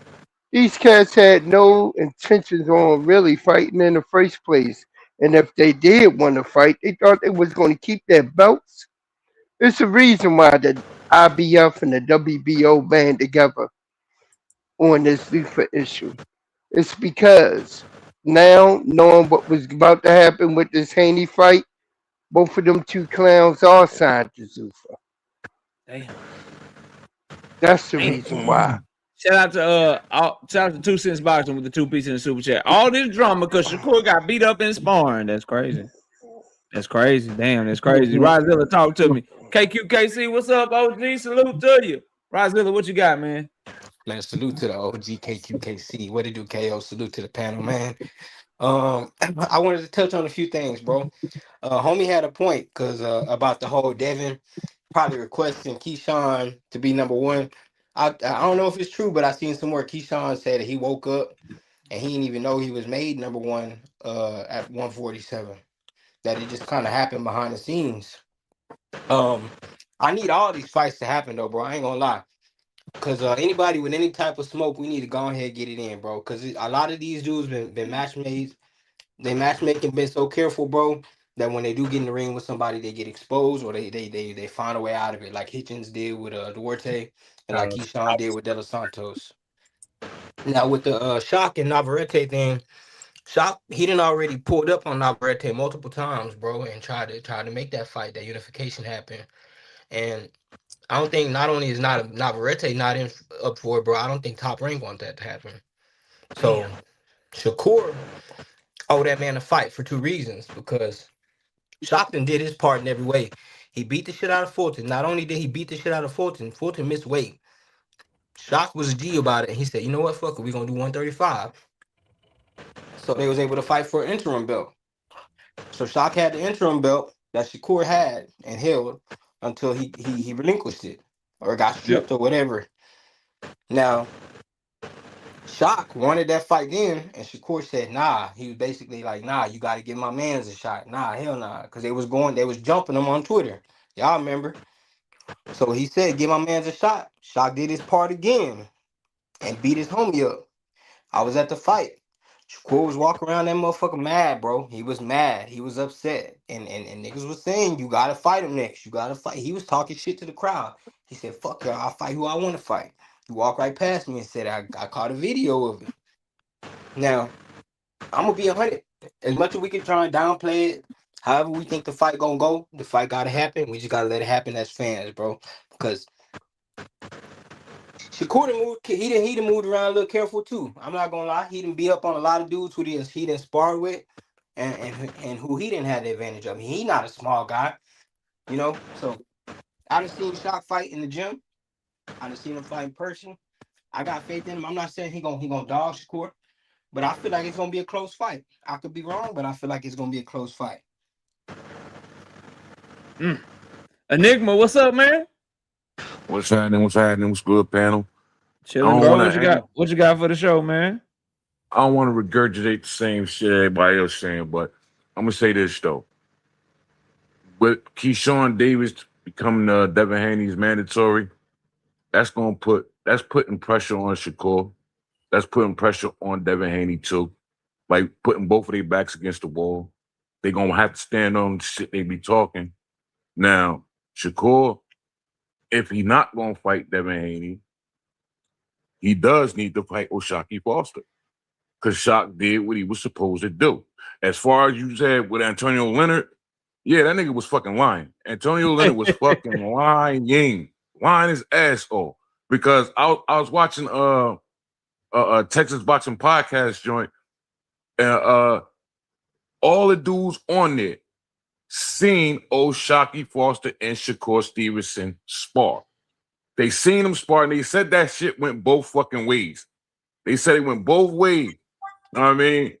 [SPEAKER 16] These cats had no intentions on really fighting in the first place. And if they did want to fight, they thought they was going to keep their belts. It's the reason why the IBF and the WBO band together on this FIFA issue. It's because now, knowing what was about to happen with this Haney fight, both of them two clowns are signed to Zuffa.
[SPEAKER 2] Damn.
[SPEAKER 16] That's the
[SPEAKER 2] Damn.
[SPEAKER 16] reason why.
[SPEAKER 2] Shout out to 2 Cents Boxing with the 2-piece in the super chat. All this drama because Shakur got beat up in sparring. That's crazy. That's crazy. Damn, that's crazy. Rozilla, talk to me. KQKC, what's up, OG? Salute to you. Rozilla, what you got, man?
[SPEAKER 15] Man, salute to the OG KQKC. What it do, KO? Salute to the panel, man. I wanted to touch on a few things, bro. Homie had a point because about the whole Devin probably requesting Keyshawn to be number one. I don't know if it's true, but I seen somewhere Keyshawn said that he woke up and he didn't even know he was made number one at 147. That it just kind of happened behind the scenes. I need all these fights to happen though, bro. I ain't gonna lie. Cause anybody with any type of smoke, we need to go ahead and get it in, bro. Cause a lot of these dudes been match made. They matchmaking been so careful, bro, that when they do get in the ring with somebody, they get exposed or they find a way out of it, like Hitchens did with Duarte and like Keyshawn did with De Los Santos. Now with the Shock and Navarrete thing, Shock he done already pulled up on Navarrete multiple times, bro, and tried to make that fight, that unification happen. And I don't think not only is not Navarrete not in up for it, bro. I don't think Top Rank want that to happen. So Shakur owe that man a fight for 2 reasons. Because Stockton did his part in every way. He beat the shit out of Fulton. Not only did he beat the shit out of Fulton, Fulton missed weight. Shock was a G about it. And he said, you know what, fuck it, we're gonna do 135. So they was able to fight for an interim belt. So Shock had the interim belt that Shakur had and held until he relinquished it or got stripped or whatever. Now, Shock wanted that fight then, and Shakur said, nah. He was basically like, nah, you got to give my mans a shot. Nah, hell nah. Because they was jumping him on Twitter. Y'all remember? So he said, give my mans a shot. Shock did his part again and beat his homie up. I was at the fight. Shakur was walking around that motherfucker mad, bro. He was mad. He was upset. And niggas was saying, you got to fight him next. You got to fight. He was talking shit to the crowd. He said, fuck y'all. I'll fight who I want to fight. He walked right past me and said, I caught a video of it. Now, I'm going to be 100. As much as we can try and downplay it, however we think the fight going to go, the fight got to happen. We just got to let it happen as fans, bro. Because Shakur done moved. He done moved around a little careful too. I'm not gonna lie. He done beat up on a lot of dudes who he done sparred with, and who he didn't have the advantage of. He not a small guy, you know. So I done seen Shaq fight in the gym. I done seen him fight in person. I got faith in him. I'm not saying he gonna dog Shakur, but I feel like it's gonna be a close fight. I could be wrong, but I feel like it's gonna be a close fight.
[SPEAKER 2] Enigma, what's up, man?
[SPEAKER 17] What's happening? What's happening? What's good, panel?
[SPEAKER 2] Chilling, bro. What you got for the show, man?
[SPEAKER 17] I don't want to regurgitate the same shit everybody else saying, but I'm gonna say this though. With Keyshawn Davis becoming Devin Haney's mandatory, that's putting pressure on Shakur. That's putting pressure on Devin Haney too. Like putting both of their backs against the wall. They're gonna have to stand on the shit they be talking. Now, Shakur, if he not gonna fight Devin Haney, he does need to fight O'Shaquie Foster. Because Shaq did what he was supposed to do. As far as you said with Antonio Leonard, yeah, that nigga was fucking lying. Antonio Leonard was fucking lying his ass off. Because I was watching Texas Boxing Podcast joint, and all the dudes on there seen O'Shaquie Foster and Shakur Stevenson spar. They seen them spar, and they said that shit went both fucking ways. They said it went both ways. You know what I mean?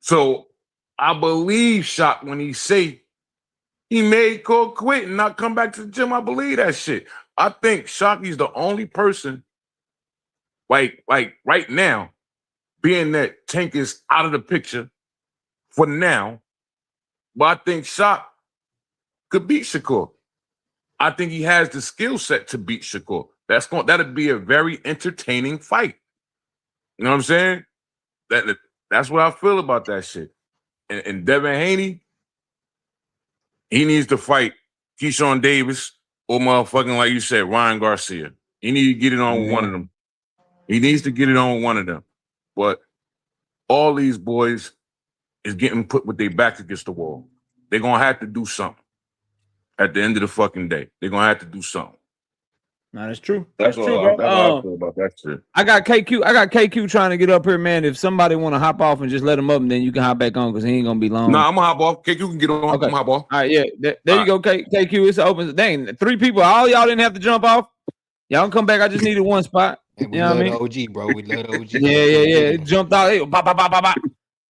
[SPEAKER 17] So I believe Shaq when he say he may go quit and not come back to the gym. I believe that shit. I think Shaq's the only person, like right now, being that Tank is out of the picture for now. But I think Shaq could beat Shakur. I think he has the skill set to beat Shakur. That'd be a very entertaining fight. You know what I'm saying? That's what I feel about that shit. And Devin Haney, he needs to fight Keyshawn Davis or motherfucking, like you said, Ryan Garcia. He needs to get it on with one of them. He needs to get it on with one of them. But all these boys is getting put with their backs against the wall. They're going to have to do something at the end of the fucking day. They're going to have to do something.
[SPEAKER 2] No, that's true.
[SPEAKER 17] That's
[SPEAKER 2] true,
[SPEAKER 17] all.
[SPEAKER 2] bro.
[SPEAKER 17] That's how I feel about that shit.
[SPEAKER 2] I got KQ trying to get up here, man. If somebody want to hop off and just let him up, and then you can hop back on because he ain't gonna be long.
[SPEAKER 17] Nah, I'm gonna hop off. KQ can get on.
[SPEAKER 2] Okay.
[SPEAKER 17] I'm gonna hop off.
[SPEAKER 2] All right, yeah. There you go, KQ. It's open. Dang, 3 people. All y'all didn't have to jump off. Y'all can come back. I just needed one spot.
[SPEAKER 15] Hey, we
[SPEAKER 2] you know
[SPEAKER 15] love
[SPEAKER 2] what I mean?
[SPEAKER 15] the OG, bro. We love the OG.
[SPEAKER 2] Yeah. It jumped out. Hey, bop, bop, bop, bop, bop.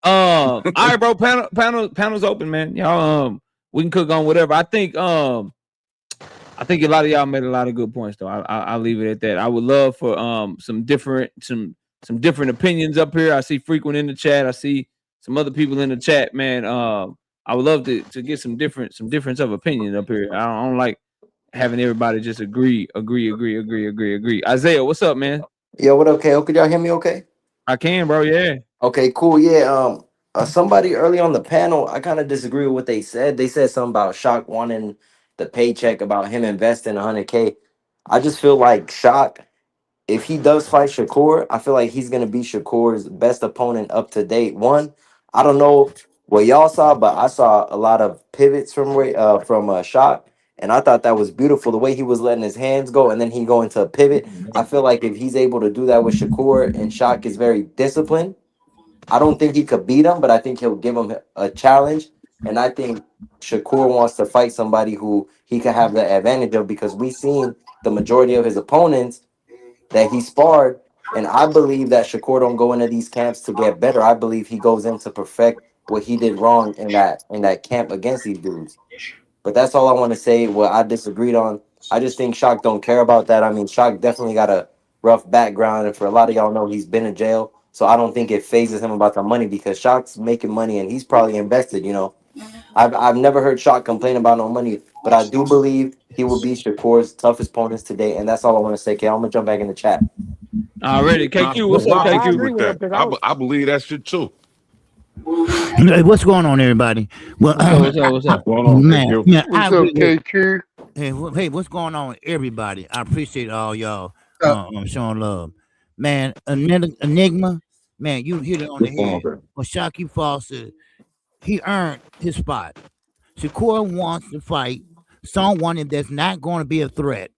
[SPEAKER 2] All right, bro. Panel's open, man. Y'all, we can cook on whatever. I think a lot of y'all made a lot of good points, though. I'll leave it at that. I would love for some different opinions up here. I see Frequent in the chat. I see some other people in the chat, man. I would love to get some difference of opinion up here. I don't like having everybody just agree. Isaiah, what's up, man?
[SPEAKER 18] Yo, what up, KO? Could y'all hear me okay?
[SPEAKER 2] I can, bro. Yeah.
[SPEAKER 18] Okay, cool. Yeah. Somebody early on the panel, I kind of disagree with what they said. They said something about Shock wanting the paycheck, about him investing 100K. I just feel like Shock, if he does fight Shakur, I feel like he's gonna be Shakur's best opponent up to date. One, I don't know what y'all saw, but I saw a lot of pivots from Shock, and I thought that was beautiful. The way he was letting his hands go, and then he go into a pivot. I feel like if he's able to do that with Shakur, and Shock is very disciplined, I don't think he could beat him, but I think he'll give him a challenge. And I think Shakur wants to fight somebody who he could have the advantage of, because we've seen the majority of his opponents that he sparred. And I believe that Shakur don't go into these camps to get better. I believe he goes in to perfect what he did wrong in that camp against these dudes. But that's all I want to say. What I disagreed on, I just think Shock don't care about that. I mean, Shock definitely got a rough background, and for a lot of y'all know, he's been in jail. So I don't think it phases him about the money, because Shock's making money and he's probably invested. You know, I've never heard Shock complain about no money, but I do believe he will be Shakur's toughest opponents today, and that's all I want to say. Okay, I'm gonna jump back in the chat.
[SPEAKER 2] Already, KQ, what's up, KQ?
[SPEAKER 17] I believe that shit too.
[SPEAKER 19] Hey, what's going on, everybody? Well,
[SPEAKER 2] what's up? What's up?
[SPEAKER 19] Man,
[SPEAKER 16] What's up, KQ?
[SPEAKER 19] Hey, what's going on, everybody? I appreciate all y'all showing love. Man, Enigma, man, you hit it on the head. For Shaquille Foster, he earned his spot. Shakur wants to fight someone that's not going to be a threat.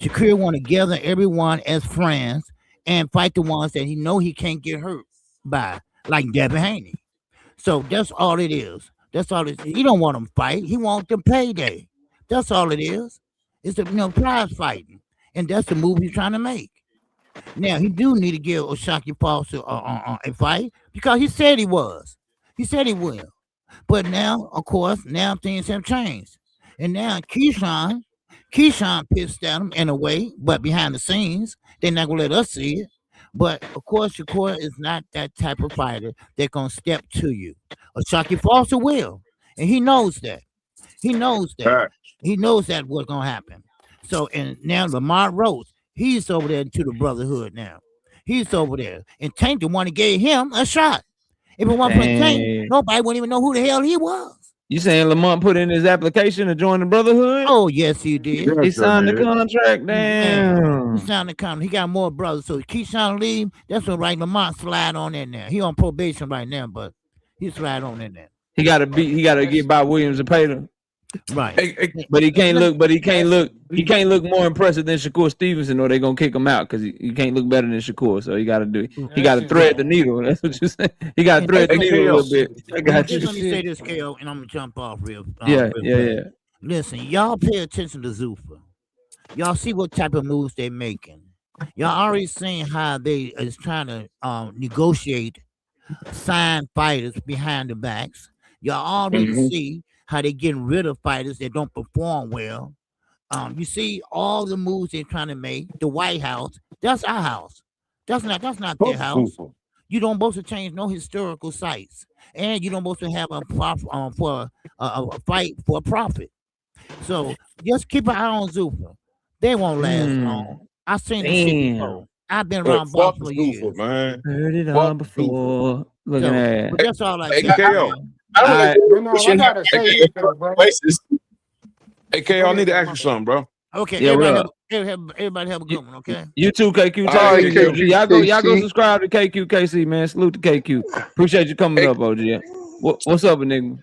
[SPEAKER 19] Shakur want to gather everyone as friends and fight the ones that he know he can't get hurt by, like Devin Haney. So that's all it is. That's all it is. He don't want them fight. He want them payday. That's all it is. It's prize fighting, and that's the move he's trying to make. Now he do need to give O'Shaquie Foster a fight because he said he was. He said he will. But now, of course, now things have changed, and now Keyshawn pissed at him in a way, but behind the scenes, they're not gonna let us see it. But of course, Shakur is not that type of fighter that's gonna step to you. O'Shaquie Foster will, and he knows that. He knows that.
[SPEAKER 17] Right.
[SPEAKER 19] He knows that what's gonna happen. So, and now Lamar Rose, he's over there to the Brotherhood now. He's over there, and Tank the one that gave him a shot. If it wasn't for Tank,
[SPEAKER 2] Dang.
[SPEAKER 19] nobody wouldn't even know who the hell he was.
[SPEAKER 2] You saying Lamont put in his application to join the Brotherhood?
[SPEAKER 19] Oh yes, he did.
[SPEAKER 2] He signed the contract. Damn.
[SPEAKER 19] He signed the contract. He got more brothers. So Keyshawn leave. That's what right. Lamont slide on in there. He on probation right now, but he slide on in there.
[SPEAKER 2] He got to beat. He got to get by Williams and Payton.
[SPEAKER 19] Right.
[SPEAKER 2] But he can't look. But he can't look. He can't look more impressive than Shakur Stevenson, or they gonna kick him out because he can't look better than Shakur. So he got to do. He got to thread the needle. That's what you say. He got to thread the needle a little bit. I got you.
[SPEAKER 19] Let me say this, KO, and I'm gonna jump off real.
[SPEAKER 2] Yeah.
[SPEAKER 19] Listen, y'all pay attention to Zuffa. Y'all see what type of moves they making. Y'all already seen how they is trying to negotiate, sign fighters behind the backs. Y'all already see how they getting rid of fighters that don't perform well. You see all the moves they're trying to make. The White House, that's our house. That's not their house. You don't supposed to change no historical sites, and you don't supposed to have a fight for a profit. So just keep an eye on Zuffa. They won't last long. I've seen this shit before. I've been around Boston for years.
[SPEAKER 17] Man.
[SPEAKER 2] Heard it all before. Look at that.
[SPEAKER 19] But that's all I
[SPEAKER 17] Hey,
[SPEAKER 19] say.
[SPEAKER 17] KO.
[SPEAKER 11] I gotta say something, bro.
[SPEAKER 17] Hey, KO, I need to ask you something, bro.
[SPEAKER 19] Okay,
[SPEAKER 2] Yeah,
[SPEAKER 19] everybody have a good one, okay?
[SPEAKER 2] You too, KQ.
[SPEAKER 17] All right,
[SPEAKER 2] Y'all go subscribe to KQKC, man. Salute to KQ. Appreciate you coming up, OG. What's up, nigga?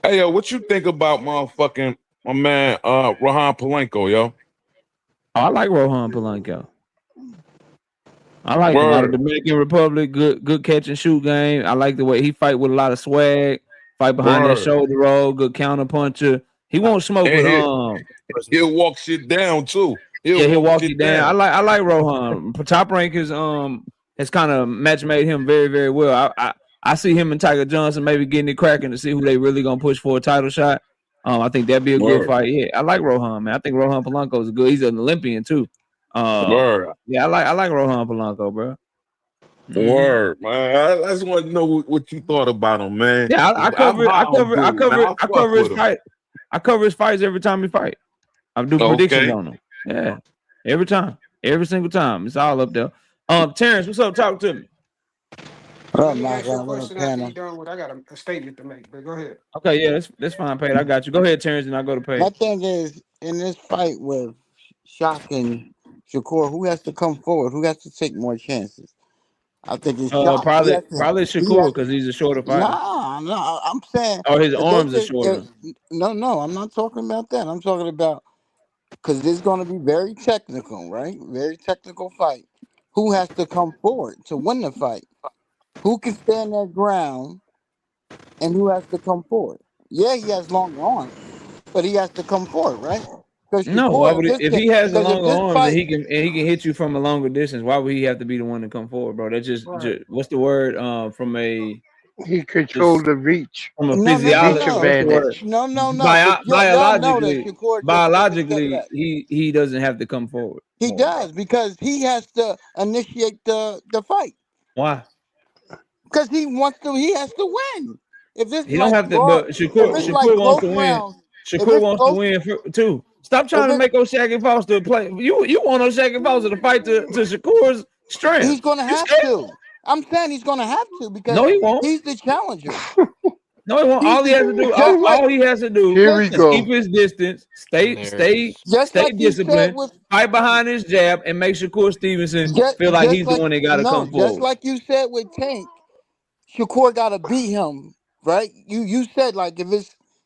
[SPEAKER 17] Hey, yo, what you think about motherfucking my man Rohan Polanco, yo?
[SPEAKER 2] Oh, I like Rohan Polanco. I like him out of Dominican Republic. Good catch and shoot game. I like the way he fight with a lot of swag. Fight behind that shoulder roll. Good counter puncher. He won't smoke with
[SPEAKER 17] He'll walk shit down too.
[SPEAKER 2] He'll walk it down. I like Rohan. Top Rank has kind of match made him very, very well. I see him and Tiger Johnson maybe getting it cracking to see who they really gonna push for a title shot. I think that'd be a good fight. Yeah, I like Rohan, man. I think Rohan Polanco is good. He's an Olympian too. Yeah, I like Rohan Polanco, bro.
[SPEAKER 17] Word, man. I just want to know what you thought about him, man.
[SPEAKER 2] Yeah, I cover his fight. I cover his fights every time he fight. I do predictions on him. Yeah, every time, every single time. It's all up there. Terrence, what's up? Talk to me.
[SPEAKER 11] I got a statement to make, but go ahead.
[SPEAKER 2] Okay, yeah, that's fine, Pate. I got you. Go ahead, Terrence, and I'll go to Pate.
[SPEAKER 20] My thing is, in this fight with Shock and Shakur, who has to come forward? Who has to take more chances? I think it's Shock.
[SPEAKER 2] Probably Shakur because he's a shorter fighter.
[SPEAKER 20] No, I'm saying.
[SPEAKER 2] Oh, his arms are shorter.
[SPEAKER 20] No, I'm not talking about that. I'm talking about because it's going to be very technical, right? Very technical fight. Who has to come forward to win the fight? Who can stand their ground, and who has to come forward? Yeah, he has long arms, but he has to come forward, right?
[SPEAKER 2] No, if he has a longer arm and he can hit you from a longer distance, why would he have to be the one to come forward, bro? That's just what's the word?
[SPEAKER 16] He controls the reach.
[SPEAKER 2] From a physiology
[SPEAKER 16] advantage.
[SPEAKER 20] No.
[SPEAKER 2] Biologically, he doesn't have to come forward.
[SPEAKER 20] He does because he has to initiate the fight.
[SPEAKER 2] Why?
[SPEAKER 20] Because he has to win. If this
[SPEAKER 2] he don't have to, but Shakur wants to win. Shakur wants to win too. Stop trying to make O'Shaquie Foster play. You want O'Shaquie Foster to fight to Shakur's strength.
[SPEAKER 20] He's going to have to. I'm saying he's going to have to because
[SPEAKER 2] no, he won't.
[SPEAKER 20] He's the challenger.
[SPEAKER 2] No, he won't. All he has to do is keep his distance, stay disciplined, fight behind his jab, and make Shakur Stevenson feel like he's the one that got to come forward.
[SPEAKER 20] Just like you said with Tank, Shakur got to beat him, right? You said like if it's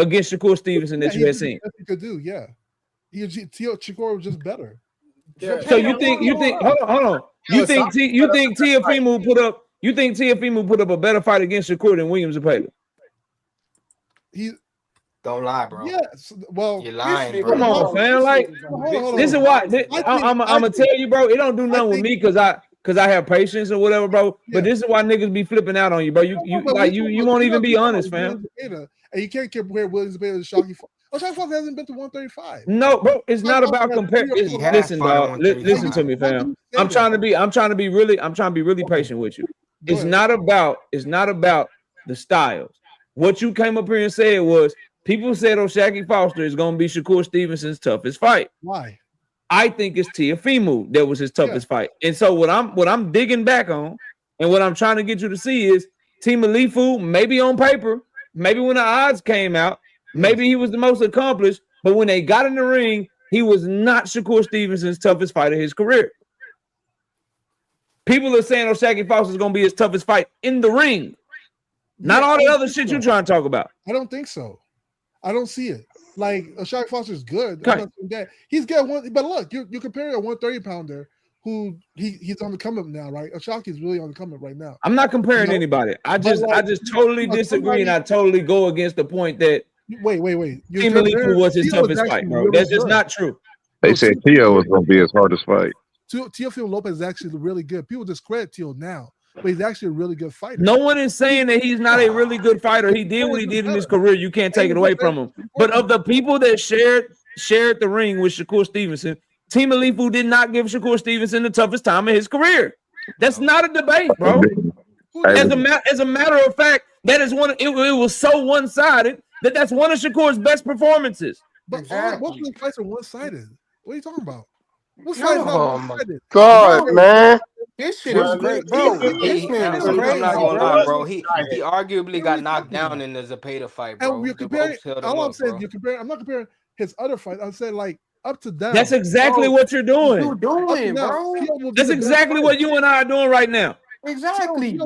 [SPEAKER 2] against Shakur Stevenson that you had seen.
[SPEAKER 21] He could do, yeah. Shakur was just better.
[SPEAKER 3] Yeah.
[SPEAKER 2] So you think hold on. You think Teofimo put up a better fight against Shakur than Williams Zepeda?
[SPEAKER 21] He
[SPEAKER 15] Don't lie, bro.
[SPEAKER 21] Yes. Well,
[SPEAKER 15] you're lying, bro.
[SPEAKER 2] Come on, fam. Like this is why I'm gonna tell you, bro. It don't do nothing with me because I have patience or whatever, bro. But this is why niggas be flipping out on you, bro. You won't even be honest, fam.
[SPEAKER 21] And you can't compare Williams Zepeda to Shocky. Shocky Foster hasn't been to 135.
[SPEAKER 2] No, bro. It's not about comparing. Listen, dog. Listen to me, fam. I'm trying to be really patient with you. It's not about the styles. What you came up here and said was people said Shacky Foster is going to be Shakur Stevenson's toughest fight.
[SPEAKER 21] Why?
[SPEAKER 2] I think it's Teofimo that was his toughest fight. And so what I'm digging back on and what I'm trying to get you to see is Teofimo, maybe on paper, maybe when the odds came out, maybe he was the most accomplished, but when they got in the ring, he was not Shakur Stevenson's toughest fight of his career. People are saying Shacky Foster is going to be his toughest fight in the ring. Not all the other shit you're trying to talk about.
[SPEAKER 21] I don't think so. I don't see it. Like Shacky Foster is good. I'm not saying that. He's got one, but look, you're comparing a 130 pounder who he's on the come up now, right? Shacky is really on the come up right now.
[SPEAKER 2] I'm not comparing anybody. I just totally disagree, and I totally go against the point that
[SPEAKER 21] wait.
[SPEAKER 2] Teofimo was his toughest fight, bro.
[SPEAKER 21] Really
[SPEAKER 2] That's just not true.
[SPEAKER 7] They said Tio was going to be his hardest fight.
[SPEAKER 21] Teofimo Lopez is actually really good. People discredit Teo now, but he's actually a really good fighter.
[SPEAKER 2] No one is saying that he's not a really good fighter. He did what he did in his career. You can't take it away from him. But of the people that shared the ring with Shakur Stevenson, Teofimo did not give Shakur Stevenson the toughest time of his career. That's not a debate, bro. As a matter of fact, that is one. It was so one-sided that's one of Shakur's best performances.
[SPEAKER 21] But most of the fights are one-sided. What are you talking about? What fight is not one-sided?
[SPEAKER 16] God, man.
[SPEAKER 11] This shit is great, bro. This man is
[SPEAKER 15] I'm
[SPEAKER 11] crazy,
[SPEAKER 15] not gonna lie,
[SPEAKER 11] bro.
[SPEAKER 15] bro. He arguably got knocked down in the Zepeda fight, bro.
[SPEAKER 21] And you're comparing. All I'm saying, I'm not comparing his other fight. I'm saying like up to down.
[SPEAKER 2] That's exactly what you're doing.
[SPEAKER 11] What you doing, bro?
[SPEAKER 2] That's exactly what you and I are doing right now.
[SPEAKER 11] Exactly.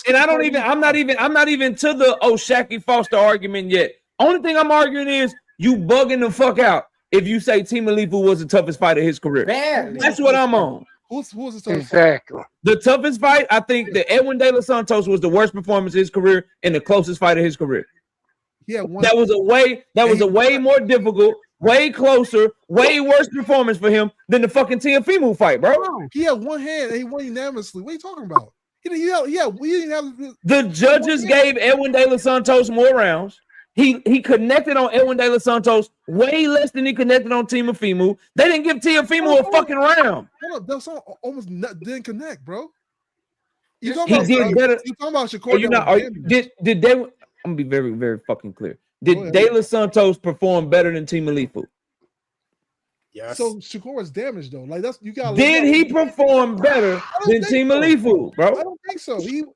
[SPEAKER 2] And I'm not even to the Shacky Foster argument yet. Only thing I'm arguing is you bugging the fuck out if you say Teofimo was the toughest fight of his career.
[SPEAKER 11] Badly.
[SPEAKER 2] That's what I'm on.
[SPEAKER 21] Who's the toughest
[SPEAKER 16] exactly
[SPEAKER 21] fight?
[SPEAKER 2] The toughest fight, I think that Edwin De Los Santos was the worst performance of his career and the closest fight of his carear.
[SPEAKER 21] Yeah,
[SPEAKER 2] that was a way more difficult, way closer, way worse performance for him than the fucking Teofimo fight, bro.
[SPEAKER 21] He had one hand and he won unanimously. What are you talking about? We didn't have
[SPEAKER 2] the judges gave Edwin De Los Santos more rounds. He connected on Edwin De Los Santos way less than he connected on Teofimo. They didn't give Teofimo a fucking round.
[SPEAKER 21] Hold up, almost didn't connect, bro.
[SPEAKER 2] He did better.
[SPEAKER 21] You talking about Shakur?
[SPEAKER 2] Did they? I'm gonna be very, very fucking clear. Did De Los Santos perform better than Teofimo?
[SPEAKER 21] Yes. So Shakur was damaged though. Like that's you got.
[SPEAKER 2] Did he perform better than Teofimo, bro?
[SPEAKER 21] I don't think so. You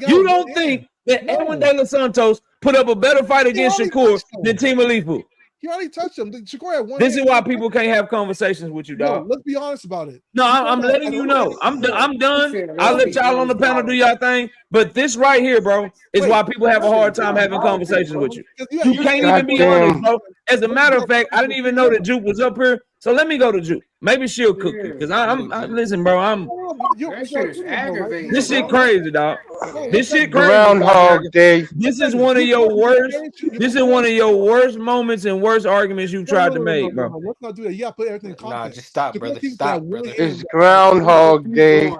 [SPEAKER 2] don't think that Edwin De Los Santos put up a better fight against Shakur than Teofimo?
[SPEAKER 21] He already touched him. Shakur had one.
[SPEAKER 2] This is why people can't have conversations with you, dog.
[SPEAKER 21] No, let's be honest about it.
[SPEAKER 2] No, I'm letting you know. I'm done. I'll let y'all on the panel do y'all thing. But this right here, bro, is why people have a hard time having conversations with you. You can't even be honest, bro. As a matter of fact, I didn't even know that Juke was up here. So let me go to Juke. Maybe she'll cook it. Because I'm listen, bro. This shit crazy, dog. This shit crazy.
[SPEAKER 16] Groundhog Day.
[SPEAKER 2] This is one of your worst. This is one of your worst moments and worst arguments you tried to make, bro.
[SPEAKER 21] Let's not do that. You gotta put everything in context.
[SPEAKER 15] Nah, just stop, brother. Stop, brother.
[SPEAKER 16] It's Groundhog Day.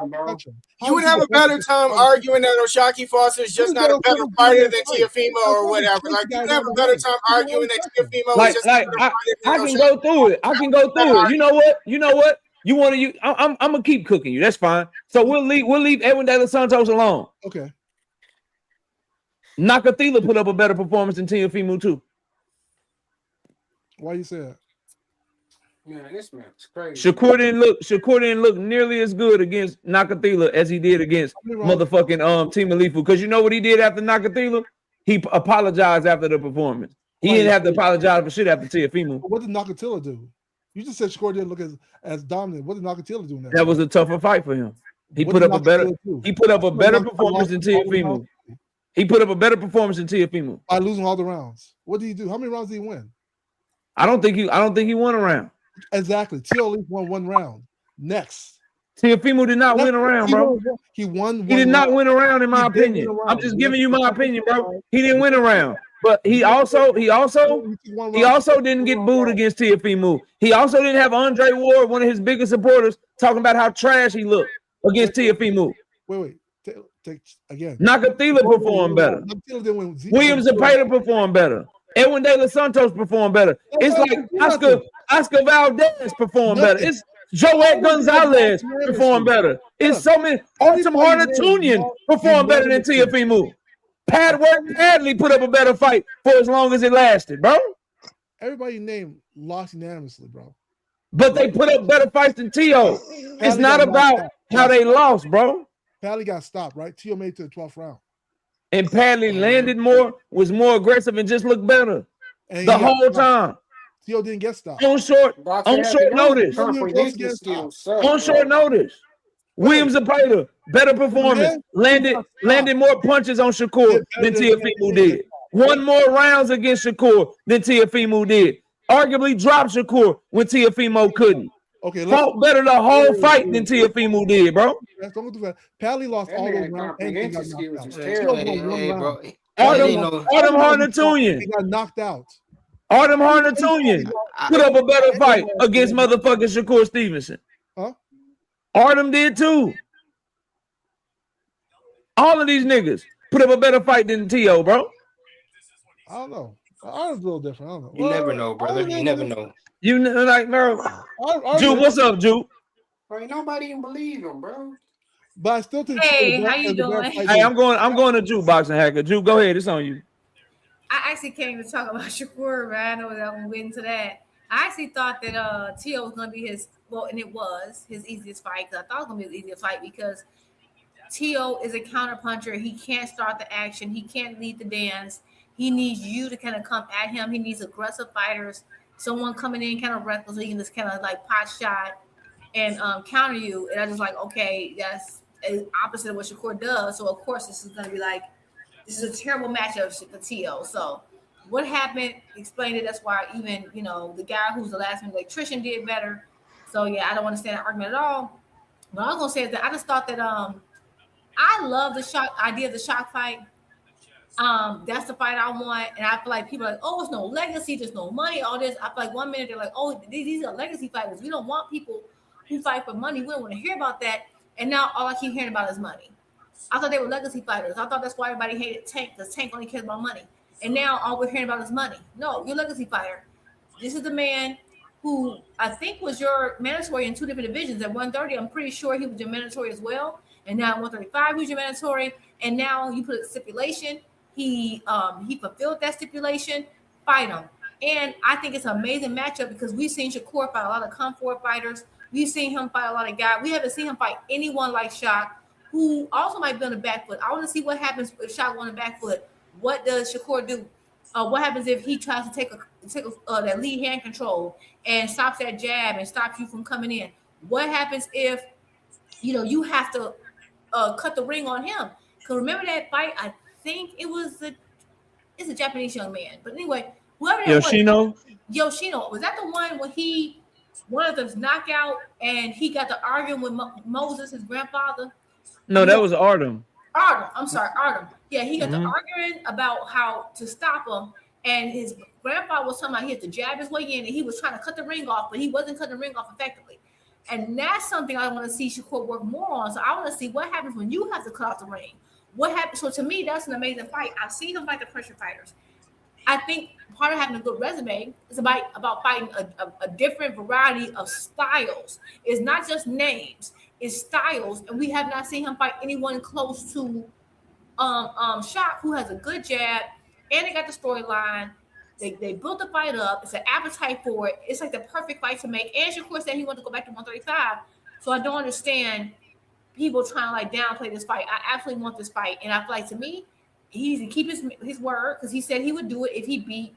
[SPEAKER 12] You would have a better time arguing that Shacky Foster is just not a better fighter than Teofimo or whatever. Like you would have a better time arguing that Teofimo is just
[SPEAKER 2] I can go through it. I can go through it. You know what? You want to? I'm gonna keep cooking you. That's fine. So we'll leave Edwin De Los Santos alone.
[SPEAKER 21] Okay.
[SPEAKER 2] Nakathila put up a better performance than Teofimo too.
[SPEAKER 21] Why you say that?
[SPEAKER 11] Man, this man's crazy.
[SPEAKER 2] Shakur didn't look nearly as good against Nakathila as he did against motherfucking Teofimo. Because you know what he did after Nakathila? He apologized after the performance. He didn't have to apologize for shit after Teofimo.
[SPEAKER 21] What did Nakathila do? You just said Shakur didn't look as dominant. What did Nakathila do now?
[SPEAKER 2] That was a tougher fight for him. He put up a better performance than Teofimo. He put up a better performance than Teofimo
[SPEAKER 21] by losing all the rounds. What did he do? How many rounds did he win?
[SPEAKER 2] I don't think he won a round.
[SPEAKER 21] Exactly. Tio at least won one round. Next.
[SPEAKER 2] Teofimo did not win a round, bro.
[SPEAKER 21] He won.
[SPEAKER 2] He did not win a round, in my opinion. I'm just giving you my opinion, bro. He didn't win a round, but he also didn't get booed against Teofimo. He also didn't have Andre Ward, one of his biggest supporters, talking about how trash he looked against Teofimo.
[SPEAKER 21] Wait. Take again.
[SPEAKER 2] Nakatila performed better. Williams Zepeda performed better. Edwin De Los Santos performed better. It's like Oscar Valdez performed better. It's Joet Gonzalez performed better. It's so many. Artem Harnatunian performed better than Teofimo. Padley put up a better fight for as long as it lasted, bro.
[SPEAKER 21] Everybody named lost unanimously, bro.
[SPEAKER 2] But they put up better fights than Tio. It's not about how they lost, bro.
[SPEAKER 21] Padley got stopped, right? Tio made it to the 12th round.
[SPEAKER 2] And Padley landed more, was more aggressive, and just looked better the whole time.
[SPEAKER 21] Tio didn't get stopped.
[SPEAKER 2] On short notice. On short notice. Williams Zepeda, better performance. Landed more punches on Shakur than Teofimo did. Won more rounds against Shakur than Teofimo did. Arguably dropped Shakur when Teofimo couldn't.
[SPEAKER 21] Okay,
[SPEAKER 2] fought better the whole fight than Teofimo did, bro.
[SPEAKER 21] Padley lost all those rounds and he got knocked out.
[SPEAKER 2] Artem Harnatunian.
[SPEAKER 21] He got knocked out.
[SPEAKER 2] Artem Harnatunian put up a better fight against motherfucking Shakur Stevenson.
[SPEAKER 21] Huh?
[SPEAKER 2] Artem did too. All of these niggas put up a better fight than Tio, bro.
[SPEAKER 21] I don't know. Artem's a little different. I don't know.
[SPEAKER 15] You never know, brother. You never know.
[SPEAKER 2] You like, bro. Juke, what's up, Juke?
[SPEAKER 11] Bro, ain't nobody even believe him, bro.
[SPEAKER 21] But I still think.
[SPEAKER 1] Hey, how you doing?
[SPEAKER 2] Hey, I'm going to Jukebox and Hacker. Juke, go ahead. It's on you.
[SPEAKER 1] I actually came to talk about Shakur, man. I know that I'm gonna get into that. I actually thought that Tio was gonna be his easiest fight. Because I thought it was gonna be his easiest fight because Tio is a counter puncher. He can't start the action. He can't lead the dance. He needs you to kind of come at him. He needs aggressive fighters. Someone coming in kind of reckless, so he can just kind of like pot shot and counter you. And I was like, okay, that's opposite of what Shakur does. So of course this is gonna be like, this is a terrible matchup for Tio. So what happened? Explained it. That's why even the guy who's the last minute electrician did better. So yeah, I don't understand that argument at all. What I was gonna say is that I just thought that I love the idea of the shock fight. That's the fight I want, and I feel like people are like, oh, it's no legacy, there's no money, all this. I feel like 1 minute they're like, oh, these are legacy fighters. We don't want people who fight for money. We don't want to hear about that. And now all I keep hearing about is money. I thought they were legacy fighters. I thought that's why everybody hated Tank, because Tank only cares about money. And now all we're hearing about is money. No, you're a legacy fighter. This is the man who I think was your mandatory in 2 different divisions. At 130, I'm pretty sure he was your mandatory as well. And now at 135, who's your mandatory? And now you put a stipulation. He fulfilled that stipulation. Fight him. And I think it's an amazing matchup because we've seen Shakur fight a lot of comfort fighters. We've seen him fight a lot of guys. We haven't seen him fight anyone like Shaq, who also might be on the back foot. I want to see what happens if Shaq on the back foot. What does Shakur do? What happens if he tries to take that lead hand control and stops that jab and stops you from coming in? What happens if you have to cut the ring on him? Because remember that fight? I think it's a Japanese young man. But anyway, whoever that Yoshino, was that the one when he wanted to knockout and he got to arguing with Moses, his grandfather?
[SPEAKER 2] No, that was Artem.
[SPEAKER 1] I'm sorry, Artem. Yeah, he got to arguing about how to stop him, and his grandfather was talking about he had to jab his way in, and he was trying to cut the ring off, but he wasn't cutting the ring off effectively. And that's something I want to see Shakur work more on. So I want to see what happens when you have to cut off the ring. What happens? So to me, that's an amazing fight. I've seen him fight the pressure fighters. I think part of having a good resume is about fighting a different variety of styles. It's not just names, it's styles. And we have not seen him fight anyone close to Shaq, who has a good jab, and they got the storyline. They built the fight up. It's an appetite for it. It's like the perfect fight to make. And Shakur said he wanted to go back to 135. So I don't understand people trying to like downplay this fight. I absolutely want this fight. And I feel like to me, he needs to keep his word because he said he would do it if he beat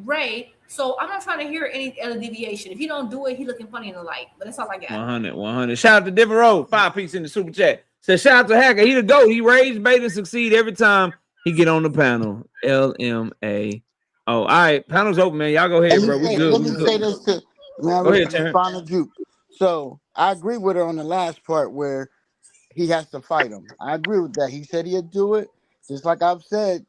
[SPEAKER 1] Ray. So I'm not trying to hear any other deviation. If he don't do it, he looking funny in the light. But that's all I got.
[SPEAKER 2] 100. Shout out to Devin Rowe, 5 piece in the super chat. Says shout out to Hacker. He the GOAT. He raised, bait, and succeed every time. He get on the panel. LMA. Oh, all right. Panel's open, man. Y'all go ahead, bro. We good.
[SPEAKER 20] Let
[SPEAKER 2] We
[SPEAKER 20] me
[SPEAKER 2] good.
[SPEAKER 20] say this to
[SPEAKER 2] Go ahead, Terrence.
[SPEAKER 20] respond to Juke. So I agree with her on the last part where he has to fight him. I agree with that. He said he'd do it. Just like I've said,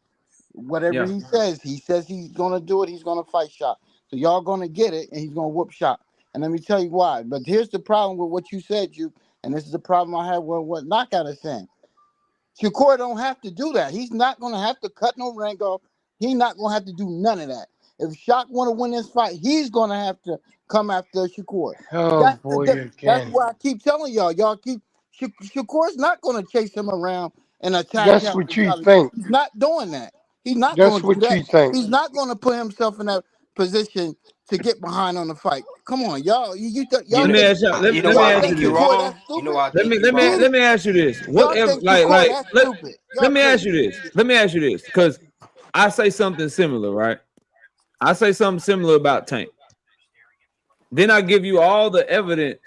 [SPEAKER 20] whatever
[SPEAKER 2] Yeah.
[SPEAKER 20] he says he's gonna do it, he's gonna fight Shot. So y'all gonna get it and he's gonna whoop Shot. And let me tell you why. But here's the problem with what you said, Juke, and this is the problem I have with what Knockout is saying. Shakur don't have to do that. He's not gonna have to cut no rank off. He's not gonna have to do none of that. If Shock want to win this fight, he's gonna have to come after Shakur.
[SPEAKER 16] Oh boy,
[SPEAKER 20] That's
[SPEAKER 16] again.
[SPEAKER 20] why I keep telling y'all. Y'all keep Shakur's not gonna chase him around and attack
[SPEAKER 16] That's
[SPEAKER 20] him.
[SPEAKER 16] what
[SPEAKER 20] And
[SPEAKER 16] you
[SPEAKER 20] try to,
[SPEAKER 16] think.
[SPEAKER 20] he's not doing that. He's not
[SPEAKER 16] That's
[SPEAKER 20] gonna do
[SPEAKER 16] what
[SPEAKER 20] that.
[SPEAKER 16] you think.
[SPEAKER 20] He's not gonna put himself in that position to get behind on the fight. Come on, y'all.
[SPEAKER 15] You
[SPEAKER 20] Y'all
[SPEAKER 2] Let
[SPEAKER 15] know,
[SPEAKER 2] me
[SPEAKER 20] think
[SPEAKER 2] ask y'all. Let,
[SPEAKER 15] you know
[SPEAKER 2] let me
[SPEAKER 15] why I
[SPEAKER 20] y'all
[SPEAKER 2] ask
[SPEAKER 20] think
[SPEAKER 2] you
[SPEAKER 15] think you're
[SPEAKER 2] this.
[SPEAKER 20] Shakur that
[SPEAKER 15] wrong. You know
[SPEAKER 20] stupid?
[SPEAKER 15] why I think you're wrong.
[SPEAKER 2] Let me ask you this.
[SPEAKER 20] Y'all
[SPEAKER 2] Whatever,
[SPEAKER 20] think Shakur that
[SPEAKER 2] let
[SPEAKER 20] stupid?
[SPEAKER 2] let
[SPEAKER 20] Y'all
[SPEAKER 2] me ask
[SPEAKER 20] crazy.
[SPEAKER 2] you this. Let me ask you this, because I say something similar, right? I say something similar about Tank. Then I give you all the evidence.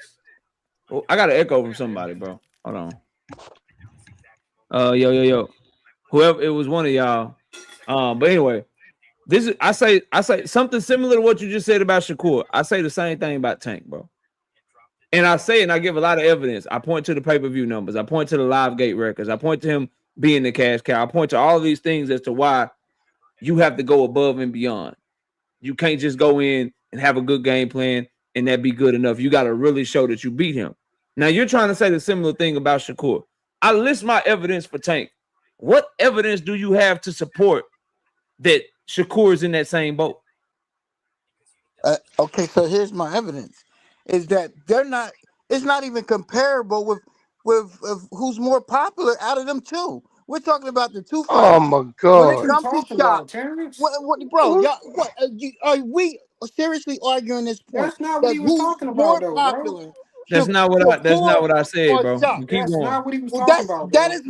[SPEAKER 2] Oh, I got an echo from somebody, bro. Hold on. Yo. Whoever it was, one of y'all. But anyway, this is I say something similar to what you just said about Shakur. I say the same thing about Tank, bro. And I say it and I give a lot of evidence. I point to the pay-per-view numbers. I point to the live gate records. I point to him being the cash cow. I point to all of these things as to why you have to go above and beyond. You can't just go in and have a good game plan and that be good enough. You got to really show that you beat him. Now, you're trying to say the similar thing about Shakur. I list my evidence for Tank. What evidence do you have to support that Shakur is in that same boat?
[SPEAKER 20] Okay, so here's my evidence: is that they're not. It's not even comparable with who's more popular out of them two. We're talking about the two
[SPEAKER 16] Oh
[SPEAKER 20] fighters.
[SPEAKER 16] my
[SPEAKER 20] When it
[SPEAKER 11] What
[SPEAKER 16] God.
[SPEAKER 11] you
[SPEAKER 20] comes to
[SPEAKER 11] talking
[SPEAKER 20] Shock,
[SPEAKER 11] about, Terrence?
[SPEAKER 20] bro, y'all, are we seriously arguing this point
[SPEAKER 11] That's not what
[SPEAKER 20] that
[SPEAKER 11] he was
[SPEAKER 20] who's
[SPEAKER 11] talking about,
[SPEAKER 20] more
[SPEAKER 11] though, bro.
[SPEAKER 20] popular,
[SPEAKER 2] That's not
[SPEAKER 20] Shakur
[SPEAKER 2] what I said,
[SPEAKER 20] or
[SPEAKER 2] bro.
[SPEAKER 20] Shock?
[SPEAKER 2] Keep
[SPEAKER 11] That's
[SPEAKER 2] going.
[SPEAKER 11] not what he was
[SPEAKER 20] Well,
[SPEAKER 11] talking about,
[SPEAKER 20] that
[SPEAKER 11] bro.
[SPEAKER 20] is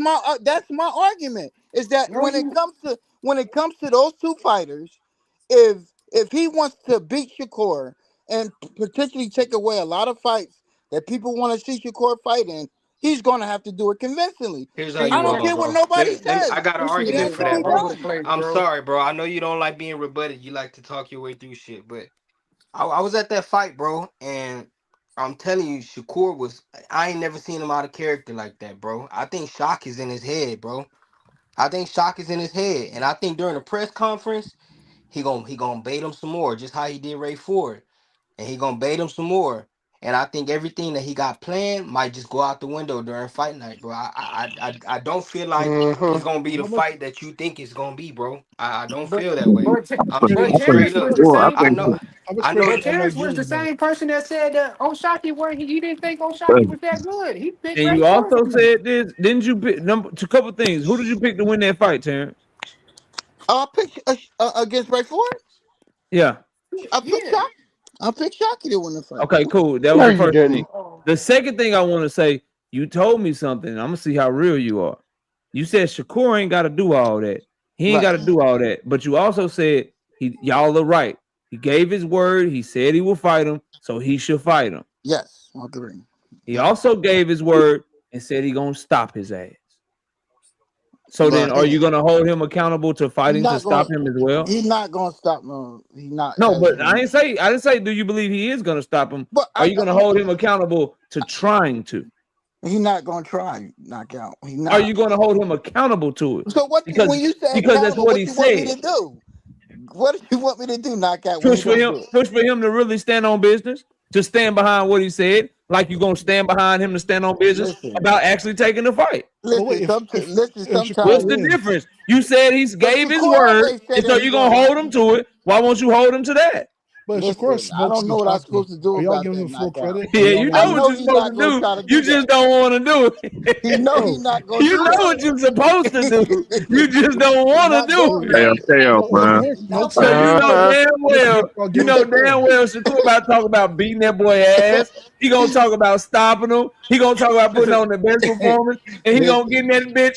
[SPEAKER 20] that's my argument. Is that
[SPEAKER 11] No, you.
[SPEAKER 20] when it comes to those two fighters, if he wants to beat Shakur and potentially take away a lot of fights that people want to see Shakur fight in, he's going to have to do it convincingly.
[SPEAKER 15] Here's how
[SPEAKER 11] He
[SPEAKER 15] you
[SPEAKER 20] I don't
[SPEAKER 15] wrong,
[SPEAKER 20] care
[SPEAKER 11] was.
[SPEAKER 20] what
[SPEAKER 15] bro.
[SPEAKER 20] nobody
[SPEAKER 15] I
[SPEAKER 20] says.
[SPEAKER 15] got an
[SPEAKER 11] This shit
[SPEAKER 20] It
[SPEAKER 15] argument
[SPEAKER 20] has
[SPEAKER 11] just
[SPEAKER 15] for
[SPEAKER 20] to
[SPEAKER 15] that,
[SPEAKER 20] be
[SPEAKER 11] all over
[SPEAKER 15] bro.
[SPEAKER 11] the
[SPEAKER 20] done.
[SPEAKER 11] place,
[SPEAKER 15] I'm
[SPEAKER 11] bro.
[SPEAKER 15] sorry, bro. I know you don't like being rebutted. You like to talk your way through shit, but I was at that fight, bro, and I'm telling you, Shakur was. I ain't never seen him out of character like that, bro. I think Shock is in his head, bro. I think Shock is in his head, and I think during the press conference, he gonna bait him some more, just how he did Ray Ford, and he gonna bait him some more. And I think everything that he got planned might just go out the window during fight night, bro. I don't feel like it's
[SPEAKER 16] Mm-hmm.
[SPEAKER 15] gonna be the
[SPEAKER 21] How much?
[SPEAKER 15] fight that you think it's gonna be, bro. I don't
[SPEAKER 11] But
[SPEAKER 15] feel that way.
[SPEAKER 11] but
[SPEAKER 15] I'm
[SPEAKER 11] but
[SPEAKER 15] speaking
[SPEAKER 21] Terrence,
[SPEAKER 15] straight
[SPEAKER 11] Terrence
[SPEAKER 15] up.
[SPEAKER 11] was the same.
[SPEAKER 15] I know,
[SPEAKER 21] how much
[SPEAKER 15] I
[SPEAKER 21] credit
[SPEAKER 15] know.
[SPEAKER 11] But
[SPEAKER 21] should I
[SPEAKER 11] Terrence
[SPEAKER 21] not
[SPEAKER 11] was
[SPEAKER 21] give
[SPEAKER 11] the
[SPEAKER 21] him though?
[SPEAKER 11] same person that said that Oshaki wasn't. He didn't think Oshaki was that good. He picked
[SPEAKER 2] And
[SPEAKER 11] Ray
[SPEAKER 2] you also
[SPEAKER 11] Fortune.
[SPEAKER 2] said this, didn't you pick a couple things? Who did you pick to win that fight, Terrence?
[SPEAKER 20] I pick against Ray Ford.
[SPEAKER 2] Yeah.
[SPEAKER 20] I pick
[SPEAKER 11] Yeah.
[SPEAKER 20] Shock. I pick Shocky to win the fight.
[SPEAKER 2] Okay, cool. That was
[SPEAKER 16] No,
[SPEAKER 2] the
[SPEAKER 16] you
[SPEAKER 2] first thing.
[SPEAKER 16] didn't.
[SPEAKER 2] The second thing I want to say, you told me something. I'm gonna see how real you are. You said Shakur ain't got to do all that. He ain't got
[SPEAKER 20] Right.
[SPEAKER 2] to do all that. But you also said y'all are right. He gave his word. He said he will fight him, so he should fight him.
[SPEAKER 20] Yes, I agree.
[SPEAKER 2] He also gave his word and said he gonna stop his ass. So then,
[SPEAKER 20] But
[SPEAKER 2] are you gonna hold him accountable to
[SPEAKER 20] he's
[SPEAKER 2] fighting to
[SPEAKER 20] not
[SPEAKER 2] stop
[SPEAKER 20] going.
[SPEAKER 2] him as well?
[SPEAKER 20] He's not going to stop. No, he's not.
[SPEAKER 2] No, but I didn't say. Do you believe he is gonna stop him?
[SPEAKER 20] But
[SPEAKER 2] Are you gonna hold him accountable to trying to?
[SPEAKER 20] he's not going to try knockout. He's
[SPEAKER 2] Are
[SPEAKER 20] not.
[SPEAKER 2] you going to hold him accountable to it?
[SPEAKER 20] So what?
[SPEAKER 2] Because
[SPEAKER 20] When you say
[SPEAKER 2] that's
[SPEAKER 20] accountable,
[SPEAKER 2] what
[SPEAKER 20] what
[SPEAKER 2] he
[SPEAKER 20] you want me
[SPEAKER 2] said.
[SPEAKER 20] to do? What do you want me to do? Knockout when he don't do it.
[SPEAKER 2] Push for him to really stand on business, to stand behind what he said, like you're gonna stand behind him to stand on business
[SPEAKER 20] Listen,
[SPEAKER 2] about actually taking the fight.
[SPEAKER 21] But wait,
[SPEAKER 20] listen.
[SPEAKER 21] if Shakur
[SPEAKER 2] What's
[SPEAKER 20] Sometimes,
[SPEAKER 2] the
[SPEAKER 21] wins,
[SPEAKER 2] difference? You said he
[SPEAKER 20] but
[SPEAKER 2] gave his
[SPEAKER 20] Shakur
[SPEAKER 2] word,
[SPEAKER 20] always said
[SPEAKER 2] and so
[SPEAKER 20] that he's
[SPEAKER 2] you're gonna
[SPEAKER 20] going to.
[SPEAKER 2] hold him to it. Why won't you hold him to that?
[SPEAKER 21] but if Shakur
[SPEAKER 20] Listen, I
[SPEAKER 21] smokes
[SPEAKER 20] don't know what I'm
[SPEAKER 21] Dukakis,
[SPEAKER 20] supposed to do
[SPEAKER 21] are y'all
[SPEAKER 20] about
[SPEAKER 21] giving
[SPEAKER 20] that
[SPEAKER 21] him full
[SPEAKER 20] knockout.
[SPEAKER 21] credit, or
[SPEAKER 2] Yeah,
[SPEAKER 21] y'all
[SPEAKER 2] you
[SPEAKER 21] gonna
[SPEAKER 20] I
[SPEAKER 2] know
[SPEAKER 21] be
[SPEAKER 2] what
[SPEAKER 20] know
[SPEAKER 2] you're
[SPEAKER 20] he's
[SPEAKER 2] supposed
[SPEAKER 20] not
[SPEAKER 2] to
[SPEAKER 20] going to
[SPEAKER 2] do.
[SPEAKER 20] try to
[SPEAKER 2] You
[SPEAKER 20] do that.
[SPEAKER 2] just don't want to do
[SPEAKER 20] He know he's
[SPEAKER 2] it.
[SPEAKER 20] not going to
[SPEAKER 2] You
[SPEAKER 20] do
[SPEAKER 2] know what you're supposed to do. You just don't
[SPEAKER 20] he's
[SPEAKER 2] want to
[SPEAKER 20] not
[SPEAKER 2] do
[SPEAKER 20] going to
[SPEAKER 2] it.
[SPEAKER 20] do
[SPEAKER 7] Hey,
[SPEAKER 20] that.
[SPEAKER 7] okay,
[SPEAKER 21] but if
[SPEAKER 7] man.
[SPEAKER 21] Terrence
[SPEAKER 20] He's not
[SPEAKER 21] smokes
[SPEAKER 2] So
[SPEAKER 20] going
[SPEAKER 21] him,
[SPEAKER 20] to
[SPEAKER 2] you
[SPEAKER 20] do
[SPEAKER 2] know
[SPEAKER 20] that.
[SPEAKER 16] Uh-huh.
[SPEAKER 2] damn well,
[SPEAKER 21] I'll give him full credit.
[SPEAKER 2] Shakur about to talk about beating that boy ass. He gonna talk about stopping him. He gonna talk about putting on the best performance, and he gonna get
[SPEAKER 20] Listen,
[SPEAKER 2] in that bitch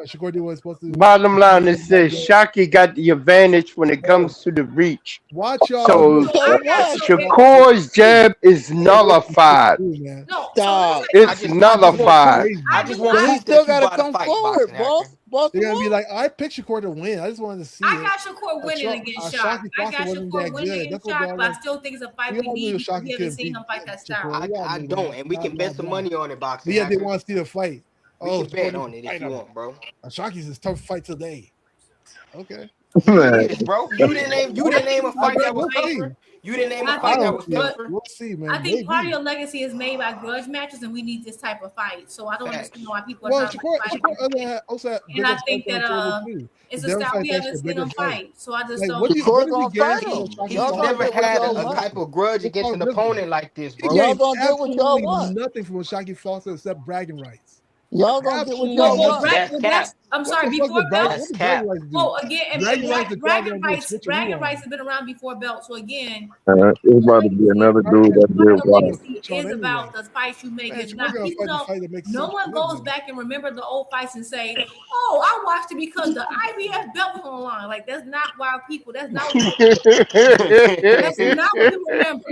[SPEAKER 21] Shakur did what he's supposed to do.
[SPEAKER 16] Bottom line, it says Shockey got the advantage when it comes to the reach.
[SPEAKER 21] Watch y'all.
[SPEAKER 16] So
[SPEAKER 20] So what?
[SPEAKER 16] Shakur's jab is nullified.
[SPEAKER 1] No, so
[SPEAKER 20] Stop.
[SPEAKER 16] It's nullified.
[SPEAKER 15] I just
[SPEAKER 1] I
[SPEAKER 15] want
[SPEAKER 20] But he
[SPEAKER 15] proof
[SPEAKER 20] still
[SPEAKER 15] that you
[SPEAKER 20] gotta
[SPEAKER 15] bought a
[SPEAKER 20] come
[SPEAKER 15] fight,
[SPEAKER 20] forward,
[SPEAKER 15] boxing
[SPEAKER 20] boss.
[SPEAKER 15] actor.
[SPEAKER 20] Boss
[SPEAKER 21] They're
[SPEAKER 20] him
[SPEAKER 21] gonna be
[SPEAKER 20] up.
[SPEAKER 21] like, I picked Shakur to win. I just wanted to see it.
[SPEAKER 1] got Shakur winning against Shock.
[SPEAKER 21] Shockey
[SPEAKER 1] I
[SPEAKER 21] Foster
[SPEAKER 1] got
[SPEAKER 21] wasn't
[SPEAKER 1] Shakur
[SPEAKER 21] that
[SPEAKER 1] winning
[SPEAKER 21] good.
[SPEAKER 1] against
[SPEAKER 21] That's what
[SPEAKER 1] Shock,
[SPEAKER 21] y'all
[SPEAKER 1] but I
[SPEAKER 21] know.
[SPEAKER 1] still think it's a fight
[SPEAKER 21] We
[SPEAKER 1] we
[SPEAKER 21] all knew
[SPEAKER 1] need because
[SPEAKER 21] Shockey
[SPEAKER 1] we haven't
[SPEAKER 21] couldn't
[SPEAKER 1] seen
[SPEAKER 21] beat
[SPEAKER 1] him fight that
[SPEAKER 21] Shakur.
[SPEAKER 1] style.
[SPEAKER 21] We all
[SPEAKER 15] I
[SPEAKER 21] knew
[SPEAKER 15] don't,
[SPEAKER 21] that.
[SPEAKER 15] and we can
[SPEAKER 21] Blah,
[SPEAKER 15] bet some
[SPEAKER 21] blah.
[SPEAKER 15] money on it,
[SPEAKER 21] But
[SPEAKER 15] boxing
[SPEAKER 21] yeah, they
[SPEAKER 15] actor.
[SPEAKER 21] want to see the fight.
[SPEAKER 15] We
[SPEAKER 21] Oh,
[SPEAKER 15] can bet
[SPEAKER 21] Shakur needs
[SPEAKER 15] on
[SPEAKER 21] to
[SPEAKER 15] it if
[SPEAKER 21] fight
[SPEAKER 15] you
[SPEAKER 21] him.
[SPEAKER 15] want, bro.
[SPEAKER 21] Shockey's a tough fight today. Okay.
[SPEAKER 15] It is, bro. You didn't name a
[SPEAKER 1] I
[SPEAKER 15] fight that
[SPEAKER 1] think
[SPEAKER 15] was
[SPEAKER 21] We'll see.
[SPEAKER 15] tougher. You didn't name a
[SPEAKER 1] I
[SPEAKER 15] fight
[SPEAKER 1] think,
[SPEAKER 15] that
[SPEAKER 21] don't
[SPEAKER 15] was
[SPEAKER 21] see.
[SPEAKER 15] tougher.
[SPEAKER 21] We'll see, man.
[SPEAKER 1] I think part of
[SPEAKER 21] Maybe.
[SPEAKER 1] your legacy is made by grudge matches, and we need this type of fight. So I don't understand
[SPEAKER 15] Facts.
[SPEAKER 1] why people are
[SPEAKER 21] Well,
[SPEAKER 1] trying to
[SPEAKER 21] Shakur also had
[SPEAKER 1] and
[SPEAKER 21] good
[SPEAKER 1] I
[SPEAKER 21] fights
[SPEAKER 1] think
[SPEAKER 21] on
[SPEAKER 1] that
[SPEAKER 21] the table too.
[SPEAKER 1] it's
[SPEAKER 21] The
[SPEAKER 1] a
[SPEAKER 21] Devin
[SPEAKER 1] style
[SPEAKER 21] fight's
[SPEAKER 1] we haven't
[SPEAKER 21] actually a
[SPEAKER 1] seen
[SPEAKER 21] bigger
[SPEAKER 1] him
[SPEAKER 21] fight.
[SPEAKER 1] fight. So I just
[SPEAKER 21] Like,
[SPEAKER 1] don't.
[SPEAKER 21] what
[SPEAKER 20] Shakur
[SPEAKER 21] did he
[SPEAKER 20] gonna fight
[SPEAKER 21] guarantee
[SPEAKER 20] him.
[SPEAKER 21] on Shockey
[SPEAKER 15] He's
[SPEAKER 20] Y'all
[SPEAKER 21] Foster?
[SPEAKER 20] gonna
[SPEAKER 15] never
[SPEAKER 20] get what
[SPEAKER 15] had
[SPEAKER 20] y'all
[SPEAKER 15] a
[SPEAKER 20] want.
[SPEAKER 15] type of grudge
[SPEAKER 21] Let's
[SPEAKER 15] against
[SPEAKER 21] talk
[SPEAKER 15] an
[SPEAKER 21] business.
[SPEAKER 15] opponent like this,
[SPEAKER 21] He
[SPEAKER 15] bro.
[SPEAKER 20] Y'all
[SPEAKER 21] gained
[SPEAKER 20] gonna get what y'all
[SPEAKER 21] absolutely
[SPEAKER 20] want.
[SPEAKER 21] nothing from Shockey Foster except bragging rights.
[SPEAKER 20] Y'all gonna get what
[SPEAKER 21] Absolutely
[SPEAKER 20] y'all
[SPEAKER 1] Well,
[SPEAKER 20] want.
[SPEAKER 21] nothing.
[SPEAKER 15] That's cap.
[SPEAKER 1] I'm
[SPEAKER 21] What
[SPEAKER 1] sorry.
[SPEAKER 21] the fuck
[SPEAKER 1] Before
[SPEAKER 21] did
[SPEAKER 1] belts,
[SPEAKER 15] That's
[SPEAKER 21] bragging
[SPEAKER 15] cap.
[SPEAKER 21] rights do?
[SPEAKER 1] well, again,
[SPEAKER 21] Bragging rights is
[SPEAKER 1] bragging
[SPEAKER 21] switcheroo
[SPEAKER 1] rights
[SPEAKER 21] on.
[SPEAKER 1] has been around before belts. So again,
[SPEAKER 7] It's about to be another
[SPEAKER 21] Bragging
[SPEAKER 7] dude
[SPEAKER 21] rights
[SPEAKER 7] that
[SPEAKER 21] is
[SPEAKER 1] part
[SPEAKER 7] did
[SPEAKER 1] of the
[SPEAKER 21] switcheroo
[SPEAKER 7] well.
[SPEAKER 21] on
[SPEAKER 1] legacy
[SPEAKER 21] switch on
[SPEAKER 1] is
[SPEAKER 21] anyway.
[SPEAKER 1] about the fights you make.
[SPEAKER 21] Man,
[SPEAKER 1] It's
[SPEAKER 21] Shakur
[SPEAKER 1] not
[SPEAKER 21] gonna
[SPEAKER 1] people
[SPEAKER 21] fight the
[SPEAKER 1] don't.
[SPEAKER 21] fight that makes
[SPEAKER 1] No
[SPEAKER 21] sense
[SPEAKER 1] one
[SPEAKER 21] for him.
[SPEAKER 1] goes back and remember the old fights and say, "Oh, I watched it because the IBF belt was on the line." Like that's not why people. That's not what people. That's not what people remember.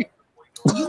[SPEAKER 1] You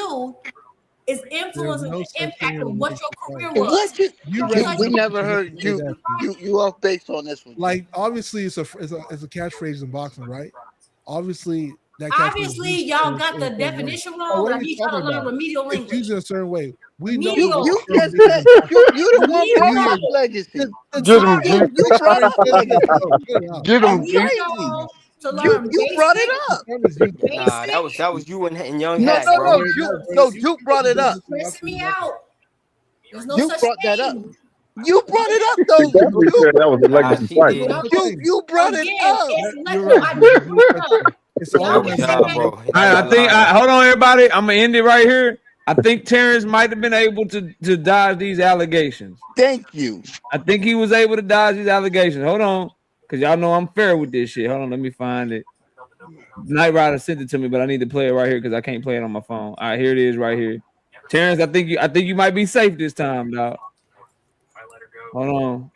[SPEAKER 1] do is influence and
[SPEAKER 21] no such
[SPEAKER 1] impact
[SPEAKER 21] thing as
[SPEAKER 1] on
[SPEAKER 21] a
[SPEAKER 1] what
[SPEAKER 21] right
[SPEAKER 1] your
[SPEAKER 21] to
[SPEAKER 1] career
[SPEAKER 21] fight.
[SPEAKER 1] was.
[SPEAKER 20] What
[SPEAKER 21] You
[SPEAKER 1] Because
[SPEAKER 20] we
[SPEAKER 1] you
[SPEAKER 20] never
[SPEAKER 21] registered
[SPEAKER 20] heard
[SPEAKER 21] say that.
[SPEAKER 20] you off base on this one.
[SPEAKER 21] Like obviously it's a catchphrase in boxing, right? Obviously that catchphrase is
[SPEAKER 1] obviously
[SPEAKER 21] used
[SPEAKER 1] y'all
[SPEAKER 21] in
[SPEAKER 1] got
[SPEAKER 21] a
[SPEAKER 1] the
[SPEAKER 21] certain way.
[SPEAKER 1] definition
[SPEAKER 21] Like,
[SPEAKER 1] wrong,
[SPEAKER 21] what
[SPEAKER 1] but
[SPEAKER 21] are
[SPEAKER 1] I
[SPEAKER 21] you
[SPEAKER 1] need y'all
[SPEAKER 21] talking
[SPEAKER 1] to learn
[SPEAKER 21] about?
[SPEAKER 1] remedial
[SPEAKER 21] It's
[SPEAKER 1] English.
[SPEAKER 21] used in a certain way. We know
[SPEAKER 1] Remedial.
[SPEAKER 21] what
[SPEAKER 20] You
[SPEAKER 21] the term
[SPEAKER 20] just
[SPEAKER 21] means
[SPEAKER 20] said
[SPEAKER 21] in boxing.
[SPEAKER 20] you the one
[SPEAKER 1] Remedial.
[SPEAKER 20] brought
[SPEAKER 21] You
[SPEAKER 20] up legacy.
[SPEAKER 21] the
[SPEAKER 16] Get him, G.
[SPEAKER 20] You brought up legacy.
[SPEAKER 21] cut it out.
[SPEAKER 16] Get
[SPEAKER 1] I
[SPEAKER 16] him,
[SPEAKER 1] need
[SPEAKER 16] G.
[SPEAKER 20] Crazy.
[SPEAKER 1] y'all to
[SPEAKER 20] You
[SPEAKER 1] learn
[SPEAKER 20] you brought it
[SPEAKER 1] basic,
[SPEAKER 21] The
[SPEAKER 20] up.
[SPEAKER 21] term is used in boxing.
[SPEAKER 15] Nah,
[SPEAKER 1] basic.
[SPEAKER 15] that was you and Young
[SPEAKER 20] No,
[SPEAKER 15] Hat,
[SPEAKER 20] no,
[SPEAKER 21] No,
[SPEAKER 15] bro.
[SPEAKER 20] no.
[SPEAKER 21] no,
[SPEAKER 20] You
[SPEAKER 21] bro.
[SPEAKER 20] so
[SPEAKER 21] You
[SPEAKER 20] you brought it up.
[SPEAKER 1] Stressing me out. There's no
[SPEAKER 20] You
[SPEAKER 1] such
[SPEAKER 20] brought that up.
[SPEAKER 1] thing.
[SPEAKER 20] You brought it up
[SPEAKER 7] He
[SPEAKER 20] though.
[SPEAKER 7] definitely said that was a
[SPEAKER 15] Nah,
[SPEAKER 7] legacy
[SPEAKER 15] she
[SPEAKER 7] fight.
[SPEAKER 1] What
[SPEAKER 15] did.
[SPEAKER 1] I'm
[SPEAKER 20] You brought it
[SPEAKER 1] again,
[SPEAKER 20] up.
[SPEAKER 1] it's
[SPEAKER 21] You're
[SPEAKER 1] no,
[SPEAKER 21] right.
[SPEAKER 1] I
[SPEAKER 21] There's
[SPEAKER 1] didn't
[SPEAKER 21] no
[SPEAKER 1] bring
[SPEAKER 21] such
[SPEAKER 1] it up.
[SPEAKER 21] thing. It's
[SPEAKER 1] Y'all
[SPEAKER 21] all
[SPEAKER 15] Good
[SPEAKER 1] just
[SPEAKER 15] job,
[SPEAKER 1] saying
[SPEAKER 15] bro.
[SPEAKER 21] legacy.
[SPEAKER 15] You
[SPEAKER 2] I
[SPEAKER 15] got
[SPEAKER 2] think
[SPEAKER 15] lined up.
[SPEAKER 2] hold on, everybody. I'm gonna end it right here. I think Terrence might have been able to dodge these allegations.
[SPEAKER 20] Thank you.
[SPEAKER 2] I think he was able to dodge these allegations. Hold on, because y'all know I'm fair with this shit. Hold on, let me find it. Knight Rider sent it to me, but I need to play it right here because I can't play it on my phone. All right, here it is right here. Terrence, I think you might be safe this time, dog. Hold on.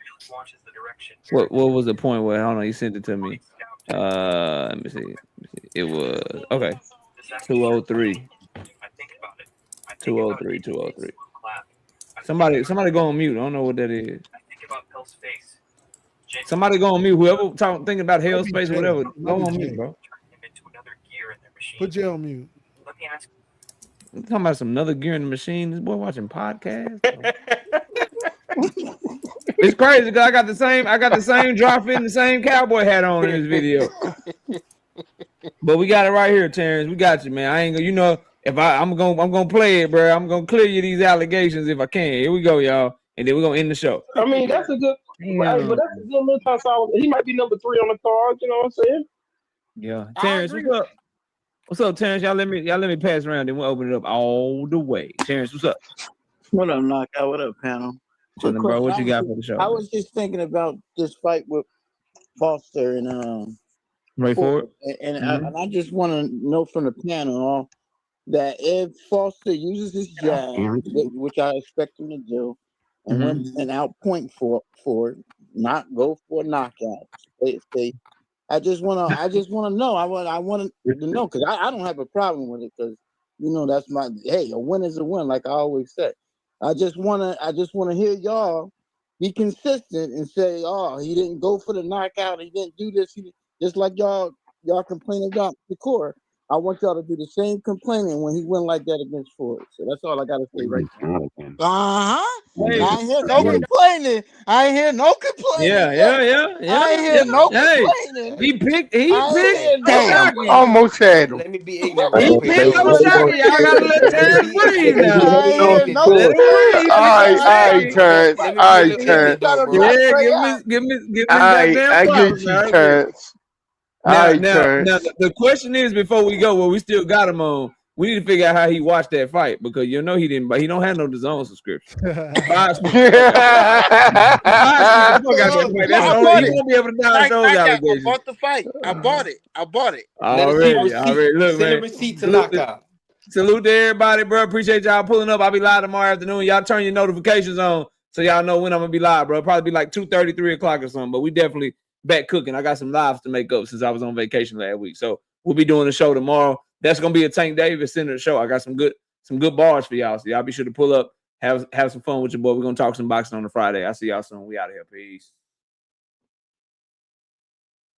[SPEAKER 2] What was the point where hold on, he sent it to me. Let me see. It was okay. 203. 203. 203. Somebody go on mute. I don't know what that is. Somebody go on mute. Whoever thinking about hell space or whatever, go on mute, bro.
[SPEAKER 21] Put Jay on mute.
[SPEAKER 2] I'm talking about some another gear in the machine. This boy watching podcasts. It's crazy because I got the same drop in the same cowboy hat on in this video. But we got it right here, Terrence. We got you, man. I ain't gonna, you know, if I'm gonna play it, bro. I'm gonna clear you these allegations if I can. Here we go, y'all, and then we're gonna end the show.
[SPEAKER 4] I mean, that's a good, but that's a good little time. He might be number 3 on the card. You know what I'm saying?
[SPEAKER 2] Yeah, Terrence, what's up? What's up, Terrence? Y'all let me pass around, then we'll open it up all the way. Terrence, what's up?
[SPEAKER 20] What up, Knockout? What up, panel?
[SPEAKER 2] Chilling, bro. What you got for the show?
[SPEAKER 20] I was just thinking about this fight with Foster and
[SPEAKER 2] Ray Ford,
[SPEAKER 20] and I just want to know from the panel that if Foster uses his jab, which I expect him to do, and win and outpoint for not go for a knockout. I just want to know. I want to know because I don't have a problem with it because you know that's my a win is a win, like I always say. I just wanna hear y'all be consistent and say, oh, he didn't go for the knockout, he didn't do this, just like y'all complaining about Shakur. I want y'all to do the same complaining when he went like that against Ford. So that's all I gotta say right now.
[SPEAKER 2] Hey,
[SPEAKER 20] I ain't hear no complaining. I ain't hear no complaining.
[SPEAKER 2] Yeah.
[SPEAKER 20] I ain't hear no complaining.
[SPEAKER 2] He picked.
[SPEAKER 16] Damn, almost had him.
[SPEAKER 15] Let me be ignorant.
[SPEAKER 2] He picked Osaka. Y'all gotta let Terrence breathe now.
[SPEAKER 20] Let him
[SPEAKER 2] breathe.
[SPEAKER 16] All right, Terrence. All right, Terrence.
[SPEAKER 2] Yeah, give me goddamn
[SPEAKER 16] I
[SPEAKER 2] props,
[SPEAKER 16] get you,
[SPEAKER 2] man.
[SPEAKER 16] Terrence.
[SPEAKER 2] Now,
[SPEAKER 16] Terrence.
[SPEAKER 2] the question is, before we go, well, we still got him on. We need to figure out how he watched that fight because you know he didn't, but he don't have no DAZN subscription. That's all. He won't be able to dodge those allegations.
[SPEAKER 20] I bought the fight. I bought it.
[SPEAKER 2] Already. Look,
[SPEAKER 15] Send
[SPEAKER 2] man.
[SPEAKER 15] a receipt to Knockout.
[SPEAKER 2] Salute to everybody, bro. Appreciate y'all pulling up. I'll be live tomorrow afternoon. Y'all turn your notifications on so y'all know when I'm gonna be live, bro. Probably be like 2:30, 3 o'clock or something. But we definitely back cooking. I got some lives to make up since I was on vacation last week. So we'll be doing the show tomorrow. That's gonna be a Tank Davis center of the show. I got some good bars for y'all. So y'all be sure to pull up, have some fun with your boy. We're gonna talk some boxing on the Friday. I'll see y'all soon. We out of here. Peace.